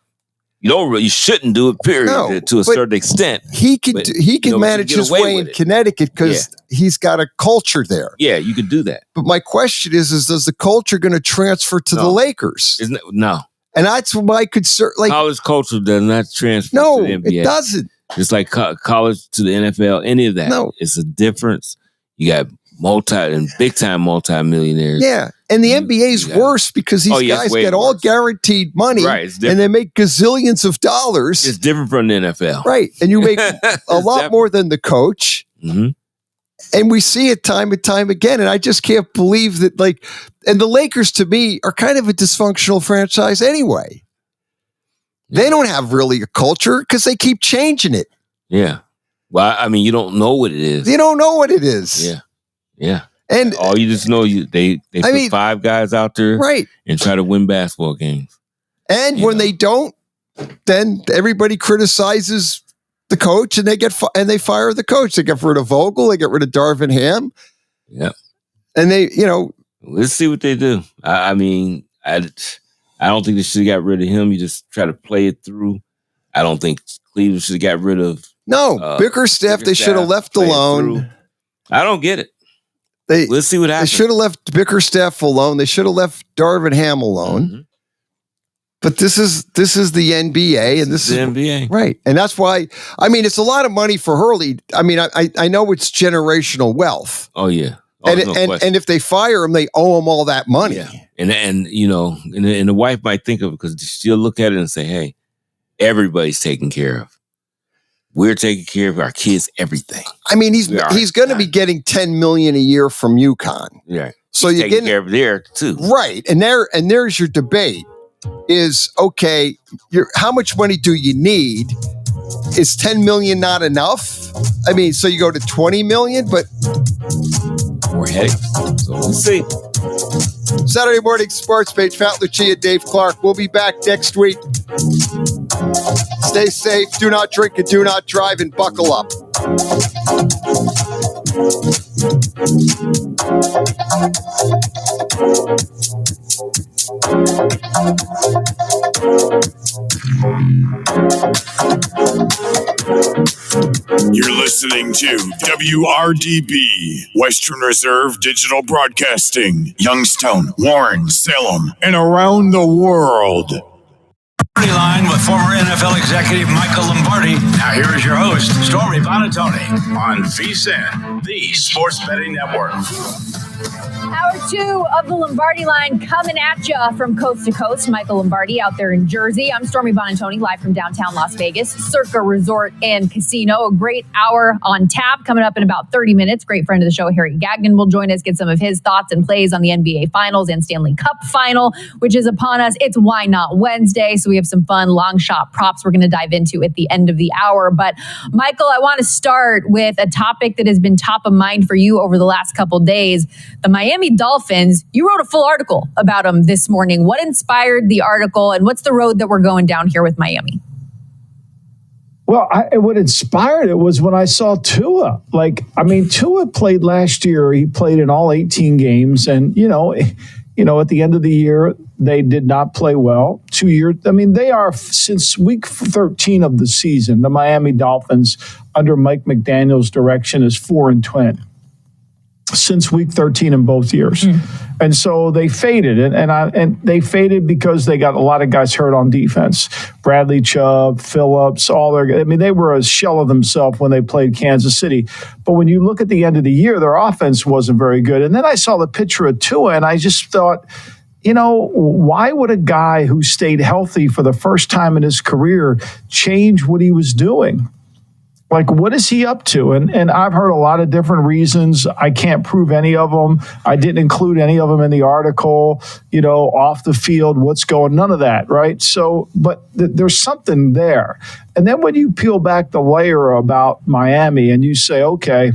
You shouldn't do it, period, to a certain extent. He can manage his way in Connecticut because he's got a culture there. Yeah, you could do that. But my question is does the culture going to transfer to the Lakers? No. And that's my concern. Like, college culture does not transfer to the NBA. It doesn't. It's like college to the NFL, any of that. No. It's a difference. You got big time multi-millionaires. Yeah. And the NBA is worse because these guys get all guaranteed money, right, and they make gazillions of dollars. It's different from the NFL. Right. And you make a lot more than the coach. Mm-hmm. And we see it time and time again. And I just can't believe that, and the Lakers to me are kind of a dysfunctional franchise anyway. They don't have really a culture because they keep changing it. Yeah. Well, I mean, you don't know what it is. You don't know what it is. Yeah. Yeah. And all you just know, they put 5 guys out there, right, and try to win basketball games. And when they don't, then everybody criticizes the coach, and they fire the coach. They get rid of Vogel, they get rid of Darvin Ham. Yeah. And they, let's see what they do. I mean, I don't think they should have got rid of him. You just try to play it through. I don't think Cleveland should have got rid of. No, Bickerstaff, they should have left alone. I don't get it. Let's see what happens. They should have left Bickerstaff alone. They should have left Darvin Ham alone. Mm-hmm. But this is the NBA, and this is the NBA, right? And that's why. I mean, it's a lot of money for Hurley. I mean, I know it's generational wealth. Oh yeah. And if they fire him, they owe him all that money. Yeah. And the wife might think of it because she'll look at it and say, "Hey, everybody's taken care of. We're taking care of our kids, everything." I mean, he's going to be getting $10 million a year from UConn. Yeah. So you're you're taking care of there too, right? And there's your debate: is okay. How much money do you need? Is $10 million not enough? I mean, so you go to $20 million, but more headaches. So we'll see. Saturday morning sports page, Fat Lucia, Dave Clark. We'll be back next week. Stay safe. Do not drink and do not drive, and buckle up. You're listening to WRDB, Western Reserve Digital Broadcasting, Youngstown, Warren, Salem, and around the world. Line with former NFL executive Michael Lombardi. Now here is your host, Stormy Bonatoni, on VSiN, the Sports Betting Network. Hour 2 of the Lombardi Line coming at you from coast to coast. Michael Lombardi out there in Jersey. I'm Stormy Bonatoni, live from downtown Las Vegas, Circa Resort and Casino. A great hour on tap coming up in about 30 minutes. Great friend of the show, Harry Gagnon, will join us, get some of his thoughts and plays on the NBA Finals and Stanley Cup Final, which is upon us. It's Why Not Wednesday, so we have some fun long shot props we're going to dive into at the end of the hour. But Michael, I want to start with a topic that has been top of mind for you over the last couple days. The Miami Dolphins, you wrote a full article about them this morning. What inspired the article, and what's the road that we're going down here with Miami? Well, what inspired it was when I saw Tua. Tua played last year. He played in all 18 games, and at the end of the year, they did not play well. 2 years. They are, since week 13 of the season, the Miami Dolphins under Mike McDaniel's direction is 4-10. Since week 13 in both years. And so they faded. And they faded because they got a lot of guys hurt on defense. Bradley Chubb, Phillips, they were a shell of themselves when they played Kansas City. But when you look at the end of the year, their offense wasn't very good. And then I saw the picture of Tua, and I just thought, why would a guy who stayed healthy for the first time in his career change what he was doing? What is he up to? And I've heard a lot of different reasons. I can't prove any of them. I didn't include any of them in the article, off the field, what's going, none of that, right? So, but there's something there. And then when you peel back the layer about Miami and you say, okay,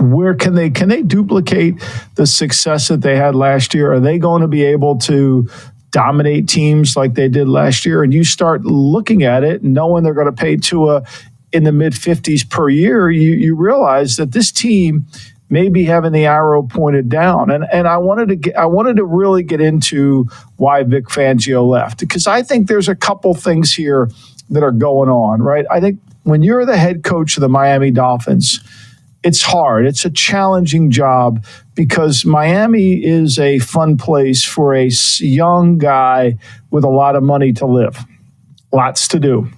where can they duplicate the success that they had last year? Are they going to be able to dominate teams like they did last year? And you start looking at it and knowing they're going to pay Tua in the mid-50s per year, you realize that this team may be having the arrow pointed down. And I wanted to really get into why Vic Fangio left, because I think there's a couple things here that are going on, right? I think when you're the head coach of the Miami Dolphins, it's hard. It's a challenging job because Miami is a fun place for a young guy with a lot of money to live, lots to do.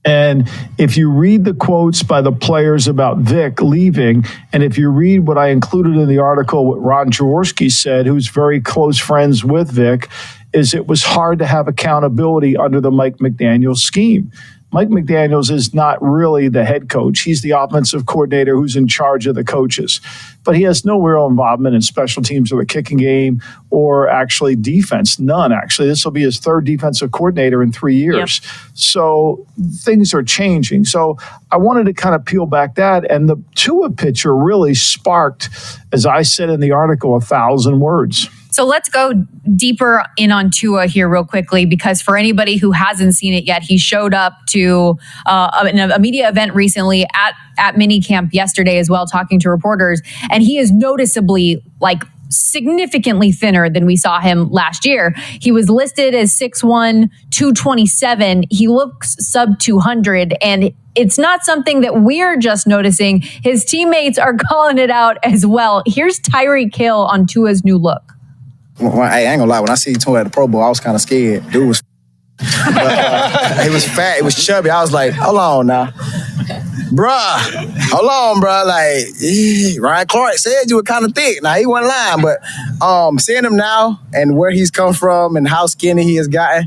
And if you read the quotes by the players about Vic leaving, and if you read what I included in the article, what Ron Jaworski said, who's very close friends with Vic, is it was hard to have accountability under the Mike McDaniel scheme. Mike McDaniels is not really the head coach. He's the offensive coordinator who's in charge of the coaches. But he has no real involvement in special teams or the kicking game or actually defense. None, actually. This will be his third defensive coordinator in 3 years. Yep. So things are changing. So I wanted to kind of peel back that. And the Tua picture really sparked, as I said in the article, 1,000 words. So let's go deeper in on Tua here real quickly, because for anybody who hasn't seen it yet, he showed up to a media event recently at minicamp yesterday as well, talking to reporters. And he is noticeably significantly thinner than we saw him last year. He was listed as 6'1", 227. He looks sub 200, and it's not something that we're just noticing. His teammates are calling it out as well. Here's Tyreek Hill on Tua's new look. I ain't gonna lie, when I see Tua at the Pro Bowl, I was kind of scared. Dude was he was fat, he was chubby. I was like, hold on now. Bruh, hold on, bruh. Ryan Clark said you were kind of thick. Now, he wasn't lying, but seeing him now and where he's come from and how skinny he has gotten,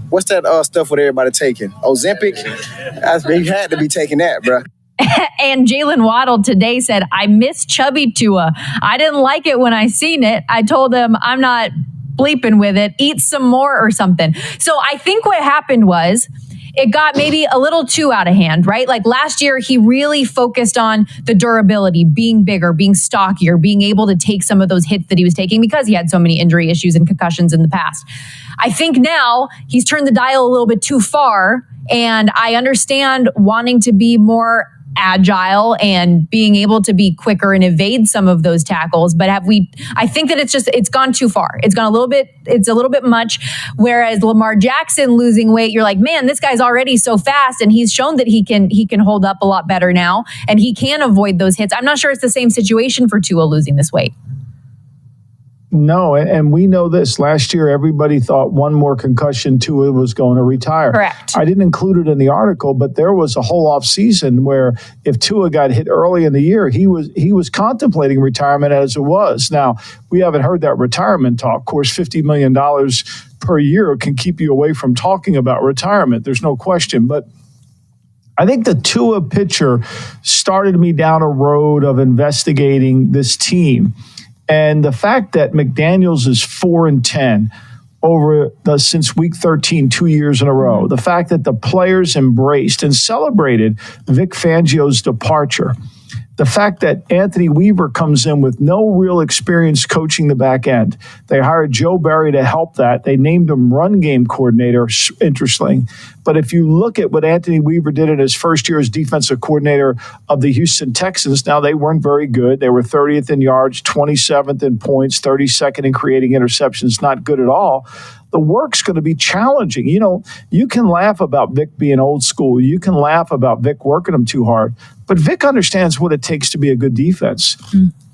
what's that stuff with everybody taking? Ozempic? He had to be taking that, bruh. And Jalen Waddle today said, I miss chubby Tua. I didn't like it when I seen it. I told him I'm not bleeping with it. Eat some more or something. So I think what happened was it got maybe a little too out of hand, right? Last year, he really focused on the durability, being bigger, being stockier, being able to take some of those hits that he was taking because he had so many injury issues and concussions in the past. I think now he's turned the dial a little bit too far And I understand wanting to be more agile and being able to be quicker and evade some of those tackles. But I think that it's gone too far. It's a little bit much. Whereas Lamar Jackson losing weight, you're like, man, this guy's already so fast and he's shown that he can hold up a lot better now and he can avoid those hits. I'm not sure it's the same situation for Tua losing this weight. No, and we know this. Last year, everybody thought one more concussion, Tua was going to retire. Correct. I didn't include it in the article, but there was a whole off season where if Tua got hit early in the year, he was contemplating retirement as it was. Now, we haven't heard that retirement talk. Of course, $50 million per year can keep you away from talking about retirement. There's no question. But I think the Tua picture started me down a road of investigating this team. And the fact that McDaniels is 4-10 since week 13, 2 years in a row, the fact that the players embraced and celebrated Vic Fangio's departure, the fact that Anthony Weaver comes in with no real experience coaching the back end. They hired Joe Barry to help that. They named him run game coordinator, interesting. But if you look at what Anthony Weaver did in his first year as defensive coordinator of the Houston Texans, now they weren't very good. They were 30th in yards, 27th in points, 32nd in creating interceptions, not good at all. The work's going to be challenging. You can laugh about Vic being old school. You can laugh about Vic working him too hard. But Vic understands what it takes to be a good defense.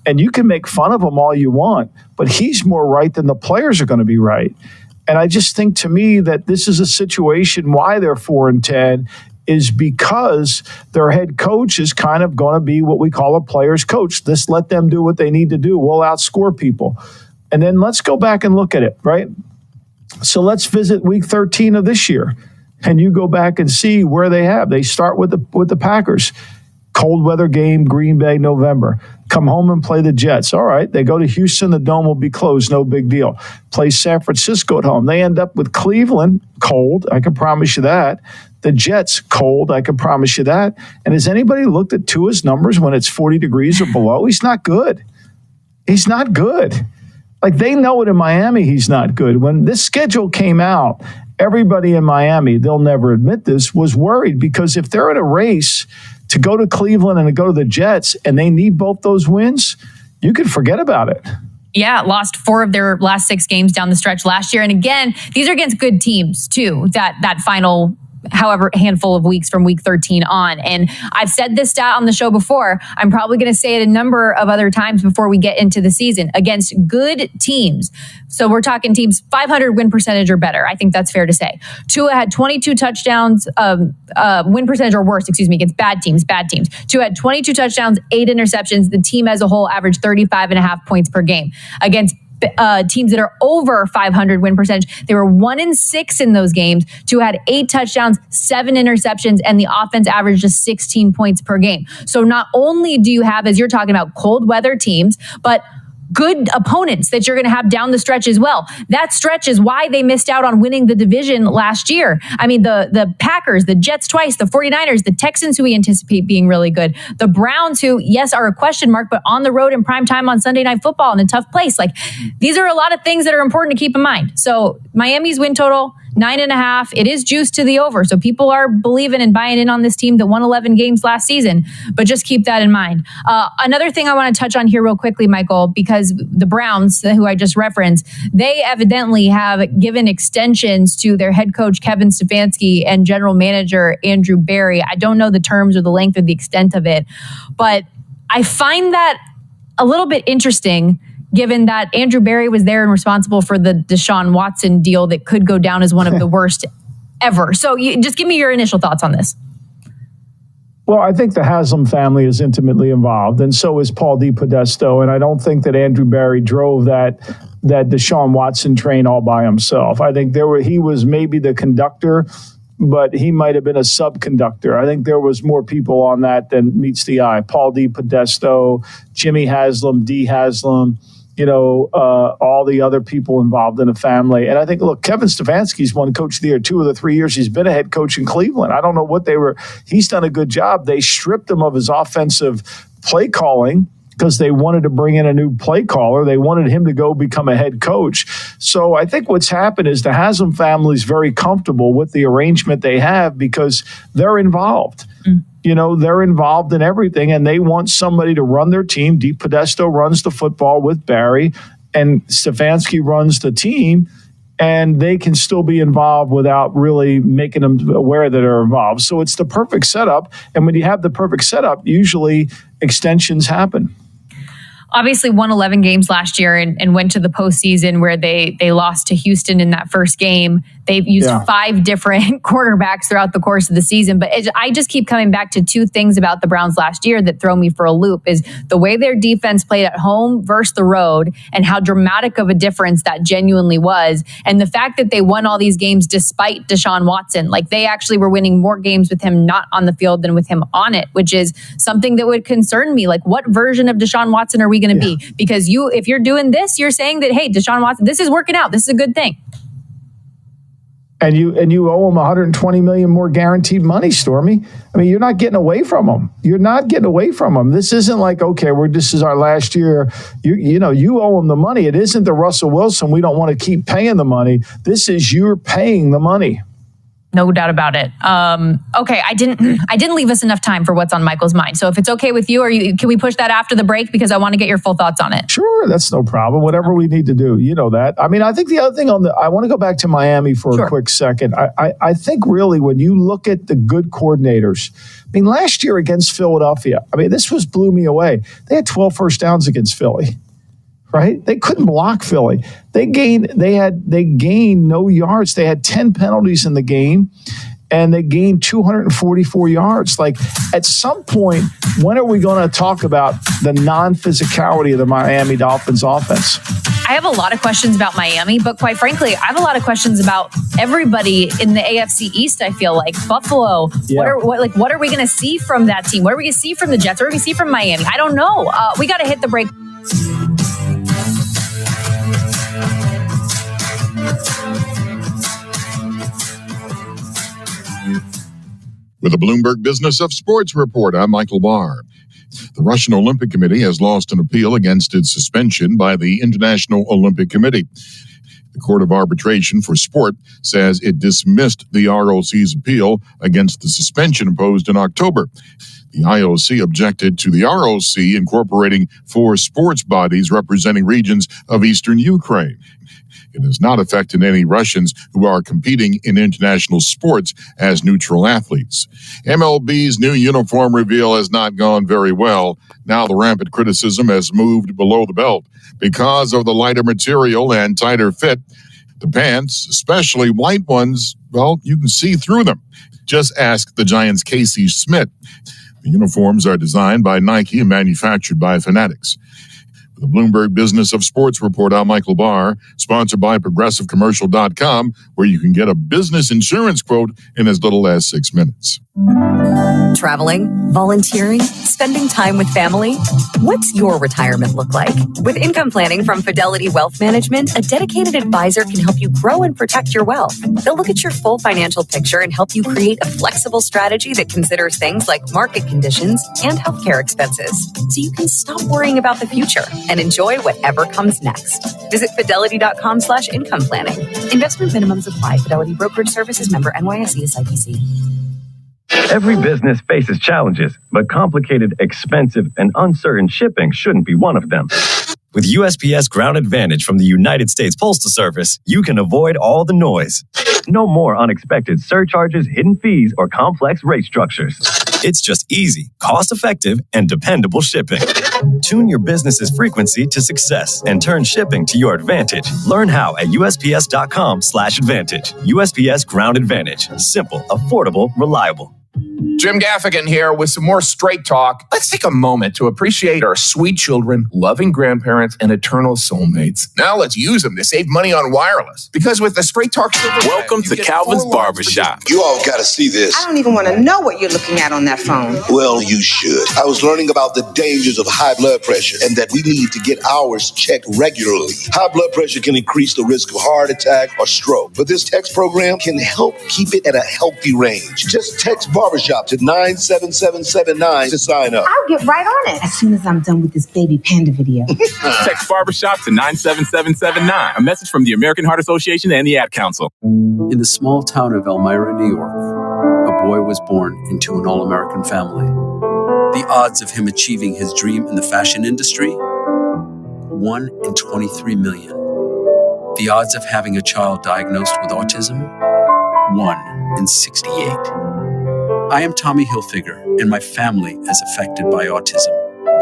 And you can make fun of him all you want, but he's more right than the players are going to be right. And I just think, to me, that this is a situation why they're 4-10 is because their head coach is kind of going to be what we call a player's coach. Just let them do what they need to do. We'll outscore people. And then let's go back and look at it, right? So let's visit week 13 of this year, and you go back and see where they have. They start with the Packers. Cold weather game, Green Bay, November. Come home and play the Jets. All right, they go to Houston, the dome will be closed, no big deal. Play San Francisco at home. They end up with Cleveland, cold, I can promise you that. The Jets, cold, I can promise you that. And has anybody looked at Tua's numbers when it's 40 degrees or below? He's not good. He's not good. Like, they know it in Miami, he's not good. When this schedule came out, everybody in Miami, they'll never admit this, was worried because if they're in a race to go to Cleveland and to go to the Jets and they need both those wins, you could forget about it. Yeah, lost 4 of their last 6 games down the stretch last year. And again, these are against good teams too, that final however handful of weeks from week 13 on. And I've said this stat on the show before. I'm probably going to say it a number of other times before we get into the season. Against good teams, so we're talking teams 500 win percentage or better. I think that's fair to say. Tua had 22 touchdowns, win percentage or worse, against bad teams. Tua had 22 touchdowns, 8 interceptions. The team as a whole averaged 35.5 points per game. Against teams that are over 500 win percentage, they were 1-6 in those games. Tua had 8 touchdowns, 7 interceptions, and the offense averaged just 16 points per game. So not only do you have, as you're talking about, cold weather teams, but good opponents that you're going to have down the stretch as well. That stretch is why they missed out on winning the division last year. I mean, the Packers, the Jets twice, the 49ers, the Texans, who we anticipate being really good, the Browns, who, yes, are a question mark, but on the road in prime time on Sunday Night Football in a tough place. Like, these are a lot of things that are important to keep in mind. So Miami's win total, 9.5. It is juiced to the over. So people are believing and buying in on this team that won 11 games last season, but just keep that in mind. Another thing I want to touch on here real quickly, Michael, because the Browns, who I just referenced, they evidently have given extensions to their head coach, Kevin Stefanski, and general manager, Andrew Berry. I don't know the terms or the length or the extent of it, but I find that a little bit interesting, given that Andrew Berry was there and responsible for the Deshaun Watson deal that could go down as one of the worst ever. So just give me your initial thoughts on this. Well, I think the Haslam family is intimately involved, and so is Paul DePodesta. And I don't think that Andrew Berry drove that Deshaun Watson train all by himself. I think he was maybe the conductor, but he might have been a subconductor. I think there was more people on that than meets the eye. Paul DePodesta, Jimmy Haslam, D. Haslam, all the other people involved in the family. And I think, look, Kevin Stefanski's won Coach of the Year 2 of the 3 years he's been a head coach in Cleveland. I don't know what he's done a good job. They stripped him of his offensive play calling because they wanted to bring in a new play caller. They wanted him to go become a head coach. So I think what's happened is the Haslam family is very comfortable with the arrangement they have because they're involved. You know, they're involved in everything, and they want somebody to run their team. Dee Podesto runs the football with Barry, and Stefanski runs the team, and they can still be involved without really making them aware that they're involved. So it's the perfect setup, and when you have the perfect setup, usually extensions happen. Obviously won 11 games last year and went to the postseason where they lost to Houston in that first game. They've used 5 different quarterbacks throughout the course of the season. But I just keep coming back to 2 things about the Browns last year that throw me for a loop is the way their defense played at home versus the road and how dramatic of a difference that genuinely was. And the fact that they won all these games despite Deshaun Watson. Like they actually were winning more games with him not on the field than with him on it, which is something that would concern me. Like what version of Deshaun Watson are we going to be? Because if you're doing this, you're saying that, hey, Deshaun Watson, this is working out. This is a good thing. And you owe him $120 million more guaranteed money, Stormy. I mean, you're not getting away from him. You're not getting away from him. This isn't like, okay, this is our last year. You owe him the money. It isn't the Russell Wilson. We don't want to keep paying the money. This is you're paying the money. No doubt about it. Okay, I didn't leave us enough time for what's on Michael's mind. So if it's okay with you, can we push that after the break because I want to get your full thoughts on it? Sure, that's no problem. Whatever we need to do, you know that. I mean, I think the other thing I want to go back to Miami for a quick second. I think really when you look at the good coordinators, I mean, last year against Philadelphia, I mean, this blew me away. They had 12 first downs against Philly. Right? They couldn't block Philly. They gained no yards. They had 10 penalties in the game, and they gained 244 yards. Like, at some point, when are we going to talk about the non-physicality of the Miami Dolphins offense? I have a lot of questions about Miami, but quite frankly, I have a lot of questions about everybody in the AFC East. I feel like Buffalo. Yeah. What are we going to see from that team? What are we going to see from the Jets? What are we going to see from Miami? I don't know. We got to hit the break. With the Bloomberg Business of Sports report, I'm Michael Barr. The Russian Olympic Committee has lost an appeal against its suspension by the International Olympic Committee. The Court of Arbitration for Sport says it dismissed the ROC's appeal against the suspension imposed in October. The IOC objected to the ROC incorporating 4 sports bodies representing regions of eastern Ukraine. It has not affected any Russians who are competing in international sports as neutral athletes. MLB's new uniform reveal has not gone very well. Now the rampant criticism has moved below the belt. Because of the lighter material and tighter fit, the pants, especially white ones, well, you can see through them. Just ask the Giants' Casey Smith. The uniforms are designed by Nike and manufactured by Fanatics. The Bloomberg Business of Sports report, I'm Michael Barr, sponsored by ProgressiveCommercial.com, where you can get a business insurance quote in as little as 6 minutes. Traveling, volunteering, spending time with family. What's your retirement look like? With income planning from Fidelity Wealth Management, a dedicated advisor can help you grow and protect your wealth. They'll look at your full financial picture and help you create a flexible strategy that considers things like market conditions and healthcare expenses, so you can stop worrying about the future and enjoy whatever comes next. Visit fidelity.com/income planning. Investment minimums apply. Fidelity Brokerage Services, member NYSE SIPC. Every business faces challenges, but complicated, expensive, and uncertain shipping shouldn't be one of them. With USPS Ground Advantage from the United States Postal Service, you can avoid all the noise. No more unexpected surcharges, hidden fees, or complex rate structures. It's just easy, cost-effective, and dependable shipping. Tune your business's frequency to success and turn shipping to your advantage. Learn how at USPS.com/advantage. USPS Ground Advantage. Simple, affordable, reliable. Jim Gaffigan here with some more Straight Talk. Let's take a moment to appreciate our sweet children, loving grandparents, and eternal soulmates. Now let's use them to save money on wireless. Because with the Straight Talk Silver Welcome to Calvin's Barbershop. You all got to see this. I don't even want to know what you're looking at on that phone. Well, you should. I was learning about the dangers of high blood pressure and that we need to get ours checked regularly. High blood pressure can increase the risk of heart attack or stroke, but this text program can help keep it at a healthy range. Just text Barbershops at 97779 to sign up. I'll get right on it as soon as I'm done with this baby panda video. Text Barbershop to 97779. A message from the American Heart Association and the Ad Council. In the small town of Elmira, New York, a boy was born into an all-American family. The odds of him achieving his dream in the fashion industry? 1 in 23 million. The odds of having a child diagnosed with autism? 1 in 68. I am Tommy Hilfiger, and my family is affected by autism.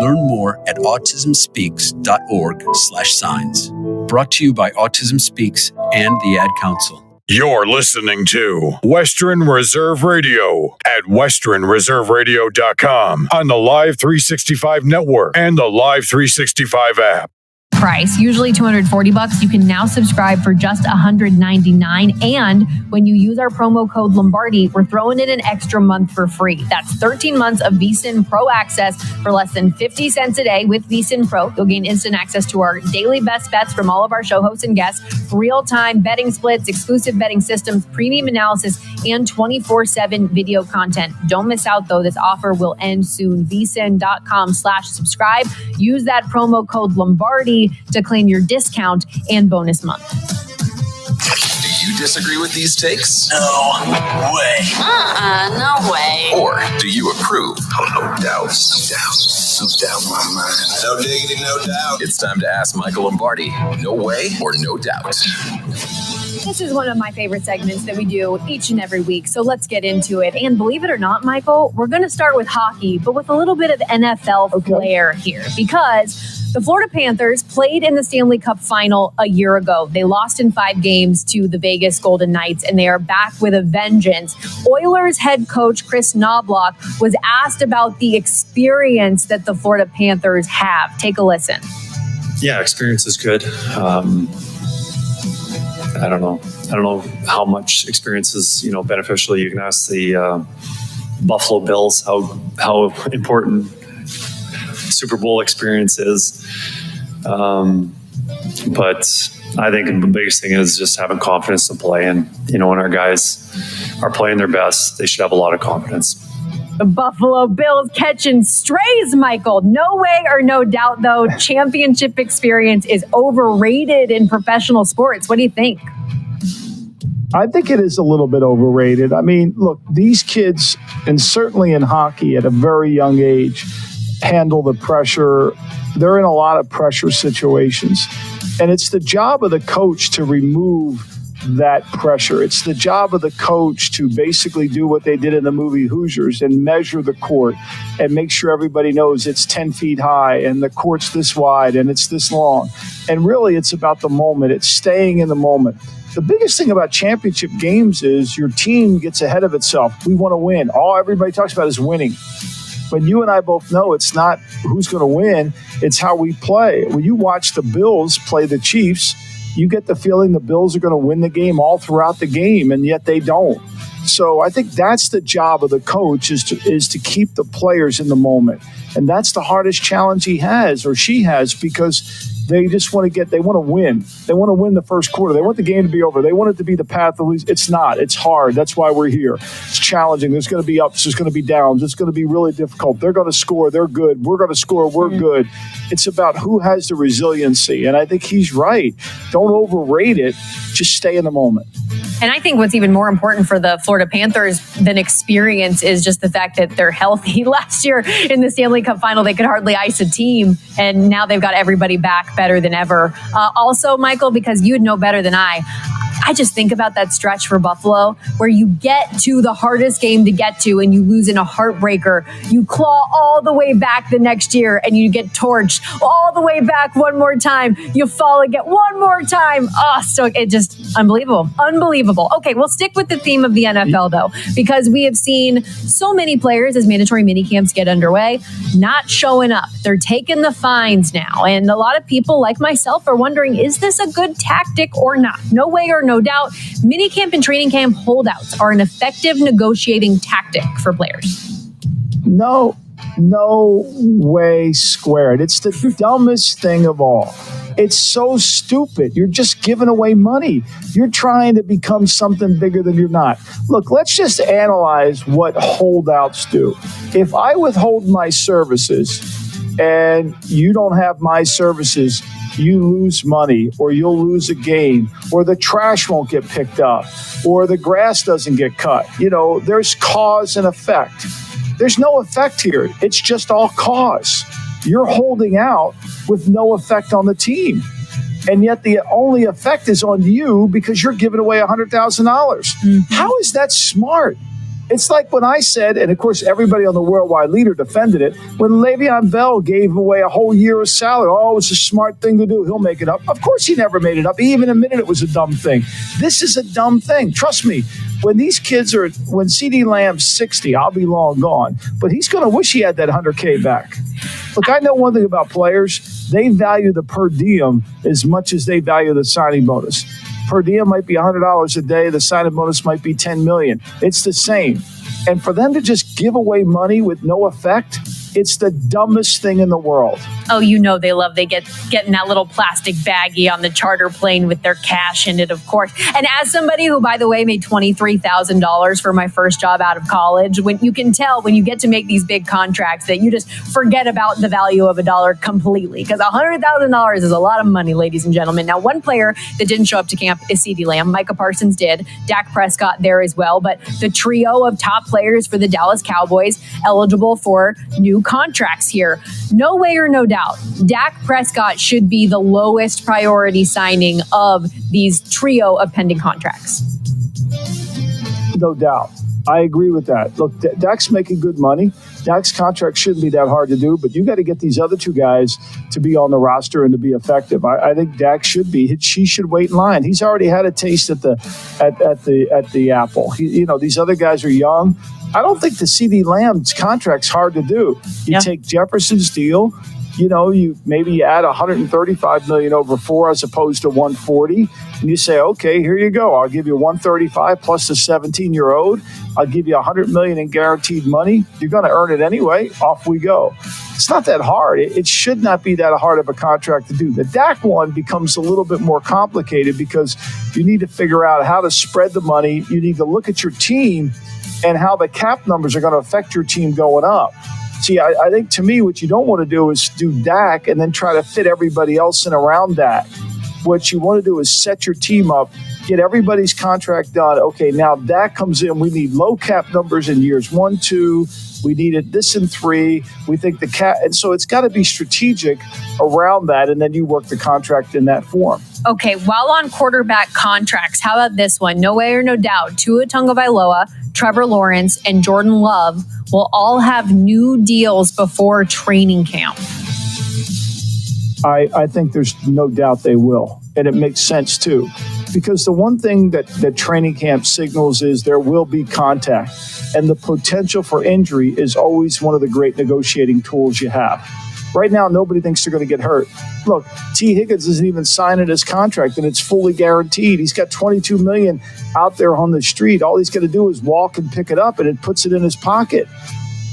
Learn more at autismspeaks.org/signs. Brought to you by Autism Speaks and the Ad Council. You're listening to Western Reserve Radio at westernreserveradio.com on the Live 365 network and the Live 365 app. Price, usually $240. You can now subscribe for just $199. And when you use our promo code Lombardi, we're throwing in an extra month for free. That's 13 months of VSiN Pro access for less than 50 cents a day with VSiN Pro. You'll gain instant access to our daily best bets from all of our show hosts and guests, real-time betting splits, exclusive betting systems, premium analysis, and 24/7 video content. Don't miss out, though. This offer will end soon. VSiN.com/subscribe. Use that promo code Lombardi to claim your discount and bonus month. Do you disagree with these takes? No way. No way. Or do you approve? Oh, no doubt. No doubt in my mind. No diggity, no doubt. It's time to ask Michael Lombardi. No way or no doubt. This is one of my favorite segments that we do each and every week, so let's get into it. And believe it or not, Michael, we're going to start with hockey, but with a little bit of NFL flair here, because the Florida Panthers played in the Stanley Cup final a year ago. They lost in 5 games to the Vegas Golden Knights, and they are back with a vengeance. Oilers head coach Chris Knobloch was asked about the experience that the Florida Panthers have. Take a listen. Yeah, experience is good. I don't know how much experience is, beneficial. You can ask the Buffalo Bills how important Super Bowl experience is. But I think the biggest thing is just having confidence to play. And, when our guys are playing their best, they should have a lot of confidence. The Buffalo Bills catching strays, Michael. No way or no doubt, though, championship experience is overrated in professional sports. What do you think? I think it is a little bit overrated. I mean, look, these kids, and certainly in hockey at a very young age, handle the pressure. They're in a lot of pressure situations. And it's the job of the coach to remove that pressure. It's the job of the coach to basically do what they did in the movie Hoosiers and measure the court and make sure everybody knows it's 10 feet high and the court's this wide and it's this long. And really, it's about the moment. It's staying in the moment. The biggest thing about championship games is your team gets ahead of itself. We want to win. All everybody talks about is winning. But you and I both know it's not who's going to win. It's how we play. When you watch the Bills play the Chiefs, you get the feeling the Bills are going to win the game all throughout the game, and yet they don't. So I think that's the job of the coach is to keep the players in the moment. And that's the hardest challenge he has or she has, because they just want to they want to win. They want to win the first quarter. They want the game to be over. They want it to be the path to lose. It's not. It's hard. That's why we're here. It's challenging. There's going to be ups. There's going to be downs. It's going to be really difficult. They're going to score. They're good. We're going to score. We're good. It's about who has the resiliency. And I think he's right. Don't overrate it. Just stay in the moment. And I think what's even more important for the Florida Panthers than experience is just the fact that they're healthy. Last year in the Stanley Cup final, they could hardly ice a team, and now they've got everybody back better than ever. Also, Michael, because you'd know better than I just think about that stretch for Buffalo where you get to the hardest game to get to and you lose in a heartbreaker. You claw all the way back the next year and you get torched all the way back one more time. You fall again one more time. Oh, so it just unbelievable. Unbelievable. Okay, we'll stick with the theme of the NFL, though, because we have seen so many players as mandatory minicamps get underway not showing up. They're taking the fines now. And a lot of people like myself are wondering, is this a good tactic or not? No way or no doubt, minicamp and training camp holdouts are an effective negotiating tactic for players. No, No way squared. It's the dumbest thing of all. It's so stupid. You're just giving away money. You're trying to become something bigger than you're not. Look, let's just analyze what holdouts do. If I withhold my services and you don't have my services, you lose money, or you'll lose a game, or the trash won't get picked up, or the grass doesn't get cut. There's cause and effect. There's no effect here. It's just all cause. You're holding out with no effect on the team. And yet the only effect is on you because you're giving away $100,000. Mm-hmm. How is that smart? It's like when I said, and of course everybody on the Worldwide Leader defended it, when Le'Veon Bell gave away a whole year of salary. Oh, it was a smart thing to do. He'll make it up. Of course he never made it up. He even admitted it was a dumb thing. This is a dumb thing. Trust me. When these kids when CeeDee Lamb's 60, I'll be long gone. But he's going to wish he had that $100K back. Look, I know one thing about players. They value the per diem as much as they value the signing bonus. Per diem might be $100 a day. The signing bonus might be $10 million. It's the same. And for them to just give away money with no effect, it's the dumbest thing in the world. Oh, they getting that little plastic baggie on the charter plane with their cash in it, of course. And as somebody who, by the way, made $23,000 for my first job out of college, when you can tell when you get to make these big contracts that you just forget about the value of a dollar completely, because $100,000 is a lot of money, ladies and gentlemen. Now, one player that didn't show up to camp is CeeDee Lamb. Micah Parsons did. Dak Prescott there as well. But the trio of top players for the Dallas Cowboys eligible for new contracts here. No way or no doubt, Dak Prescott should be the lowest priority signing of these trio of pending contracts. No doubt. I agree with that. Look, Dak's making good money. Dak's contract shouldn't be that hard to do, but you got to get these other two guys to be on the roster and to be effective. I think Dak should be. He should wait in line. He's already had a taste at the apple. These other guys are young. I don't think the CeeDee Lamb's contract's hard to do. You take Jefferson's deal. You maybe add $135 million over 4 as opposed to 140, and you say, okay, here you go. I'll give you 135 plus the 17-year-old. I'll give you $100 million in guaranteed money. You're going to earn it anyway. Off we go. It's not that hard. It should not be that hard of a contract to do. The Dak one becomes a little bit more complicated because you need to figure out how to spread the money. You need to look at your team and how the cap numbers are going to affect your team going up. See, I think to me, what you don't want to do is do Dak and then try to fit everybody else in around that. What you want to do is set your team up, get everybody's contract done. Okay, now Dak comes in. We need low cap numbers in years 1, 2. We needed this in 3. We think the cap. And so it's got to be strategic around that. And then you work the contract in that form. Okay, while on quarterback contracts, how about this one? No way or no doubt, Tua Tagovailoa, Trevor Lawrence, and Jordan Love will all have new deals before training camp. I think there's no doubt they will. And it makes sense, too. Because the one thing that training camp signals is there will be contact. And the potential for injury is always one of the great negotiating tools you have. Right now, nobody thinks they're going to get hurt. Look, T. Higgins isn't even signing his contract, and it's fully guaranteed. He's got $22 million out there on the street. All he's going to do is walk and pick it up, and it puts it in his pocket.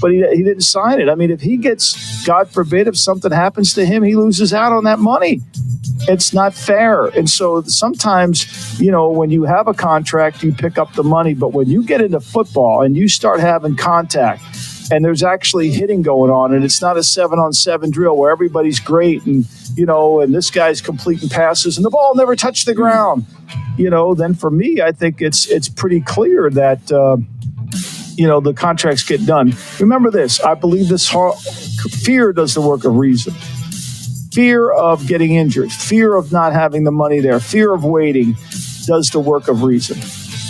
But he didn't sign it. I mean, if he gets, God forbid, if something happens to him, he loses out on that money. It's not fair. And so sometimes, when you have a contract, you pick up the money. But when you get into football and you start having contact, and there's actually hitting going on, and it's not a 7-on-7 drill where everybody's great and this guy's completing passes and the ball never touched the ground, then for me, I think it's pretty clear that, the contracts get done. Remember this, I believe fear does the work of reason. Fear of getting injured, fear of not having the money there, fear of waiting does the work of reason.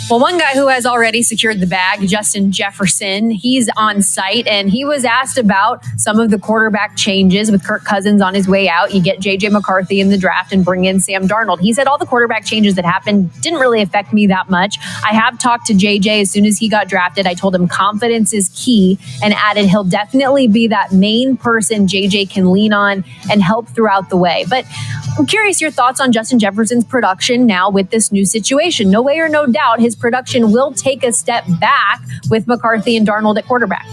Well, one guy who has already secured the bag, Justin Jefferson, he's on site, and he was asked about some of the quarterback changes with Kirk Cousins on his way out. You get J.J. McCarthy in the draft and bring in Sam Darnold. He said all the quarterback changes that happened didn't really affect me that much. I have talked to J.J. as soon as he got drafted. I told him confidence is key and added he'll definitely be that main person J.J. can lean on and help throughout the way. But I'm curious your thoughts on Justin Jefferson's production now with this new situation. No way or no doubt, his production will take a step back with McCarthy and Darnold at quarterback.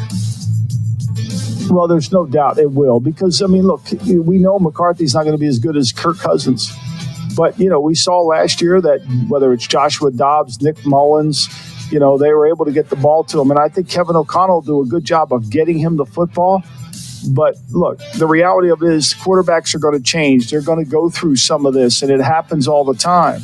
Well, there's no doubt it will because, I mean, look, we know McCarthy's not going to be as good as Kirk Cousins. But, we saw last year that whether it's Joshua Dobbs, Nick Mullins, they were able to get the ball to him. And I think Kevin O'Connell will do a good job of getting him the football. But look, the reality of it is quarterbacks are going to change. They're going to go through some of this, and it happens all the time.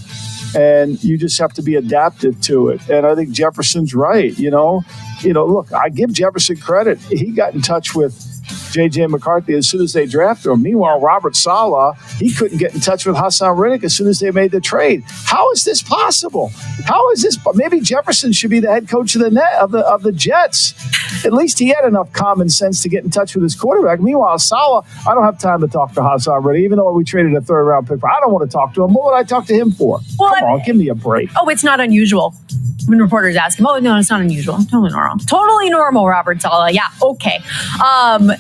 And you just have to be adaptive to it. And I think Jefferson's right. Look, I give Jefferson credit. He got in touch with J.J. McCarthy as soon as they drafted him. Meanwhile, Robert Saleh, he couldn't get in touch with Hassan Reddick as soon as they made the trade. How is this possible? How is this? Maybe Jefferson should be the head coach of the Jets. At least he had enough common sense to get in touch with his quarterback. Meanwhile, Saleh, I don't have time to talk to Hassan Reddick, even though we traded a third-round pick for. I don't want to talk to him. What would I talk to him for? Well, come on, give me a break. Oh, it's not unusual. When reporters ask him, oh, no, it's not unusual. Totally normal. Totally normal, Robert Saleh. Yeah, okay.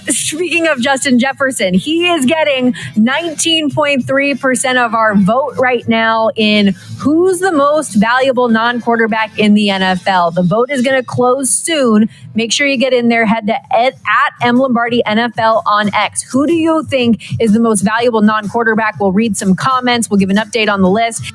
Speaking of Justin Jefferson, he is getting 19.3% of our vote right now in who's the most valuable non-quarterback in the NFL. The vote is going to close soon. Make sure you get in there. Head to at M. Lombardi NFL on X. Who do you think is the most valuable non-quarterback? We'll read some comments. We'll give an update on the list.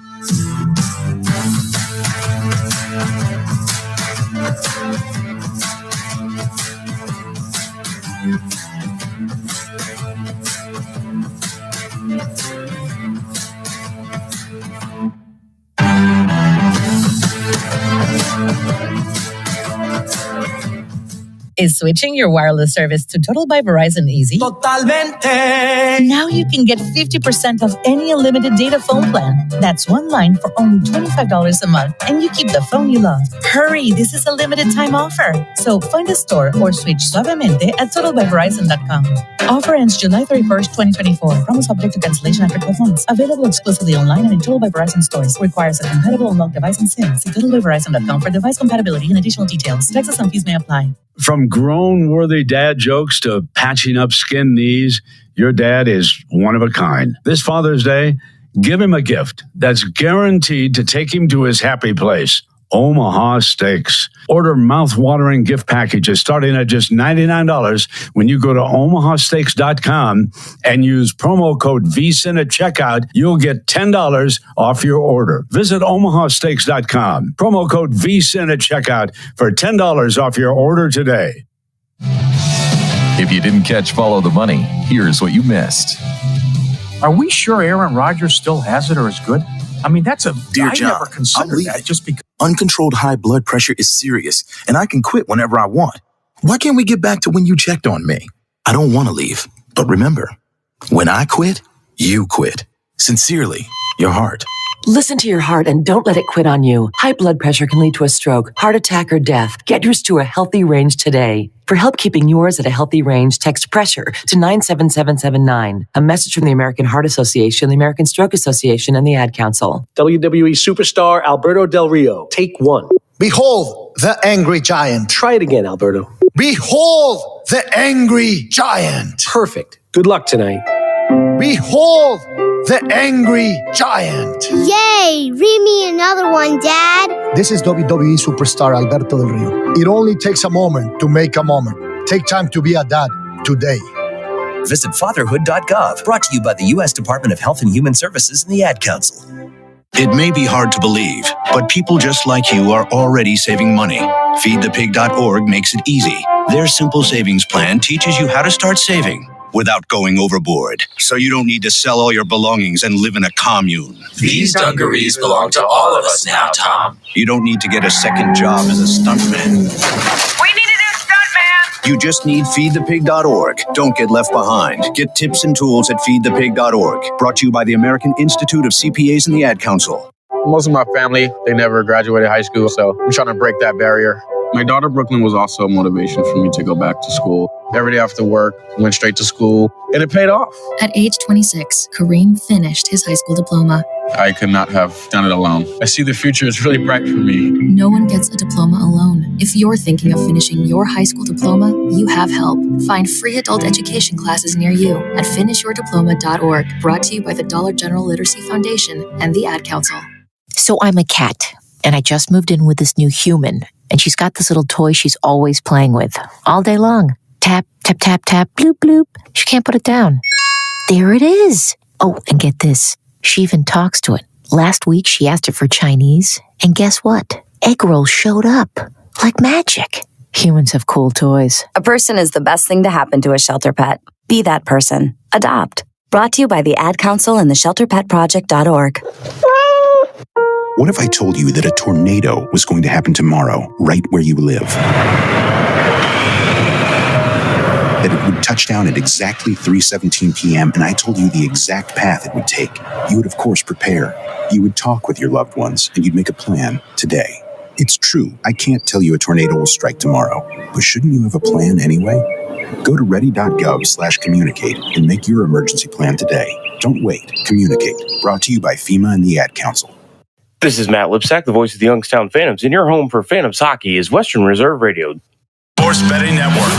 Is switching your wireless service to Total by Verizon easy? Totalmente. Now you can get 50% off any unlimited data phone plan. That's one line for only $25 a month, and you keep the phone you love. Hurry, this is a limited time offer. So find a store or switch suavemente at totalbyverizon.com. Offer ends July 31st, 2024. Promo subject to cancellation after 12 months. Available exclusively online and in Total by Verizon stores. Requires a compatible unlocked device and SIM. See totalbyverizon.com for device compatibility and additional details. Taxes and fees may apply. From grown-worthy dad jokes to patching up skinned knees, your dad is one of a kind. This Father's Day, give him a gift that's guaranteed to take him to his happy place. Omaha Steaks. Order mouth-watering gift packages starting at just $99 when you go to omahasteaks.com and use promo code VSIN at checkout. You'll get $10 off your order. Visit omahasteaks.com. Promo code VSIN at checkout for $10 off your order today. If you didn't catch Follow the Money, here's what you missed. Are we sure Aaron Rodgers still has it or is good? I mean, that's a Dear I John, never considered that just because. Uncontrolled high blood pressure is serious, and I can quit whenever I want. Why can't we get back to when you checked on me? I don't want to leave, but remember, when I quit, you quit. Sincerely, your heart. Listen to your heart and don't let it quit on you. High blood pressure can lead to a stroke, heart attack, or death. Get yours to a healthy range today. For help keeping yours at a healthy range, text PRESSURE to 97779. A message from the American Heart Association, the American Stroke Association, and the Ad Council. WWE superstar Alberto Del Rio. Take one. Behold the angry giant. Try it again, Alberto. Behold the angry giant. Perfect. Good luck tonight. Behold the angry giant. Yay! Read me another one, Dad. This is WWE superstar Alberto Del Rio. It only takes a moment to make a moment. Take time to be a dad today. Visit fatherhood.gov. Brought to you by the U.S. Department of Health and Human Services and the Ad Council. It may be hard to believe, but people just like you are already saving money. FeedThePig.org makes it easy. Their simple savings plan teaches you how to start saving without going overboard, so you don't need to sell all your belongings and live in a commune. These dungarees belong to all of us now, Tom. You don't need to get a second job as a stuntman. We need a new stuntman! You just need FeedThePig.org. Don't get left behind. Get tips and tools at FeedThePig.org. Brought to you by the American Institute of CPAs and the Ad Council. Most of my family, they never graduated high school, so I'm trying to break that barrier. My daughter, Brooklyn, was also a motivation for me to go back to school. Every day after work, went straight to school, and it paid off. At age 26, Kareem finished his high school diploma. I could not have done it alone. I see the future is really bright for me. No one gets a diploma alone. If you're thinking of finishing your high school diploma, you have help. Find free adult education classes near you at finishyourdiploma.org. Brought to you by the Dollar General Literacy Foundation and the Ad Council. So I'm a cat, and I just moved in with this new human, and she's got this little toy she's always playing with all day long. tap, tap, tap, tap, bloop, bloop. She can't put it down. There it is. Oh, and get this. She even talks to it. Last week, she asked it for Chinese, and guess what? Egg rolls showed up like magic. Humans have cool toys. A person is the best thing to happen to a shelter pet. Be that person. Adopt. Brought to you by the Ad Council and the ShelterPetProject.org. What if I told you that a tornado was going to happen tomorrow, right where you live? That it would touch down at exactly 3:17 p.m., and I told you the exact path it would take. You would, of course, prepare. You would talk with your loved ones, and you'd make a plan today. It's true, I can't tell you a tornado will strike tomorrow, but shouldn't you have a plan anyway? Go to ready.gov/communicate and make your emergency plan today. Don't wait. Communicate. Brought to you by FEMA and the Ad Council. This is Matt Lipsack, the voice of the Youngstown Phantoms, and your home for Phantoms hockey is Western Reserve Radio. Sports Betting Network.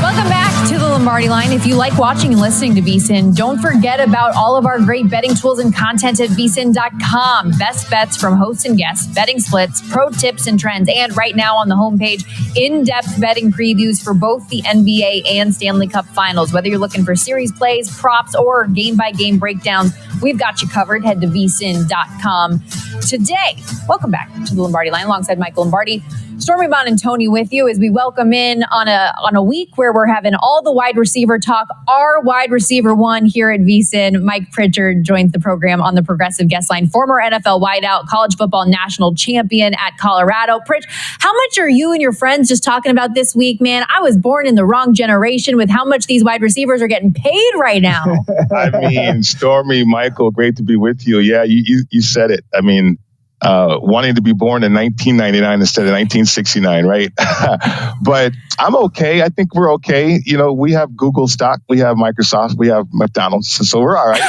Welcome back to the Lombardi Line. If you like watching and listening to VSiN, don't forget about all of our great betting tools and content at vsin.com. Best bets from hosts and guests, betting splits, pro tips and trends, and right now on the homepage, in-depth betting previews for both the NBA and Stanley Cup Finals. Whether you're looking for series plays, props, or game-by-game breakdowns, we've got you covered. Head to vsin.com today. Welcome back to the Lombardi Line alongside Michael Lombardi. Stormy Bonantoni with you as we welcome in on a week where we're having all the wide receiver talk. Our wide receiver one here at VSiN, Mike Pritchard, joins the program on the Progressive Guest Line. Former NFL wideout, college football national champion at Colorado. Pritch, how much are you and your friends just talking about this week, man? I was born in the wrong generation with how much these wide receivers are getting paid right now. I mean, Stormy, Michael, great to be with you. Yeah, you said it. I mean, wanting to be born in 1999 instead of 1969, right? But I'm okay. I think we're okay. You know, we have Google stock, we have Microsoft, we have McDonald's, so we're all right.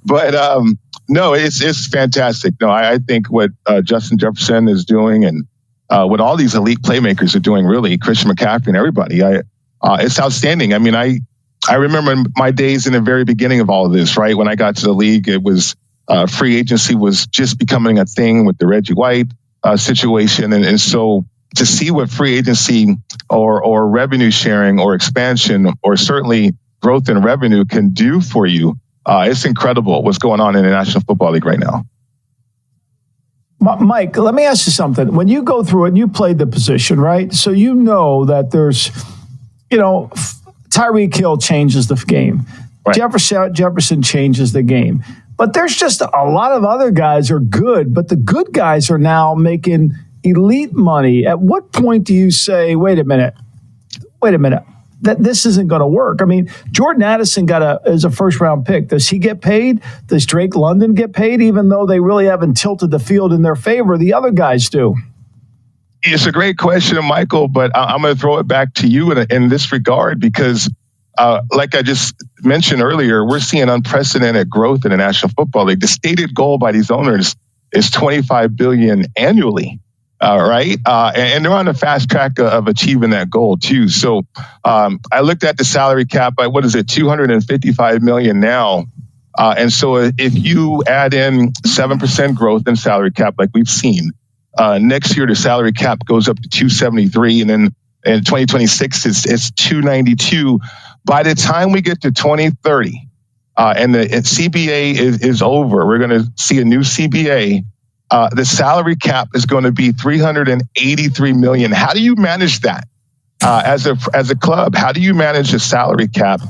But no, it's fantastic. No, I think what Justin Jefferson is doing and what all these elite playmakers are doing, really, Christian McCaffrey and everybody, it's outstanding. I mean, I remember my days in the very beginning of all of this, right? When I got to the league, it was free agency was just becoming a thing with the Reggie White situation. And so to see what free agency or revenue sharing or expansion or certainly growth in revenue can do for you, it's incredible what's going on in the National Football League right now. Mike, let me ask you something. When you go through it and you played the position, right? So you know that there's, Tyreek Hill changes the game. Right. Jefferson changes the game. But there's just a lot of other guys are good, but the good guys are now making elite money. At what point do you say, wait a minute, that this isn't going to work? I mean, Jordan Addison is a first-round pick. Does he get paid? Does Drake London get paid, even though they really haven't tilted the field in their favor? The other guys do. It's a great question, Michael, but I'm going to throw it back to you in this regard because like I just mentioned earlier, we're seeing unprecedented growth in the National Football League. The stated goal by these owners is $25 billion annually, right? And they're on a fast track of achieving that goal too. So I looked at the salary cap by $255 million now. And so if you add in 7% growth in salary cap, like we've seen, next year the salary cap goes up to 273, and then in 2026 it's 292. By the time we get to 2030 and the CBA is over, we're going to see a new CBA. The salary cap is going to be $383 million. How do you manage that as a club? How do you manage a salary cap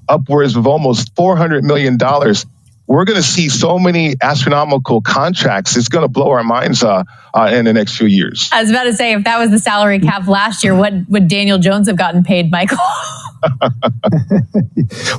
upwards of almost $400 million? We're going to see so many astronomical contracts. It's going to blow our minds in the next few years. I was about to say, if that was the salary cap last year, what would Daniel Jones have gotten paid, Michael?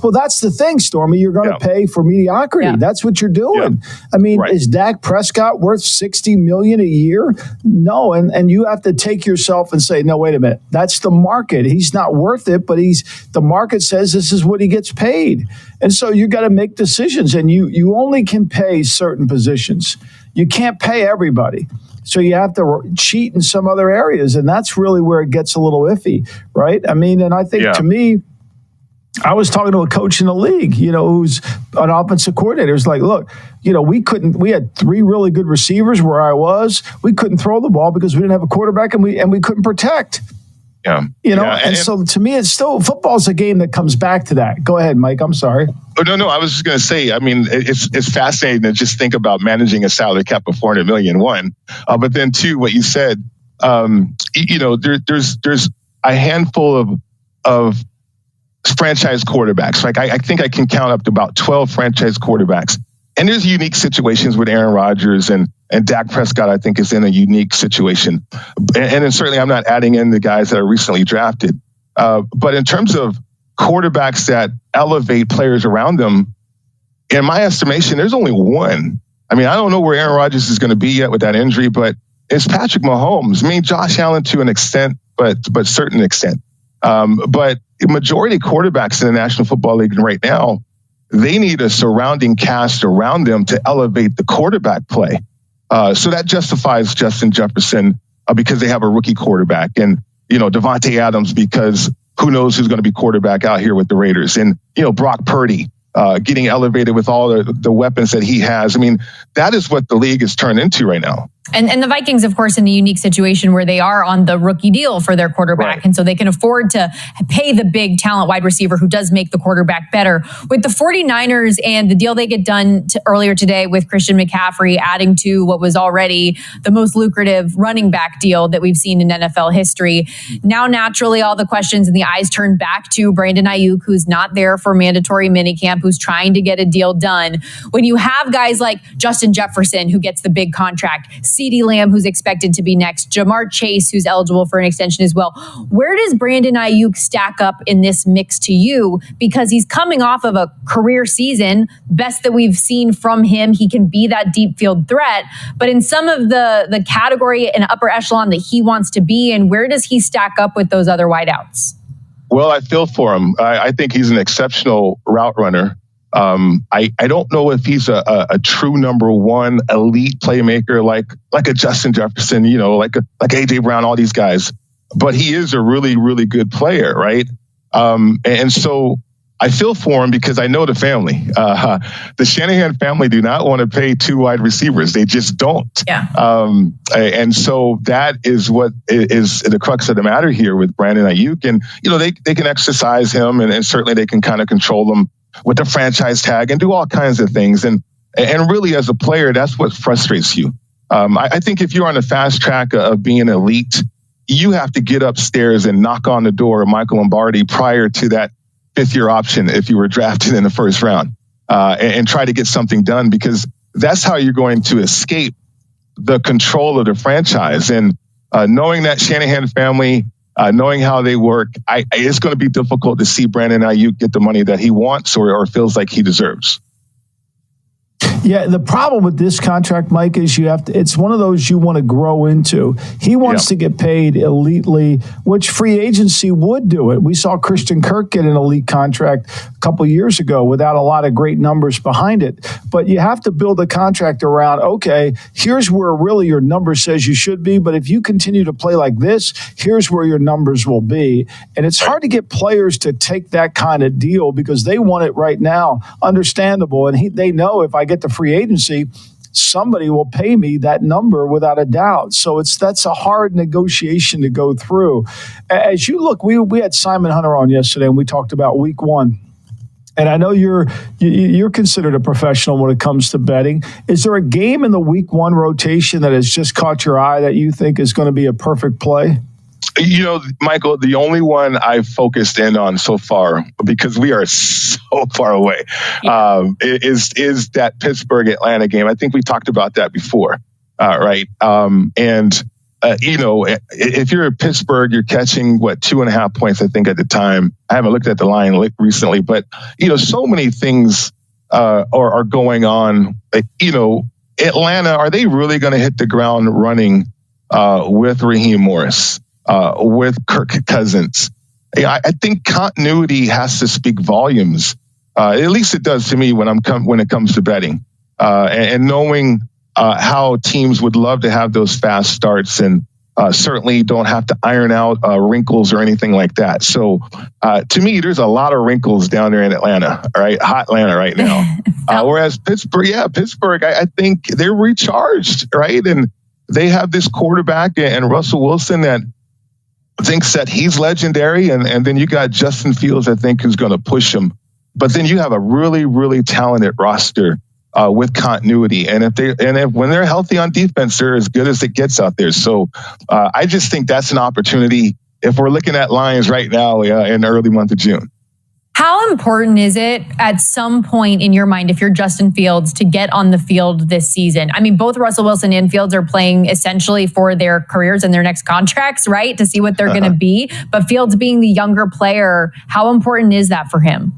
Well, that's the thing, Stormy. You're going to pay for mediocrity. Yeah. That's what you're doing. Yeah. I mean, Is Dak Prescott worth $60 million a year? No, and you have to take yourself and say, no, wait a minute. That's the market. He's not worth it, but the market says this is what he gets paid. And so you got to make decisions, and you only can pay certain positions. You can't pay everybody. So you have to cheat in some other areas, and that's really where it gets a little iffy, right? I mean, and I think to me, I was talking to a coach in the league, who's an offensive coordinator. It's like, look, we had 3 really good receivers where I was. We couldn't throw the ball because we didn't have a quarterback, and we couldn't protect. Yeah. And so to me, it's still football's a game that comes back to that. Go ahead, Mike. I'm sorry. Oh, no. I was just going to say, I mean, it's fascinating to just think about managing a salary cap of $400 million, one. But then two, what you said, there's a handful of franchise quarterbacks. Like I think I can count up to about 12 franchise quarterbacks. And there's unique situations with Aaron Rodgers and Dak Prescott, I think, is in a unique situation. And then certainly I'm not adding in the guys that are recently drafted. But in terms of quarterbacks that elevate players around them, in my estimation, there's only one. I mean, I don't know where Aaron Rodgers is going to be yet with that injury, but it's Patrick Mahomes. I mean, Josh Allen to an extent, but certain extent. But the majority of quarterbacks in the National Football League right now, they need a surrounding cast around them to elevate the quarterback play. So that justifies Justin Jefferson because they have a rookie quarterback, and Devontae Adams because who knows who's going to be quarterback out here with the Raiders, and Brock Purdy getting elevated with all the weapons that he has. I mean, that is what the league is turned into right now. And the Vikings, of course, in a unique situation where they are on the rookie deal for their quarterback. Right. And so they can afford to pay the big talent wide receiver who does make the quarterback better. With the 49ers and the deal they get done earlier today with Christian McCaffrey, adding to what was already the most lucrative running back deal that we've seen in NFL history. Now, naturally, all the questions and the eyes turn back to Brandon Ayuk, who's not there for mandatory minicamp, who's trying to get a deal done. When you have guys like Justin Jefferson, who gets the big contract, CeeDee Lamb, who's expected to be next, Jamar Chase, who's eligible for an extension as well. Where does Brandon Ayuk stack up in this mix to you? Because he's coming off of a career season, best that we've seen from him. He can be that deep field threat, but in some of the category and upper echelon that he wants to be in, where does he stack up with those other wideouts? Well, I feel for him. I think he's an exceptional route runner. I don't know if he's a true number one elite playmaker like a Justin Jefferson, like AJ Brown, all these guys. But he is a really, really good player, right? And so I feel for him because I know the family. The Shanahan family do not want to pay two wide receivers. They just don't. Yeah. And so that is what is the crux of the matter here with Brandon Ayuk. And, they can exercise him and certainly they can kind of control him with the franchise tag and do all kinds of things. And really as a player, that's what frustrates you. I think if you're on the fast track of being elite, you have to get upstairs and knock on the door of Michael Lombardi prior to that fifth-year option if you were drafted in the first round and try to get something done, because that's how you're going to escape the control of the franchise. And knowing that Shanahan family, knowing how they work, it's going to be difficult to see Brandon Ayuk get the money that he wants or feels like he deserves. Yeah, the problem with this contract, Mike, is it's one of those you want to grow into. He wants to get paid elitely, which free agency would do it. We saw Christian Kirk get an elite contract a couple of years ago without a lot of great numbers behind it. But you have to build a contract around, okay, here's where really your number says you should be, but if you continue to play like this, here's where your numbers will be. And it's hard to get players to take that kind of deal because they want it right now. Understandable. And they know if I get to free agency, somebody will pay me that number without a doubt. So that's a hard negotiation to go through. As you look, we had Simon Hunter on yesterday and we talked about week one. And I know you're considered a professional when it comes to betting. Is there a game in the week one rotation that has just caught your eye that you think is going to be a perfect play? Michael, the only one I've focused in on so far, because we are so far away, is that Pittsburgh-Atlanta game. I think we talked about that before, right? If you're at Pittsburgh, you're catching, 2.5 points, I think, at the time. I haven't looked at the line recently, but, so many things are going on. Atlanta, are they really going to hit the ground running with Raheem Morris? With Kirk Cousins? I think continuity has to speak volumes. At least it does to me when it comes to betting. And knowing how teams would love to have those fast starts and certainly don't have to iron out wrinkles or anything like that. So to me, there's a lot of wrinkles down there in Atlanta, right? Hot Atlanta right now. Whereas Pittsburgh, I think they're recharged, right? And they have this quarterback and Russell Wilson that thinks that he's legendary, and then you got Justin Fields, I think, who's going to push him. But then you have a really, really talented roster with continuity, and when they're healthy on defense, they're as good as it gets out there. So I just think that's an opportunity if we're looking at Lions right now in the early month of June. How important is it at some point in your mind, if you're Justin Fields, to get on the field this season? I mean, both Russell Wilson and Fields are playing essentially for their careers and their next contracts, right? To see what they're going to be. But Fields being the younger player, how important is that for him?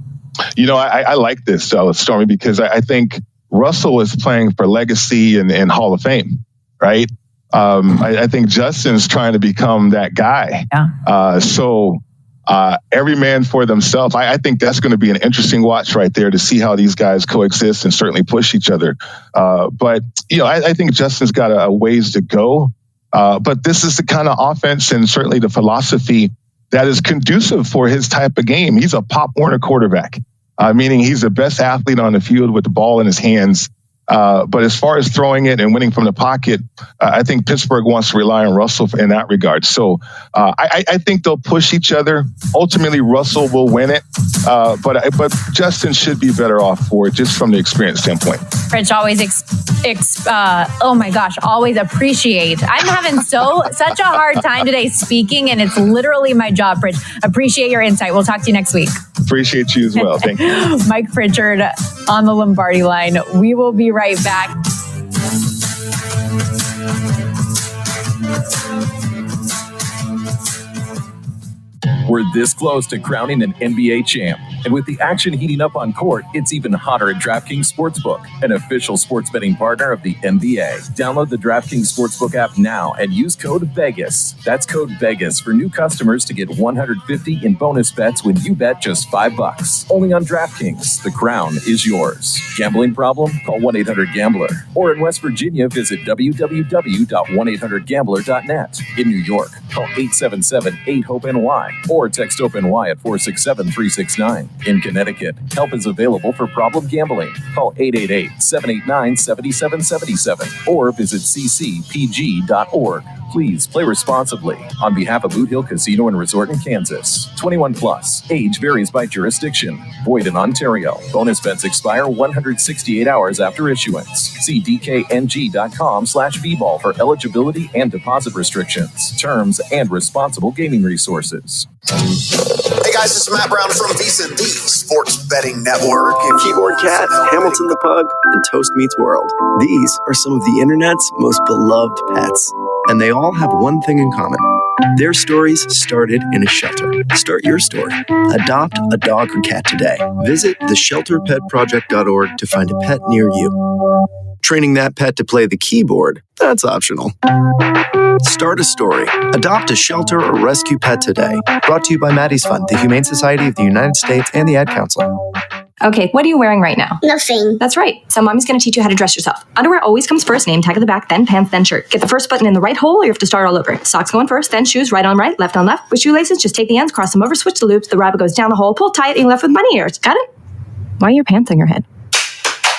You know, I like this, Stormy, because I think Russell is playing for legacy and Hall of Fame, right? I think Justin's trying to become that guy. Yeah. Every man for themselves. I think that's going to be an interesting watch right there to see how these guys coexist and certainly push each other. But I think Justin's got a ways to go. But this is the kind of offense and certainly the philosophy that is conducive for his type of game. He's a Pop Warner quarterback, meaning he's the best athlete on the field with the ball in his hands. But as far as throwing it and winning from the pocket, I think Pittsburgh wants to rely on Russell in that regard. So I think they'll push each other. Ultimately, Russell will win it. But Justin should be better off for it just from the experience standpoint. Rich, always always appreciate. I'm having such a hard time today speaking, and it's literally my job, Rich. Appreciate your insight. We'll talk to you next week. Appreciate you as well. Thank you. Mike Pritchard on the Lombardi line. We will be right back. We're this close to crowning an NBA champ. And with the action heating up on court, it's even hotter at DraftKings Sportsbook, an official sports betting partner of the NBA. Download the DraftKings Sportsbook app now and use code VEGAS. That's code VEGAS for new customers to get $150 in bonus bets when you bet just $5. Only on DraftKings. The crown is yours. Gambling problem? Call 1-800-GAMBLER. Or in West Virginia, visit www.1800gambler.net. In New York, call 877-8-HOPE-NY or text HOPE-NY at 467-369. In Connecticut, help is available for problem gambling. Call 888-789-7777 or visit ccpg.org. Please play responsibly. On behalf of Boot Hill Casino and Resort in Kansas. 21 plus. Age varies by jurisdiction. Void in Ontario. Bonus bets expire 168 hours after issuance. See dkng.com/bball for eligibility and deposit restrictions, terms, and responsible gaming resources. Hey guys, this is Matt Brown from VSiN, the Sports Betting Network. Keyboard Cat, Hamilton the Pug, and Toast Meets World. These are some of the internet's most beloved pets. And they all have one thing in common. Their stories started in a shelter. Start your story. Adopt a dog or cat today. Visit theshelterpetproject.org to find a pet near you. Training that pet to play the keyboard, that's optional. Start a story. Adopt a shelter or rescue pet today. Brought to you by Maddie's Fund, the Humane Society of the United States, and the Ad Council. Okay, what are you wearing right now? Nothing. That's right. So mommy's going to teach you how to dress yourself. Underwear always comes first, name tag at the back, then pants, then shirt. Get the first button in the right hole or you have to start all over. Socks going first, then shoes, right on right, left on left. With shoelaces, just take the ends, cross them over, switch the loops, the rabbit goes down the hole, pull tight, and you're left with bunny ears. Got it? Why are your pants on your head?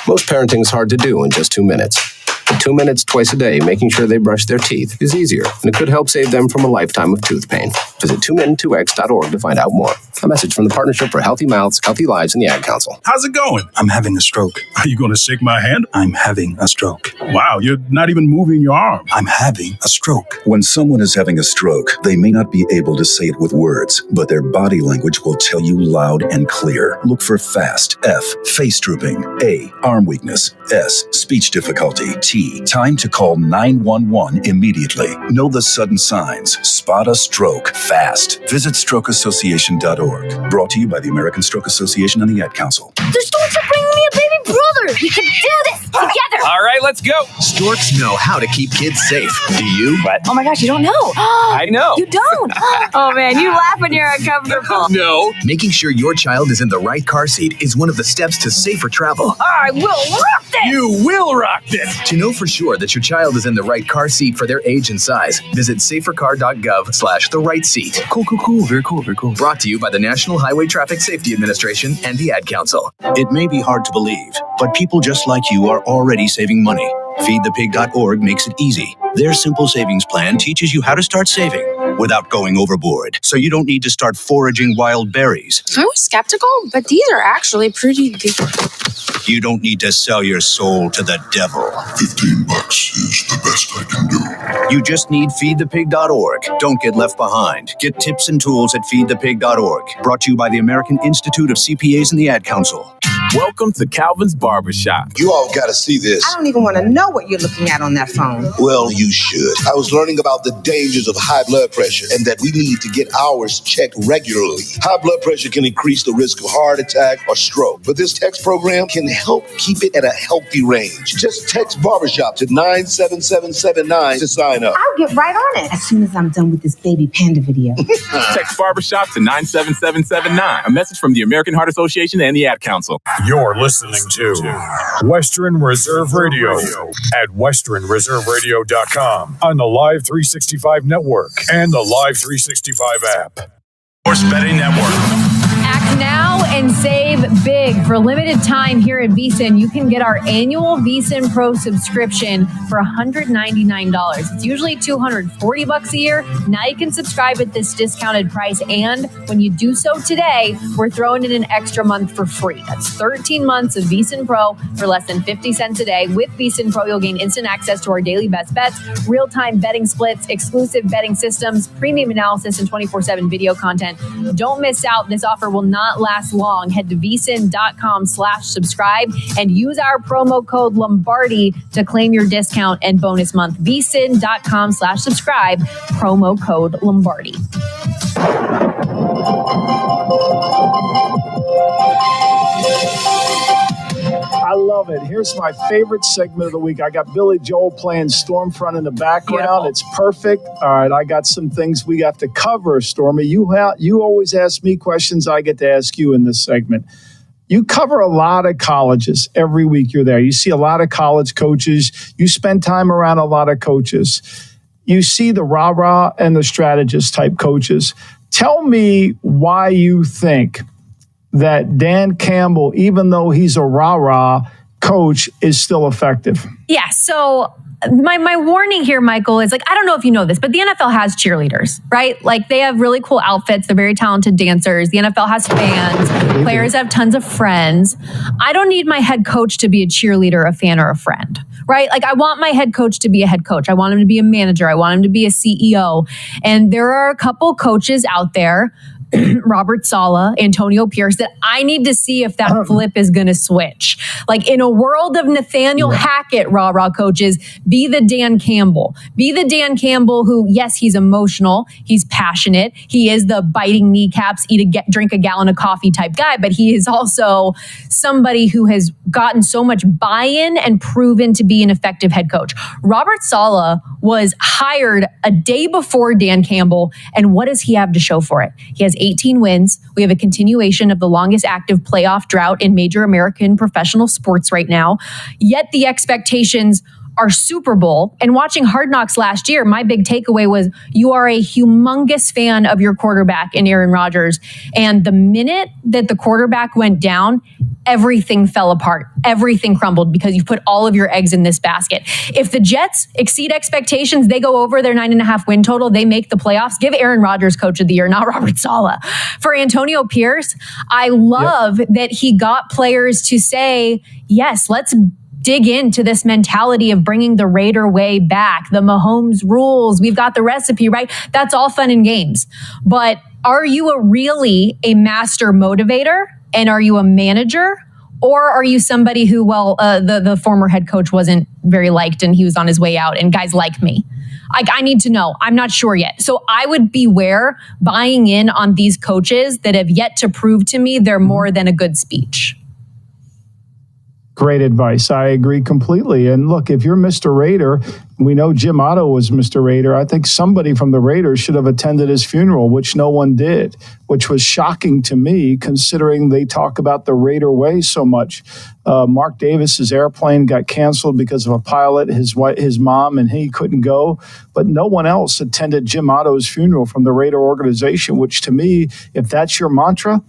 Most parenting is hard to do in just 2 minutes. But 2 minutes twice a day making sure they brush their teeth is easier, and it could help save them from a lifetime of tooth pain. Visit 2min2x.org to find out more. A message from the Partnership for Healthy Mouths, Healthy Lives, and the Ad Council. How's it going? I'm having a stroke. Are you going to shake my hand? I'm having a stroke. Wow, you're not even moving your arm. I'm having a stroke. When someone is having a stroke, they may not be able to say it with words, but their body language will tell you loud and clear. Look for FAST. F, face drooping. A, arm weakness. S, speech difficulty. T, time to call 911 immediately. Know the sudden signs. Spot a stroke fast. Visit strokeassociation.org. Brought to you by the American Stroke Association and the Ad Council. The Storks are bringing me a baby brother. We can do this together. All right, let's go. Storks know how to keep kids safe. Do you? What? Oh my gosh, you don't know. I know. You don't. Oh man, you laugh when you're uncomfortable. No. Making sure your child is in the right car seat is one of the steps to safer travel. I will rock this. You will rock this. To know for sure that your child is in the right car seat for their age and size, visit safercar.gov/the right seat. Cool. Very cool. Brought to you by the National Highway Traffic Safety Administration and the Ad Council. It may be hard to believe, but people just like you are already saving money. Feedthepig.org makes it easy. Their simple savings plan teaches you how to start saving. without going overboard. So you don't need to start foraging wild berries. I was skeptical, but these are actually pretty good. You don't need to sell your soul to the devil. $15 is the best I can do. You just need feedthepig.org. Don't get left behind. Get tips and tools at feedthepig.org. Brought to you by the American Institute of CPAs and the Ad Council. Welcome to Calvin's Barbershop. You all got to see this. I don't even want to know what you're looking at on that phone. Well, you should. I was learning about the dangers of high blood pressure and that we need to get ours checked regularly. High blood pressure can increase the risk of heart attack or stroke, but this text program can help keep it at a healthy range. Just text Barbershop to 97779 to sign up. I'll get right on it as soon as I'm done with this baby panda video. Text Barbershop to 97779. A message from the American Heart Association and the Ad Council. You're listening to Western Reserve Radio at westernreserveradio.com on the Live 365 network and the Live 365 app. Sports Betting Network. Act now and save big. For a limited time here at VSiN, you can get our annual VSiN Pro subscription for $199. It's usually $240 a year. Now you can subscribe at this discounted price. And when you do so today, we're throwing in an extra month for free. That's 13 months of VSiN Pro for less than 50 cents a day. With VSiN Pro, you'll gain instant access to our daily best bets, real-time betting splits, exclusive betting systems, premium analysis, and 24/7 video content. Don't miss out. This offer will not last long. Head to vsin.com/subscribe and use our promo code Lombardi to claim your discount and bonus month. vsin.com/subscribe, promo code Lombardi. I love it. Here's my favorite segment of the week. I got Billy Joel playing Stormfront in the background. Beautiful. It's perfect. All right, I got some things we have to cover, Stormy. You always ask me questions. I get to ask you in this segment. You cover a lot of colleges every week you're there. You see a lot of college coaches. You spend time around a lot of coaches. You see the rah-rah and the strategist type coaches. Tell me why you think that Dan Campbell, even though he's a rah-rah coach, is still effective. Yeah, so my warning here, Michael, is like, I don't know if you know this, but the NFL has cheerleaders, right? Like they have really cool outfits. They're very talented dancers. The NFL has fans. Players have tons of friends. I don't need my head coach to be a cheerleader, a fan, or a friend, right? Like I want my head coach to be a head coach. I want him to be a manager. I want him to be a CEO. And there are a couple coaches out there, Robert Saleh, Antonio Pierce, that I need to see if that flip is going to switch. Like in a world of Nathaniel Hackett rah-rah coaches, be the Dan Campbell. Be the Dan Campbell who, yes, he's emotional. He's passionate. He is the biting kneecaps, drink a gallon of coffee type guy, but he is also somebody who has gotten so much buy-in and proven to be an effective head coach. Robert Saleh was hired a day before Dan Campbell, and what does he have to show for it? He has 18 wins. We have a continuation of the longest active playoff drought in major American professional sports right now. Yet the expectations are Super Bowl. And watching Hard Knocks last year, my big takeaway was you are a humongous fan of your quarterback in Aaron Rodgers. And the minute that the quarterback went down, everything fell apart. Everything crumbled because you put all of your eggs in this basket. If the Jets exceed expectations, they go over their 9.5 win total, they make the playoffs. Give Aaron Rodgers coach of the year, not Robert Saleh. For Antonio Pierce, I love that he got players to say, yes, let's dig into this mentality of bringing the Raider way back, the Mahomes rules. We've got the recipe, right? That's all fun and games. But are you really a master motivator? And are you a manager? Or are you somebody who, the former head coach wasn't very liked and he was on his way out and guys like me? I need to know. I'm not sure yet. So I would beware buying in on these coaches that have yet to prove to me they're more than a good speech. Great advice. I agree completely. And look, if you're Mr. Raider, we know Jim Otto was Mr. Raider. I think somebody from the Raiders should have attended his funeral, which no one did, which was shocking to me considering they talk about the Raider way so much. Mark Davis's airplane got canceled because of a pilot, his mom, and he couldn't go. But no one else attended Jim Otto's funeral from the Raider organization, which to me, if that's your mantra,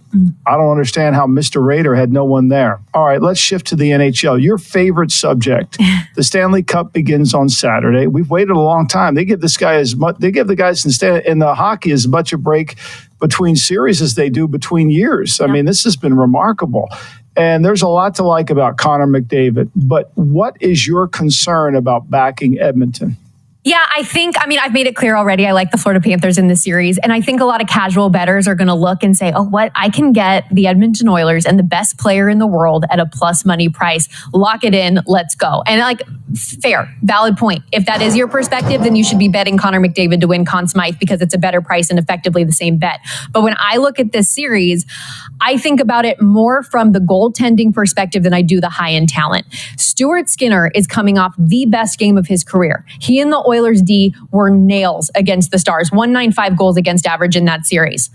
I don't understand how Mr. Raider had no one there. All right, let's shift to the NHL. Your favorite subject. The Stanley Cup begins on Saturday. Saturday. We've waited a long time. They give the guys in the hockey as much a break between series as they do between years. I mean, this has been remarkable. And there's a lot to like about Connor McDavid. But what is your concern about backing Edmonton? Yeah, I've made it clear already. I like the Florida Panthers in this series. And I think a lot of casual bettors are going to look and say, oh, what? I can get the Edmonton Oilers and the best player in the world at a plus money price. Lock it in. Let's go. And fair, valid point. If that is your perspective, then you should be betting Connor McDavid to win Conn Smythe because it's a better price and effectively the same bet. But when I look at this series, I think about it more from the goaltending perspective than I do the high-end talent. Stuart Skinner is coming off the best game of his career. He and the Oilers D were nails against the Stars, 195 goals against average in that series.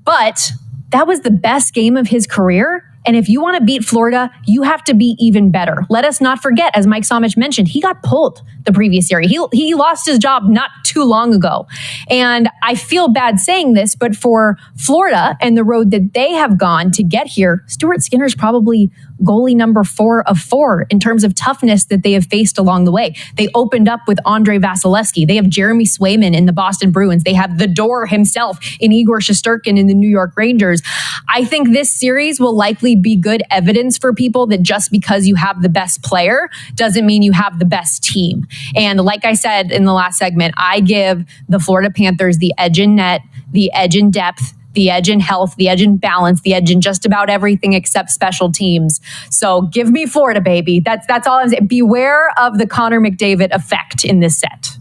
But that was the best game of his career. And if you want to beat Florida, you have to be even better. Let us not forget, as Mike Somich mentioned, he got pulled the previous year. He lost his job not too long ago. And I feel bad saying this, but for Florida and the road that they have gone to get here, Stuart Skinner's probably goalie number 4 of 4 in terms of toughness that they have faced along the way. They opened up with Andrei Vasilevsky. They have Jeremy Swayman in the Boston Bruins. They have the door himself in Igor Shesterkin in the New York Rangers. I think this series will likely be good evidence for people that just because you have the best player doesn't mean you have the best team. And like I said in the last segment, I give the Florida Panthers the edge in net, the edge in depth, the edge in health, the edge in balance, the edge in just about everything except special teams. So give me Florida, baby. That's all I'm saying. Beware of the Connor McDavid effect in this set.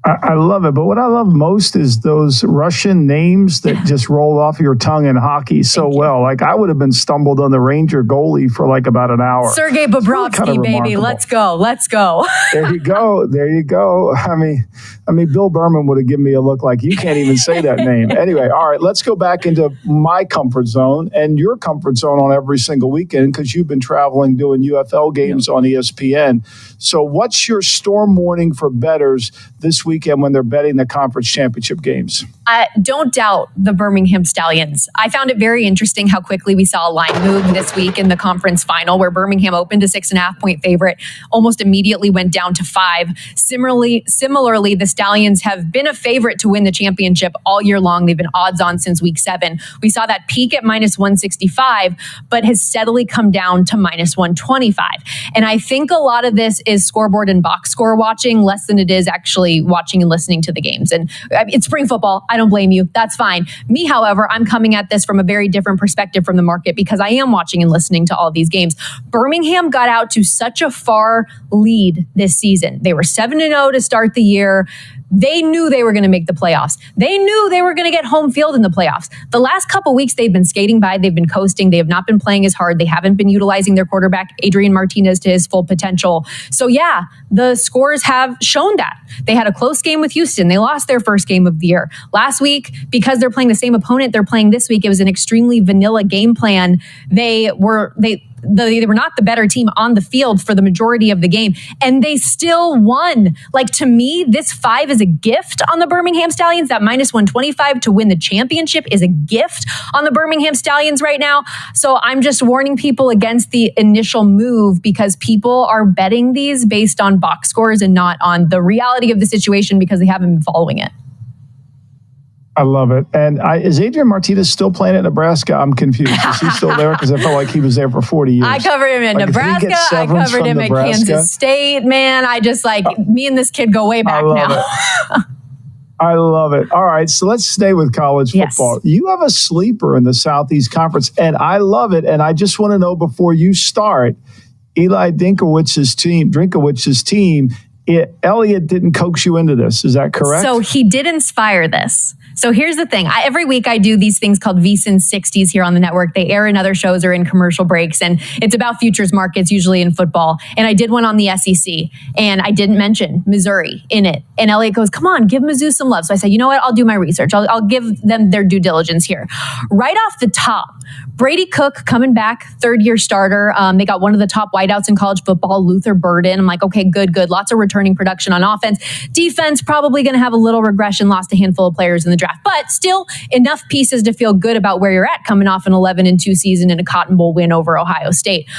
I love it. But what I love most is those Russian names that just roll off your tongue in hockey so well. Like I would have been stumbled on the Ranger goalie for like about an hour. Sergei Bobrovsky, baby. Let's go. There you go. I mean, Bill Berman would have given me a look like you can't even say that name. Anyway, all right, let's go back into my comfort zone and your comfort zone on every single weekend because you've been traveling doing UFL games on ESPN. So what's your storm morning for bettors this weekend when they're betting the conference championship games? Don't doubt the Birmingham Stallions. I found it very interesting how quickly we saw a line move this week in the conference final where Birmingham opened a 6.5-point favorite, almost immediately went down to 5. Similarly, the Stallions have been a favorite to win the championship all year long. They've been odds on since week 7. We saw that peak at minus 165, but has steadily come down to minus 125. And I think a lot of this is scoreboard and box score watching less than it is actually watching and listening to the games. And it's spring football. I don't blame you. That's fine. Me, however, I'm coming at this from a very different perspective from the market because I am watching and listening to all these games. Birmingham got out to such a far lead this season. They were 7-0 to start the year. They knew they were going to make the playoffs. They knew they were going to get home field in the playoffs. The last couple weeks, they've been skating by. They've been coasting. They have not been playing as hard. They haven't been utilizing their quarterback, Adrian Martinez, to his full potential. So yeah, the scores have shown that. They had a close game with Houston. They lost their first game of the year. Last week, because they're playing the same opponent they're playing this week, it was an extremely vanilla game plan. They were not the better team on the field for the majority of the game, and they still won. Like, to me, this 5 is a gift on the Birmingham Stallions. That minus 125 to win the championship is a gift on the Birmingham Stallions right now. So I'm just warning people against the initial move because people are betting these based on box scores and not on the reality of the situation because they haven't been following it. I love it. And is Adrian Martinez still playing at Nebraska? I'm confused. Is he still there? Because I felt like he was there for 40 years. I covered him in Nebraska. I covered him at Kansas State. Man, I just me and this kid go way back now. I love it. All right, so let's stay with college football. Yes. You have a sleeper in the Southeast Conference, and I love it. And I just want to know before you start, Eli Drinkowitz's team, Elliott didn't coax you into this. Is that correct? So he did inspire this. So here's the thing. Every week I do these things called VSiN 60s here on the network. They air in other shows or in commercial breaks. And it's about futures markets, usually in football. And I did one on the SEC. And I didn't mention Missouri in it. And Elliott goes, come on, give Mizzou some love. So I said, you know what? I'll do my research. I'll give them their due diligence here. Right off the top, Brady Cook coming back, third-year starter. They got one of the top wideouts in college football, Luther Burden. I'm like, okay, good. Lots of returning production on offense. Defense, probably going to have a little regression, lost a handful of players in the draft, but still enough pieces to feel good about where you're at coming off an 11-2 season and a Cotton Bowl win over Ohio State.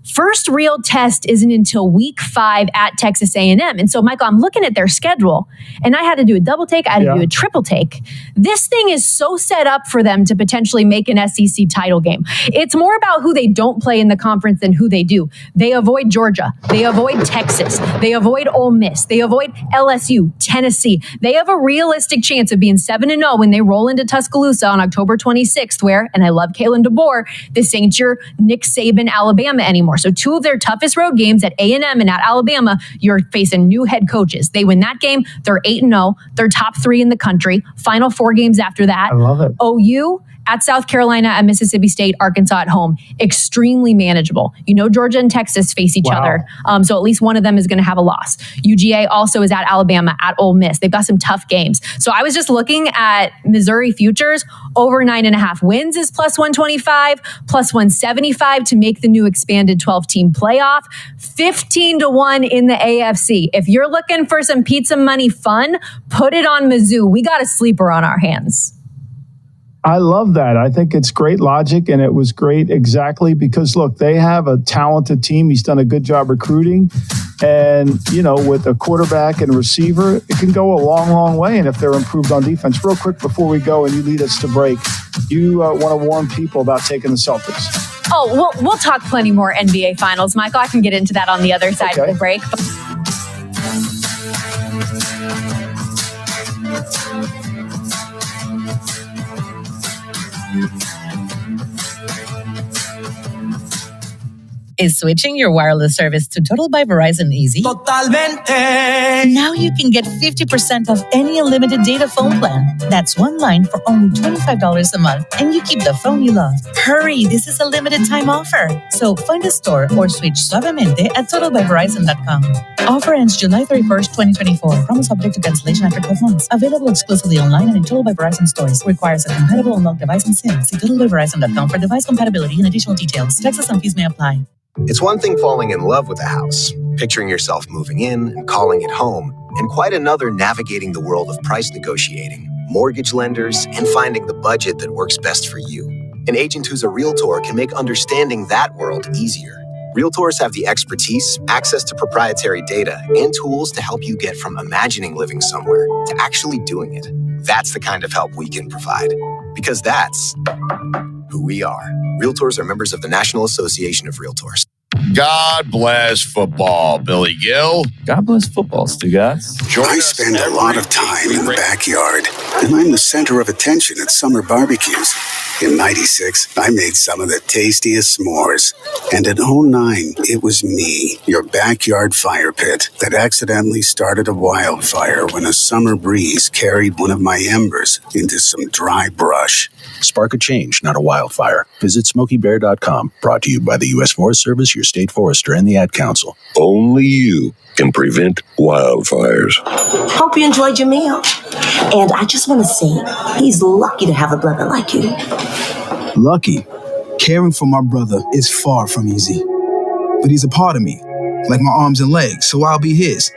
First real test isn't until week 5 at Texas A&M. And so, Michael, I'm looking at their schedule, and I had to do a double take. I had to do a triple take. This thing is so set up for them to potentially make an SEC title game. It's more about who they don't play in the conference than who they do. They avoid Georgia. They avoid Texas. They avoid Ole Miss. They avoid LSU, Tennessee. They have a realistic chance of being 7-0 when they roll into Tuscaloosa on October 26th, where, and I love Kalen DeBoer, this ain't your Nick Saban Alabama anymore. So 2 of their toughest road games at A&M and at Alabama, you're facing new head coaches. They win that game, they're 8-0. They're top 3 in the country. Final 4 games after that. I love it. OU at South Carolina, at Mississippi State, Arkansas at home. Extremely manageable. You know, Georgia and Texas face each other. So at least one of them is going to have a loss. UGA also is at Alabama, at Ole Miss. They've got some tough games. So I was just looking at Missouri futures. Over 9.5 wins is plus 125, plus 175 to make the new expanded 12-team playoff. 15-1 in the AFC. If you're looking for some pizza money fun, put it on Mizzou. We got a sleeper on our hands. I love that. I think it's great logic, and it was great exactly because, look, they have a talented team. He's done a good job recruiting. And, you know, with a quarterback and receiver, it can go a long, long way. And if they're improved on defense. Real quick before we go and you lead us to break, you want to warn people about taking the Celtics. Oh, we'll talk plenty more NBA Finals, Michael. I can get into that on the other side of the break. Is switching your wireless service to Total by Verizon easy? Totalmente. Now you can get 50% off any unlimited data phone plan. That's one line for only $25 a month, and you keep the phone you love. Hurry, this is a limited time offer. So find a store or switch suavemente at totalbyverizon.com. Offer ends July 31st, 2024. Promo subject to cancellation after 12 months. Available exclusively online and in Total by Verizon stores. Requires a compatible unlocked device and SIM. See totalbyverizon.com for device compatibility and additional details. Taxes and fees may apply. It's one thing falling in love with a house, picturing yourself moving in and calling it home, and quite another navigating the world of price negotiating, mortgage lenders, and finding the budget that works best for you. An agent who's a Realtor can make understanding that world easier. Realtors have the expertise, access to proprietary data, and tools to help you get from imagining living somewhere to actually doing it. That's the kind of help we can provide, because that's who we are. Realtors are members of the National Association of Realtors. God bless football, Billy Gill. God bless football, Stugotz. I spend a lot of time in the backyard, and I'm the center of attention at summer barbecues. In '96, I made some of the tastiest s'mores. And in '09, it was me, your backyard fire pit, that accidentally started a wildfire when a summer breeze carried one of my embers into some dry brush. Spark a change, not a wildfire. Visit SmokeyBear.com. Brought to you by the U.S. Forest Service, your state forester, and the Ad Council. Only you can prevent wildfires. Hope you enjoyed your meal. And I just want to say, he's lucky to have a brother like you. Lucky? Caring for my brother is far from easy. But he's a part of me, like my arms and legs, so I'll be his.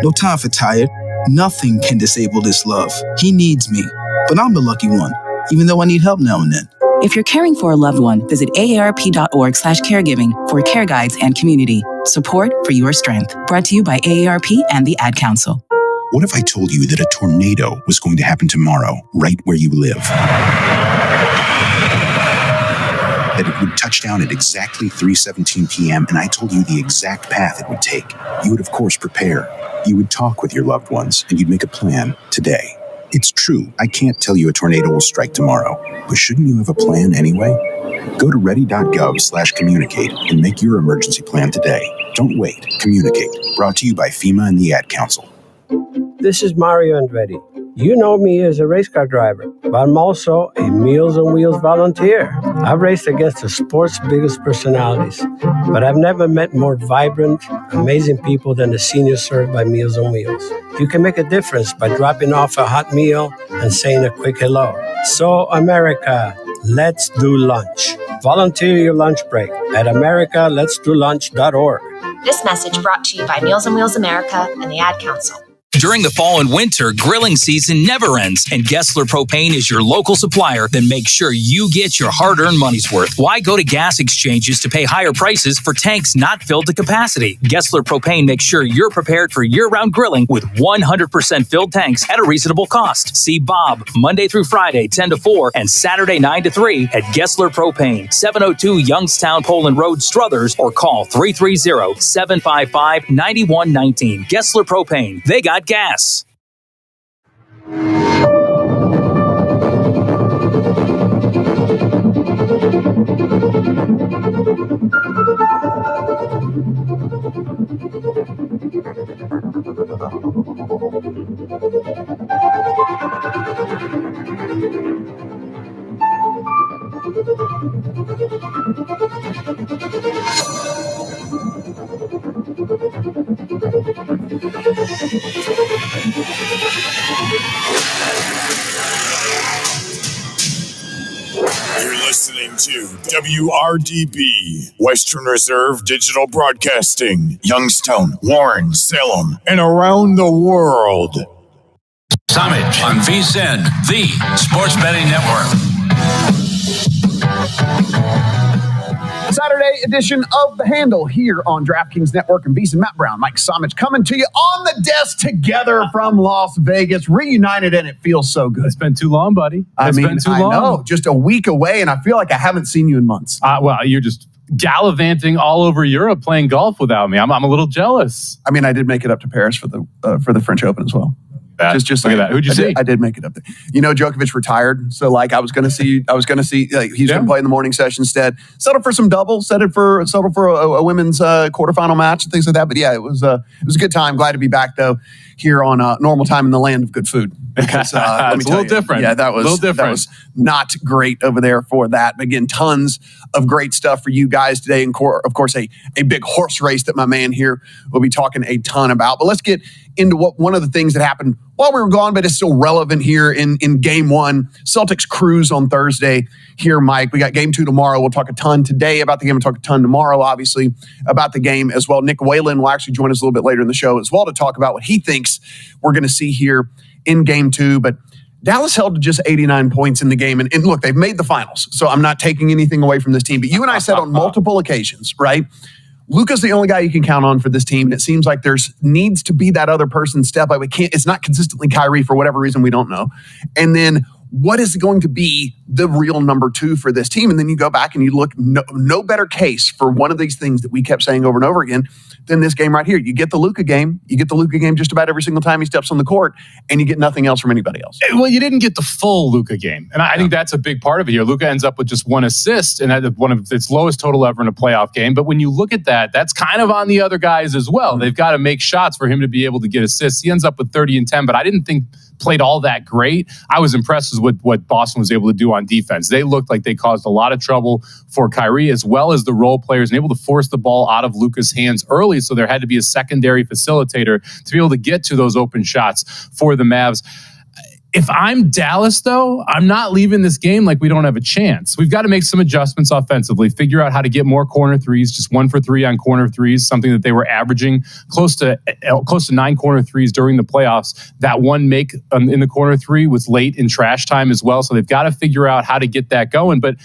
No time for tired. Nothing can disable this love. He needs me, but I'm the lucky one, even though I need help now and then. If you're caring for a loved one, visit aarp.org/caregiving for care guides and community support for your strength. Brought to you by AARP and the Ad Council. What if I told you that a tornado was going to happen tomorrow, right where you live? That it would touch down at exactly 3:17 p.m., and I told you the exact path it would take. You would, of course, prepare. You would talk with your loved ones, and you'd make a plan today. It's true, I can't tell you a tornado will strike tomorrow, but shouldn't you have a plan anyway? Go to ready.gov/communicate and make your emergency plan today. Don't wait. Communicate. Brought to you by FEMA and the Ad Council. This is Mario Andretti. You know me as a race car driver, but I'm also a Meals on Wheels volunteer. I've raced against the sport's biggest personalities, but I've never met more vibrant, amazing people than the seniors served by Meals on Wheels. You can make a difference by dropping off a hot meal and saying a quick hello. So, America, let's do lunch. Volunteer your lunch break at americaletsdolunch.org. This message brought to you by Meals on Wheels America and the Ad Council. During the fall and winter, grilling season never ends, and Gessler Propane is your local supplier that makes sure you get your hard-earned money's worth. Why go to gas exchanges to pay higher prices for tanks not filled to capacity? Gessler Propane makes sure you're prepared for year-round grilling with 100% filled tanks at a reasonable cost. See Bob Monday through Friday, 10 to 4, and Saturday, 9 to 3 at Gessler Propane, 702 Youngstown Poland Road, Struthers, or call 330-755-9119. Gessler Propane. They got gas. You're listening to WRDB, Western Reserve Digital Broadcasting, Youngstown, Warren, Salem, and around the world. Summit on VSiN, the sports betting network. Saturday edition of The Handle here on DraftKings Network and VSiN. Matt Brown, Mike Somich coming to you on the desk together from Las Vegas, reunited, and it feels so good. It's been too long, buddy. It's been too long. I know, just a week away, and I feel like I haven't seen you in months. Well, you're just gallivanting all over Europe playing golf without me. I'm a little jealous. I mean, I did make it up to Paris for the French Open as well. Just look at that. Who'd you see? I did make it up there. You know, Djokovic retired, so like I was going to see. Like, he's going to play in the morning session instead. Settled for some doubles. Settled for a women's quarterfinal match and things like that. But yeah, it was a good time. Glad to be back though here on normal time in the land of good food. Because, let me it's a little different. Yeah, that was That was not great over there for that. But again, tons of great stuff for you guys today, and of course a big horse race that my man here will be talking a ton about. But let's get into one of the things that happened while we were gone, but it's still relevant here in game one. Celtics cruise on Thursday here, Mike. We got game 2 tomorrow. We'll talk a ton today about the game. We'll talk a ton tomorrow, obviously, about the game as well. Nick Whalen will actually join us a little bit later in the show as well to talk about what he thinks we're going to see here in game 2. But Dallas held to just 89 points in the game. And look, they've made the finals, so I'm not taking anything away from this team. But you and I said on multiple occasions, right? Luka's the only guy you can count on for this team, and it seems like there's needs to be that other person step up. It's not consistently Kyrie for whatever reason we don't know. And then what is going to be the real number 2 for this team? And then you go back and you look, no better case for one of these things that we kept saying over and over again than this game right here. You get the Luka game. You get the Luka game just about every single time he steps on the court, and you get nothing else from anybody else. Well, you didn't get the full Luka game. And I think that's a big part of it here. Luka ends up with just 1 assist and one of its lowest total ever in a playoff game. But when you look at that, that's kind of on the other guys as well. They've got to make shots for him to be able to get assists. He ends up with 30 and 10, but I didn't think played all that great. I was impressed with what Boston was able to do on defense. They looked like they caused a lot of trouble for Kyrie as well as the role players, and able to force the ball out of Luka's hands early. So there had to be a secondary facilitator to be able to get to those open shots for the Mavs. If I'm Dallas, though, I'm not leaving this game like we don't have a chance. We've got to make some adjustments offensively, figure out how to get more corner threes, just 1 for 3 on corner threes, something that they were averaging close to 9 corner threes during the playoffs. That one make in the corner 3 was late in trash time as well. So they've got to figure out how to get that going. But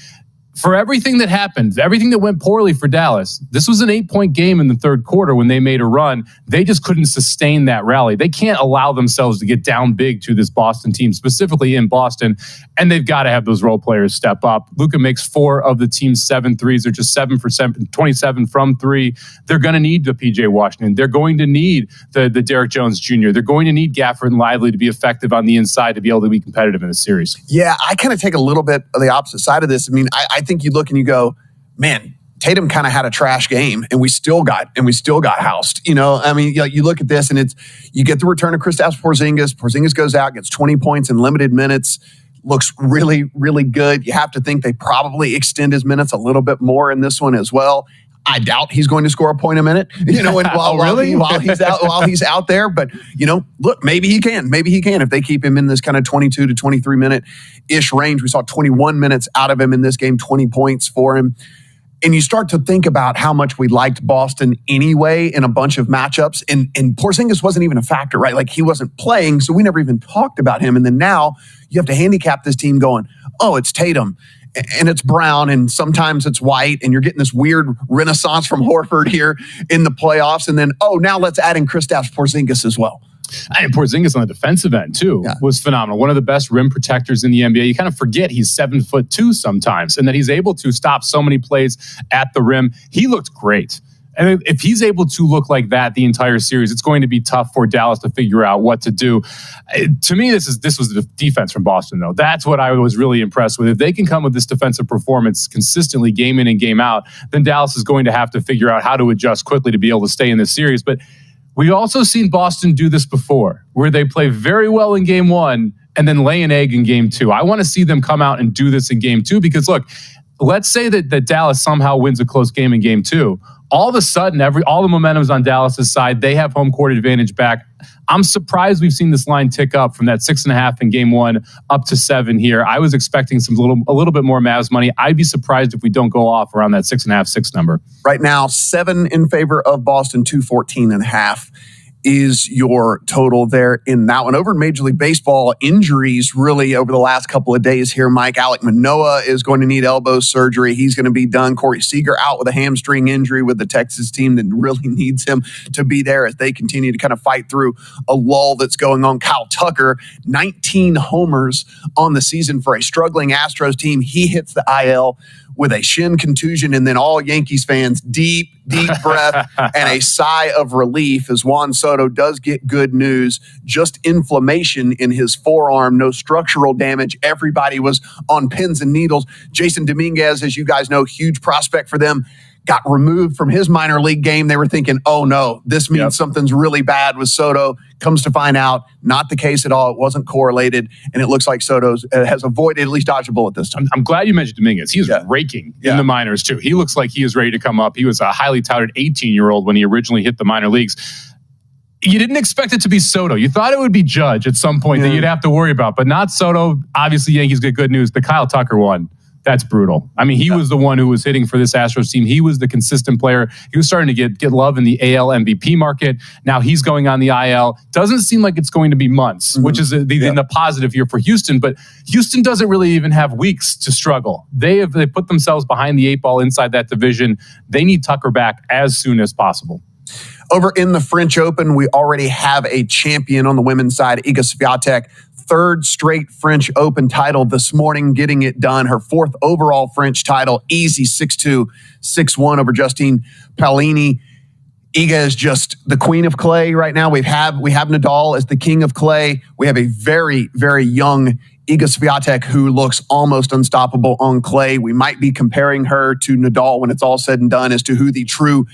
for everything that happened, everything that went poorly for Dallas, this was an 8-point game in the third quarter when they made a run. They just couldn't sustain that rally. They can't allow themselves to get down big to this Boston team, specifically in Boston, and they've got to have those role players step up. Luka makes 4 of the team's 7 threes. They're just 7 for 27 from 3. They're going to need the PJ Washington. They're going to need the Derek Jones Jr. They're going to need Gafford and Lively to be effective on the inside to be able to be competitive in the series. Yeah, I kind of take a little bit of the opposite side of this. I mean, I think you look and you go, man, Tatum kind of had a trash game, and we still got housed. You know, I mean, you look at this, and you get the return of Kristaps Porzingis. Porzingis goes out, gets 20 points in limited minutes, looks really, really good. You have to think they probably extend his minutes a little bit more in this one as well. I doubt he's going to score a point a minute, you know, while he's out there. But, you know, look, maybe he can if they keep him in this kind of 22 to 23 minute ish range. We saw 21 minutes out of him in this game, 20 points for him. And you start to think about how much we liked Boston anyway in a bunch of matchups. And Porzingis wasn't even a factor, right? Like he wasn't playing, so we never even talked about him. And then now you have to handicap this team going, oh, it's Tatum and it's Brown and sometimes it's White. And you're getting this weird renaissance from Horford here in the playoffs. And then, oh, now let's add in Kristaps Porzingis as well. And Porzingis on the defensive end, too, was phenomenal. One of the best rim protectors in the NBA. You kind of forget he's 7'2" sometimes, and that he's able to stop so many plays at the rim. He looked great. And if he's able to look like that the entire series, it's going to be tough for Dallas to figure out what to do. To me, this was the defense from Boston, though. That's what I was really impressed with. If they can come with this defensive performance consistently, game in and game out, then Dallas is going to have to figure out how to adjust quickly to be able to stay in this series. But we've also seen Boston do this before, where they play very well in game one and then lay an egg in game two. I want to see them come out and do this in game two because, look, let's say that Dallas somehow wins a close game in game two. All of a sudden, all the momentum's on Dallas's side. They have home court advantage back. I'm surprised we've seen this line tick up from that 6.5 in game one up to 7 here. I was expecting a little bit more Mavs money. I'd be surprised if we don't go off around that 6.5, 6 number. Right now, 7 in favor of Boston, 214.5 is your total there in that one. Over in Major League Baseball, injuries really over the last couple of days here, Mike. Alek Manoah is going to need elbow surgery. He's going to be done. Corey Seager out with a hamstring injury with the Texas team that really needs him to be there as they continue to kind of fight through a lull that's going on. Kyle Tucker, 19 homers on the season for a struggling Astros team. He hits the IL with a shin contusion, and then all Yankees fans, deep breath and a sigh of relief as Juan Soto does get good news. Just inflammation in his forearm, no structural damage. Everybody was on pins and needles. Jason Dominguez, as you guys know, huge prospect for them, got removed from his minor league game. They were thinking, oh no, this means something's really bad with Soto. Comes to find out, not the case at all. It wasn't correlated, and it looks like Soto has avoided, at least dodged a bullet this time. I'm glad you mentioned Dominguez. He is raking in the minors, too. He looks like he is ready to come up. He was a highly touted 18-year-old when he originally hit the minor leagues. You didn't expect it to be Soto. You thought it would be Judge at some point that you'd have to worry about, but not Soto. Obviously, Yankees get good news. The Kyle Tucker one. That's brutal. I mean, he was the one who was hitting for this Astros team. He was the consistent player. He was starting to get love in the AL MVP market. Now he's going on the IL. Doesn't seem like it's going to be months, which is the positive here for Houston. But Houston doesn't really even have weeks to struggle. They put themselves behind the 8 ball inside that division. They need Tucker back as soon as possible. Over in the French Open, we already have a champion on the women's side, Iga Swiatek. 3rd straight French Open title this morning, getting it done. Her 4th overall French title, easy 6-2, 6-1 over Justine Paolini. Iga is just the queen of clay right now. We have Nadal as the king of clay. We have a very, very young Iga Swiatek who looks almost unstoppable on clay. We might be comparing her to Nadal when it's all said and done as to who the true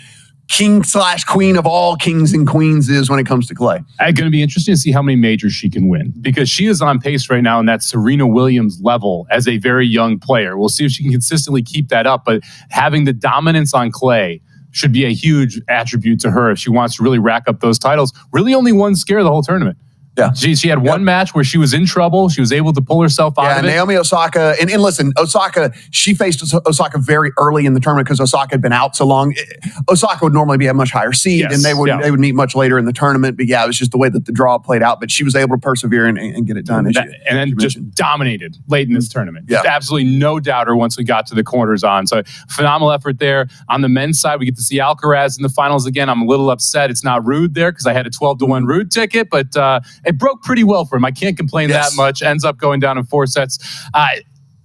king/queen of all kings and queens is when it comes to clay. It's going to be interesting to see how many majors she can win because she is on pace right now in that Serena Williams level as a very young player. We'll see if she can consistently keep that up, but having the dominance on clay should be a huge attribute to her if she wants to really rack up those titles. Really only one scare the whole tournament. Yeah, she had one match where she was in trouble. She was able to pull herself out of it. Naomi Osaka, and listen, Osaka, she faced Osaka very early in the tournament because Osaka had been out so long. Osaka would normally be a much higher seed, and they would meet much later in the tournament. But it was just the way that the draw played out. But she was able to persevere and get it done. And then just dominated late in this tournament. Just absolutely no doubter once we got to the quarters on. So phenomenal effort there. On the men's side, we get to see Alcaraz in the finals again. I'm a little upset it's not Ruud there because I had a 12-1 Ruud ticket, but it broke pretty well for him. I can't complain that much. Ends up going down in 4 sets.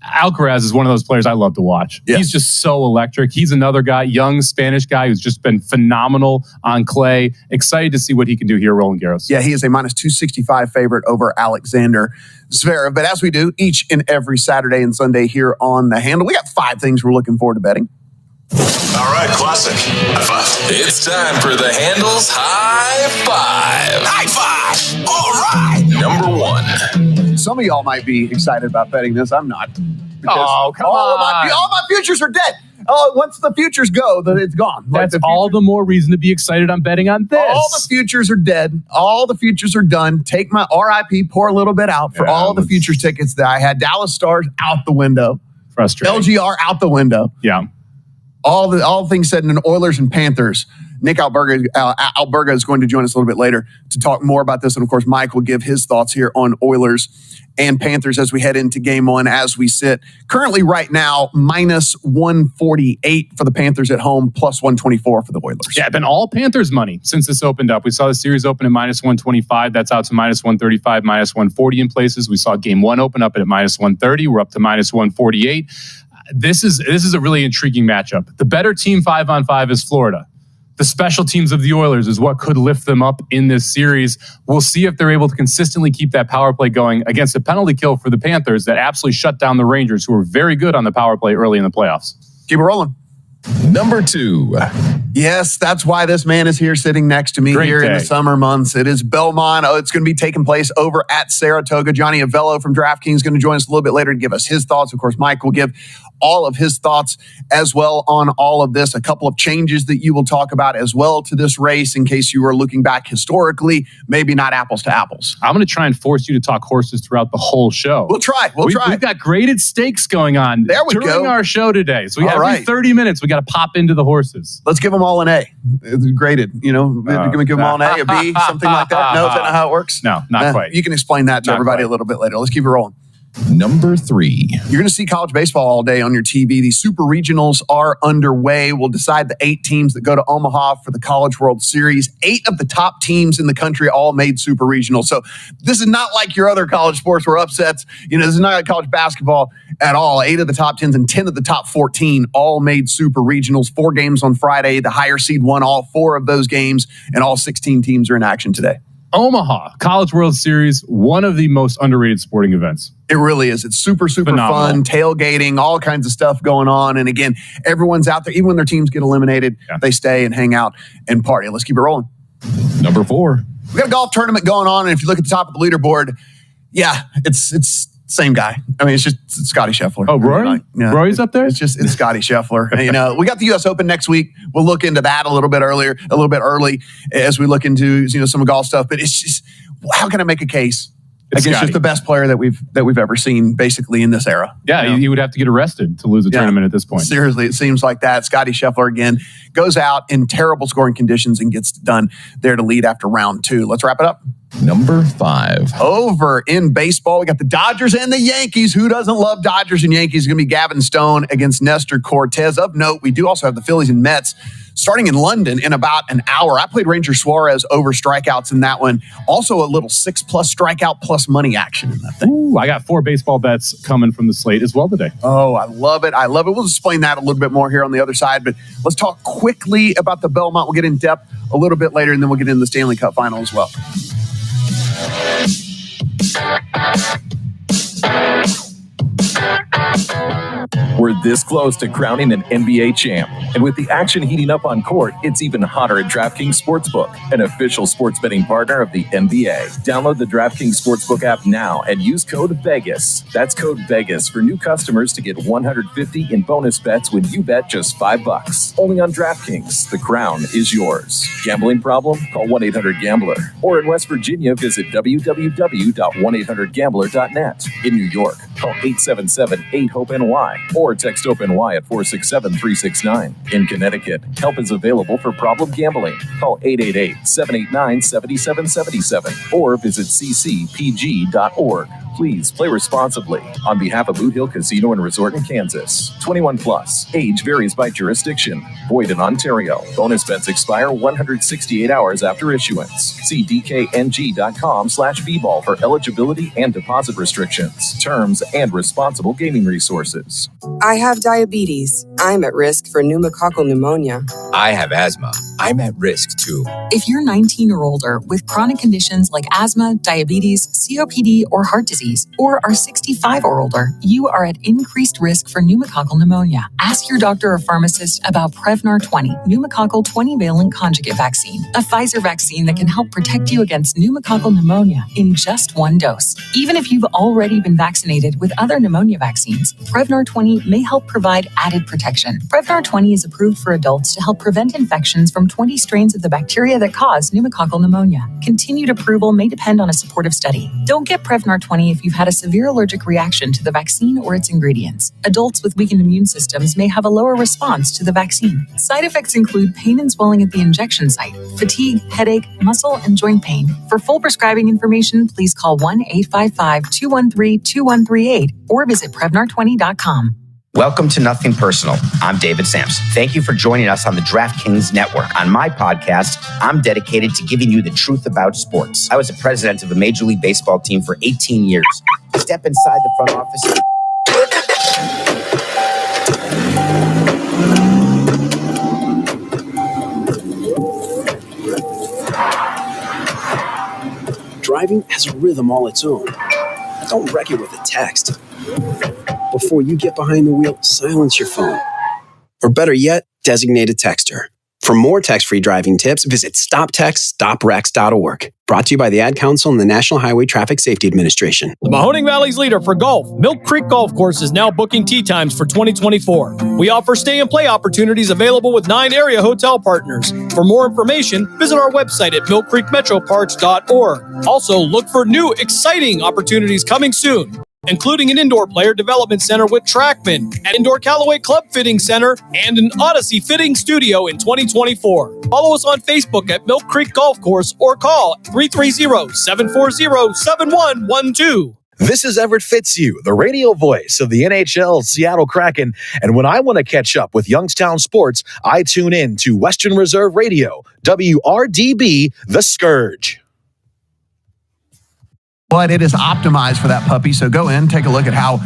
Alcaraz is one of those players I love to watch. He's just so electric. He's another guy, young Spanish guy who's just been phenomenal on clay. Excited to see what he can do here, Roland Garros. Yeah, he is a -265 favorite over Alexander Zverev. But as we do each and every Saturday and Sunday here on The Handle, we got 5 things we're looking forward to betting. All right, classic. High five. It's time for the Handle's High Five. High five. All right. Number 1. Some of y'all might be excited about betting this. I'm not. Oh, come on. All my futures are dead. Oh, once the futures go, then it's gone. That's all the more reason to be excited on betting on this. All the futures are dead. All the futures are done. Take my RIP, pour a little bit out for all the futures tickets that I had. Dallas Stars out the window. Frustrating. LGR out the window. Yeah. all things said in Oilers and Panthers. Nick Alberga is going to join us a little bit later to talk more about this. And, of course, Mike will give his thoughts here on Oilers and Panthers as we head into game one as we sit. Currently right now, minus 148 for the Panthers at home, plus 124 for the Oilers. Yeah, been all Panthers money since this opened up. We saw the series open at minus 125. That's out to minus 135, minus 140 in places. We saw game one open up at minus 130. We're up to minus 148. This is a really intriguing matchup. The better team 5-on-5 is Florida. The special teams of the Oilers is what could lift them up in this series. We'll see if they're able to consistently keep that power play going against a penalty kill for the Panthers that absolutely shut down the Rangers, who were very good on the power play early in the playoffs. Keep it rolling. Number 2. Yes, that's why this man is here sitting next to me in the summer months. It is Belmont. It's going to be taking place over at Saratoga. Johnny Avello from DraftKings is going to join us a little bit later to give us his thoughts. Of course, Mike will give all of his thoughts as well on all of this. A couple of changes that you will talk about as well to this race in case you were looking back historically, maybe not apples to apples. I'm going to try and force you to talk horses throughout the whole show. We'll try. We've got graded stakes going on during our show today. So every 30 minutes, we got to pop into the horses. Let's give them all an A. It's graded. We're going to give them all an A, a B, something like that. No, is that not how it works? No, not quite. You can explain that to everybody a little bit later. Let's keep it rolling. Number 3. You're going to see college baseball all day on your TV. The Super Regionals are underway. We'll decide the 8 teams that go to Omaha for the College World Series. 8 of the top teams in the country all made Super Regionals. So this is not like your other college sports where upsets. This is not like college basketball at all. 8 of the top 10s and 10 of the top 14 all made Super Regionals. 4 games on Friday. The higher seed won all 4 of those games, and all 16 teams are in action today. Omaha College World Series, one of the most underrated sporting events. It really is. It's super fun, tailgating, all kinds of stuff going on. And again, everyone's out there. Even when their teams get eliminated, they stay and hang out and party. Let's keep it rolling. Number 4. We got a golf tournament going on. And if you look at the top of the leaderboard, it's same guy. I mean, it's Scotty Scheffler. Oh, Rory? Rory's up there? It's Scotty Scheffler. And, we got the U.S. Open next week. We'll look into that a little bit early as we look into, some golf stuff. But it's just, how can I make a case against just the best player that we've ever seen, basically, in this era? Yeah, you would have to get arrested to lose a tournament at this point. Seriously, it seems like that. Scotty Scheffler, again, goes out in terrible scoring conditions and gets done there to lead after round 2. Let's wrap it up. Number 5. Over in baseball, we got the Dodgers and the Yankees. Who doesn't love Dodgers and Yankees? It's going to be Gavin Stone against Nestor Cortez. Of note, we do also have the Phillies and Mets starting in London in about an hour. I played Ranger Suarez over strikeouts in that one. Also a little 6+ strikeout plus money action in that thing. Ooh, I got 4 baseball bets coming from the slate as well today. Oh, I love it. We'll explain that a little bit more here on the other side, but let's talk quickly about the Belmont. We'll get in depth a little bit later, and then we'll get into the Stanley Cup final as well. We're this close to crowning an NBA champ. And with the action heating up on court, it's even hotter at DraftKings Sportsbook, an official sports betting partner of the NBA. Download the DraftKings Sportsbook app now and use code VEGAS. That's code VEGAS for new customers to get $150 in bonus bets when you bet just $5. Only on DraftKings. The crown is yours. Gambling problem? Call 1-800-GAMBLER. Or in West Virginia, visit www.1800gambler.net. In New York, call 877-8-HOPE-NY or text HOPE-NY at 467-369. In Connecticut, help is available for problem gambling. Call 888-789-7777 or visit ccpg.org. Please play responsibly. On behalf of Boot Hill Casino and Resort in Kansas. 21 plus. Age varies by jurisdiction. Void in Ontario. Bonus bets expire 168 hours after issuance. See dkng.com/bball for eligibility and deposit restrictions, terms, and responsible gaming resources. I have diabetes. I'm at risk for pneumococcal pneumonia. I have asthma. I'm at risk too. If you're 19 or older with chronic conditions like asthma, diabetes, COPD, or heart disease, or are 65 or older, you are at increased risk for pneumococcal pneumonia. Ask your doctor or pharmacist about Prevnar 20, pneumococcal 20-valent conjugate vaccine, a Pfizer vaccine that can help protect you against pneumococcal pneumonia in just 1 dose. Even if you've already been vaccinated with other pneumonia vaccines, Prevnar 20 may help provide added protection. Prevnar 20 is approved for adults to help prevent infections from from 20 strains of the bacteria that cause pneumococcal pneumonia. Continued approval may depend on a supportive study. Don't get Prevnar 20 if you've had a severe allergic reaction to the vaccine or its ingredients. Adults with weakened immune systems may have a lower response to the vaccine. Side effects include pain and swelling at the injection site, fatigue, headache, muscle, and joint pain. For full prescribing information, please call 1-855-213-2138 or visit Prevnar20.com. Welcome to Nothing Personal. I'm David Sampson. Thank you for joining us on the DraftKings Network. On my podcast, I'm dedicated to giving you the truth about sports. I was a president of a Major League Baseball team for 18 years. Step inside the front office. Driving has a rhythm all its own. Don't wreck it with a text. Before you get behind the wheel, silence your phone. Or better yet, designate a texter. For more text-free driving tips, visit stoptextstoprex.org. Brought to you by the Ad Council and the National Highway Traffic Safety Administration. The Mahoning Valley's leader for golf, Milk Creek Golf Course, is now booking tee times for 2024. We offer stay and play opportunities available with 9 area hotel partners. For more information, visit our website at millcreekmetroparks.org. Also, look for new, exciting opportunities coming soon, including an indoor player development center with Trackman, an indoor Callaway Club Fitting Center, and an Odyssey Fitting Studio in 2024. Follow us on Facebook at Milk Creek Golf Course or call 330-740-7112. This is Everett Fitzhugh, the radio voice of the NHL Seattle Kraken, and when I want to catch up with Youngstown sports, I tune in to Western Reserve Radio, WRDB, The Scourge. But it is optimized for that puppy. So go in, take a look at how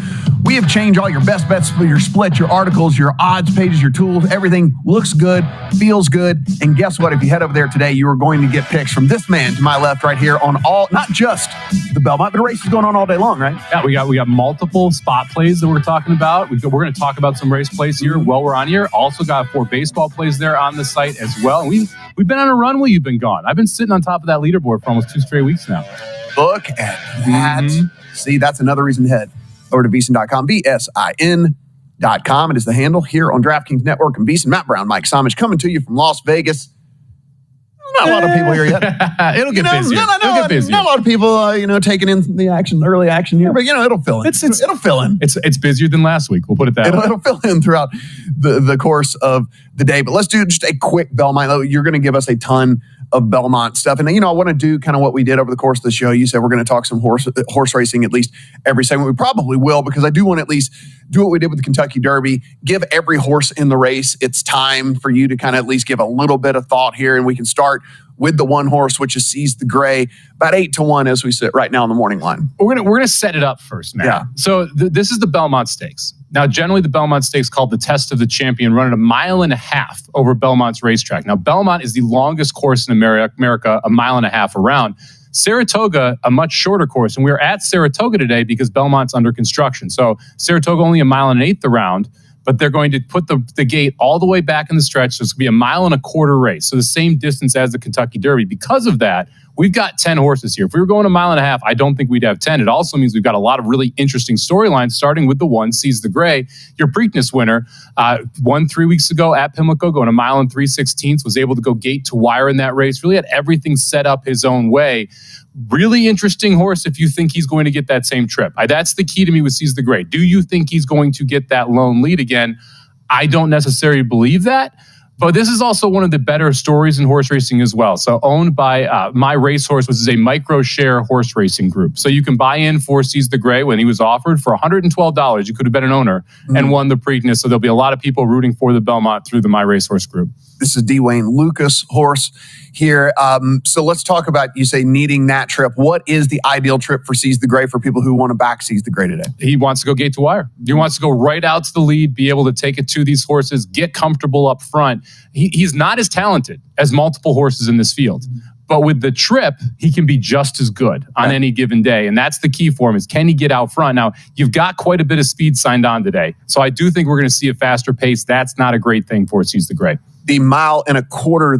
we have changed all your best bets, your splits, your articles, your odds pages, your tools. Everything looks good, feels good. And guess what? If you head over there today, you are going to get picks from this man to my left right here on all, not just the Belmont, but the race is going on all day long, right? Yeah, we got multiple spot plays that we're talking about. We're going to talk about some race plays here while we're on here. Also got 4 baseball plays there on the site as well. And we've been on a run while you've been gone. I've been sitting on top of that leaderboard for almost 2 straight weeks now. Look at that. See, that's another reason to head over to VSiN.com, VSIN.com. It is the handle here on DraftKings Network and VSiN. Matt Brown, Mike Somich coming to you from Las Vegas. Not a lot of people here yet. It'll get busier. It'll get busier. Not a lot of people, taking in the action, early action here, but it'll fill in. It'll fill in. It's busier than last week. We'll put it that way. It'll fill in throughout the course of the day. But let's do just a quick Belmont. You're going to give us a ton of Belmont stuff. And, I want to do kind of what we did over the course of the show. You said we're going to talk some horse racing at least every segment. We probably will, because I do want to at least do what we did with the Kentucky Derby, give every horse in the race its time for you to kind of at least give a little bit of thought here. And we can start with the one horse, which is Seize the Gray, about 8-1 as we sit right now in the morning line. We're gonna set it up first, man. Yeah. So this is the Belmont Stakes. Now, generally, the Belmont Stakes, called the Test of the Champion, run at 1.5 miles over Belmont's racetrack. Now, Belmont is the longest course in America, 1.5 miles around. Saratoga, a much shorter course, and we're at Saratoga today because Belmont's under construction. So Saratoga only 1.1 miles around, but they're going to put the gate all the way back in the stretch, so it's going to be 1.25 miles race, so the same distance as the Kentucky Derby. Because of that, we've got 10 horses here. If we were going 1.5 miles, I don't think we'd have 10. It also means we've got a lot of really interesting storylines, starting with the one, Seize the Gray, your Preakness winner, won 3 weeks ago at Pimlico, going 1 mile and 3/16, was able to go gate to wire in that race, really had everything set up his own way. Really interesting horse if you think he's going to get that same trip. That's the key to me with Seize the Gray. Do you think he's going to get that lone lead again? I don't necessarily believe that. But this is also one of the better stories in horse racing as well. So owned by My Racehorse, which is a micro share horse racing group. So you can buy in for Seize the Gray when he was offered for $112. You could have been an owner and won the Preakness. So there'll be a lot of people rooting for the Belmont through the My Racehorse group. This is Dwayne Lucas horse here. So let's talk about, you say, needing that trip. What is the ideal trip for Seize the Gray for people who want to back Seize the Gray today? He wants to go gate to wire. He wants to go right out to the lead, be able to take it to these horses, get comfortable up front. He's not as talented as multiple horses in this field. But with the trip, he can be just as good on any given day. And that's the key for him, is can he get out front? Now, you've got quite a bit of speed signed on today. So I do think we're going to see a faster pace. That's not a great thing for Seize the Gray. The 1.25 miles,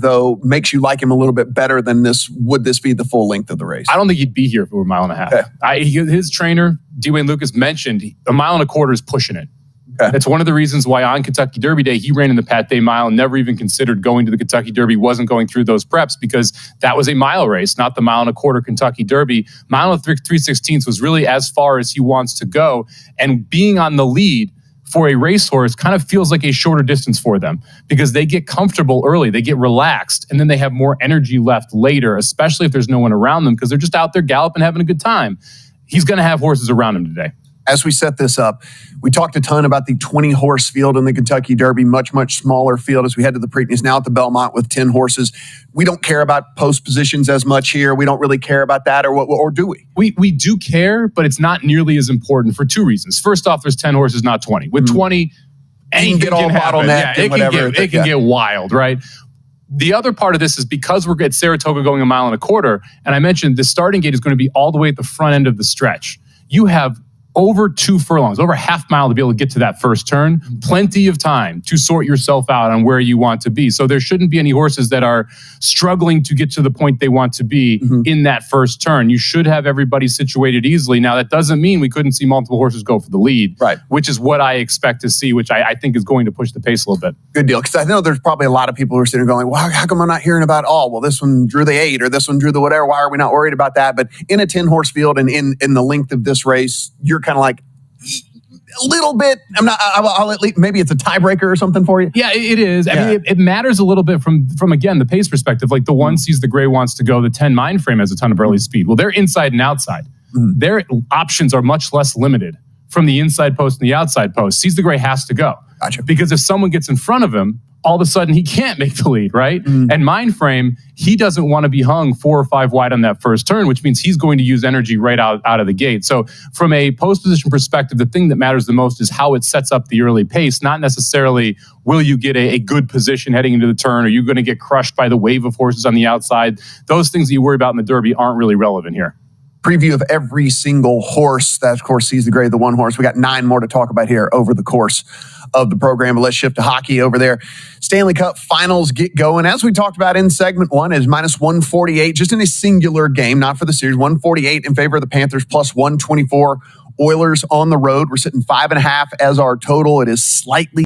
though, makes you like him a little bit better than this. Would this be the full length of the race? I don't think he'd be here if it were 1.5 miles. Okay. His trainer, Dwayne Lucas, mentioned 1.25 miles is pushing it. That's one of the reasons why on Kentucky Derby Day, he ran in the Pat Day Mile and never even considered going to the Kentucky Derby, wasn't going through those preps because that was a mile race, not the 1.25 mile Kentucky Derby. 3/16 was really as far as he wants to go. And being on the lead for a racehorse kind of feels like a shorter distance for them because they get comfortable early, they get relaxed, and then they have more energy left later, especially if there's no one around them because they're just out there galloping, having a good time. He's going to have horses around him today. As we set this up, we talked a ton about the 20-horse field in the Kentucky Derby, much, much smaller field as we head to the Preakness, now at the Belmont with 10 horses. We don't care about post positions as much here. We don't really care about that, or do we? We do care, but it's not nearly as important for two reasons. First off, there's 10 horses, not 20. With 20, anything can happen. Yeah, it can get wild, right? The other part of this is because we're at Saratoga going 1.25 miles, and I mentioned the starting gate is going to be all the way at the front end of the stretch. You have over 2 furlongs, over 1/2 mile to be able to get to that first turn. Plenty of time to sort yourself out on where you want to be. So there shouldn't be any horses that are struggling to get to the point they want to be in that first turn. You should have everybody situated easily. Now, that doesn't mean we couldn't see multiple horses go for the lead, right? Which is what I expect to see, which I think is going to push the pace a little bit. Good deal. Because I know there's probably a lot of people who are sitting there going, well, how come I'm not hearing about, well, this one drew the 8 or this one drew the whatever. Why are we not worried about that? But in a 10-horse field and in the length of this race, you're kind of like, a little bit. I'll at least, maybe it's a tiebreaker or something for you. Yeah, it is. I mean, it matters a little bit from again the pace perspective. Like the 1 Sees the Gray wants to go. The 10 Mindframe has a ton of early speed. Well, they're inside and outside. Their options are much less limited from the inside post and the outside post. Sees the Gray has to go. Gotcha. Because if someone gets in front of him, all of a sudden he can't make the lead, right? And Mindframe, he doesn't want to be hung 4 or 5 wide on that first turn, which means he's going to use energy right out of the gate. So from a post position perspective, the thing that matters the most is how it sets up the early pace, not necessarily will you get a good position heading into the turn, or are you going to get crushed by the wave of horses on the outside. Those things that you worry about in the Derby aren't really relevant here. Preview of every single horse that, of course, Sees the Gray, the one horse. We got 9 more to talk about here over the course of the program. But let's shift to hockey over there. Stanley Cup finals get going. As we talked about in segment 1, is minus 148, just in a singular game, not for the series. 148 in favor of the Panthers, plus 124 Oilers on the road. We're sitting 5.5 as our total. It is slightly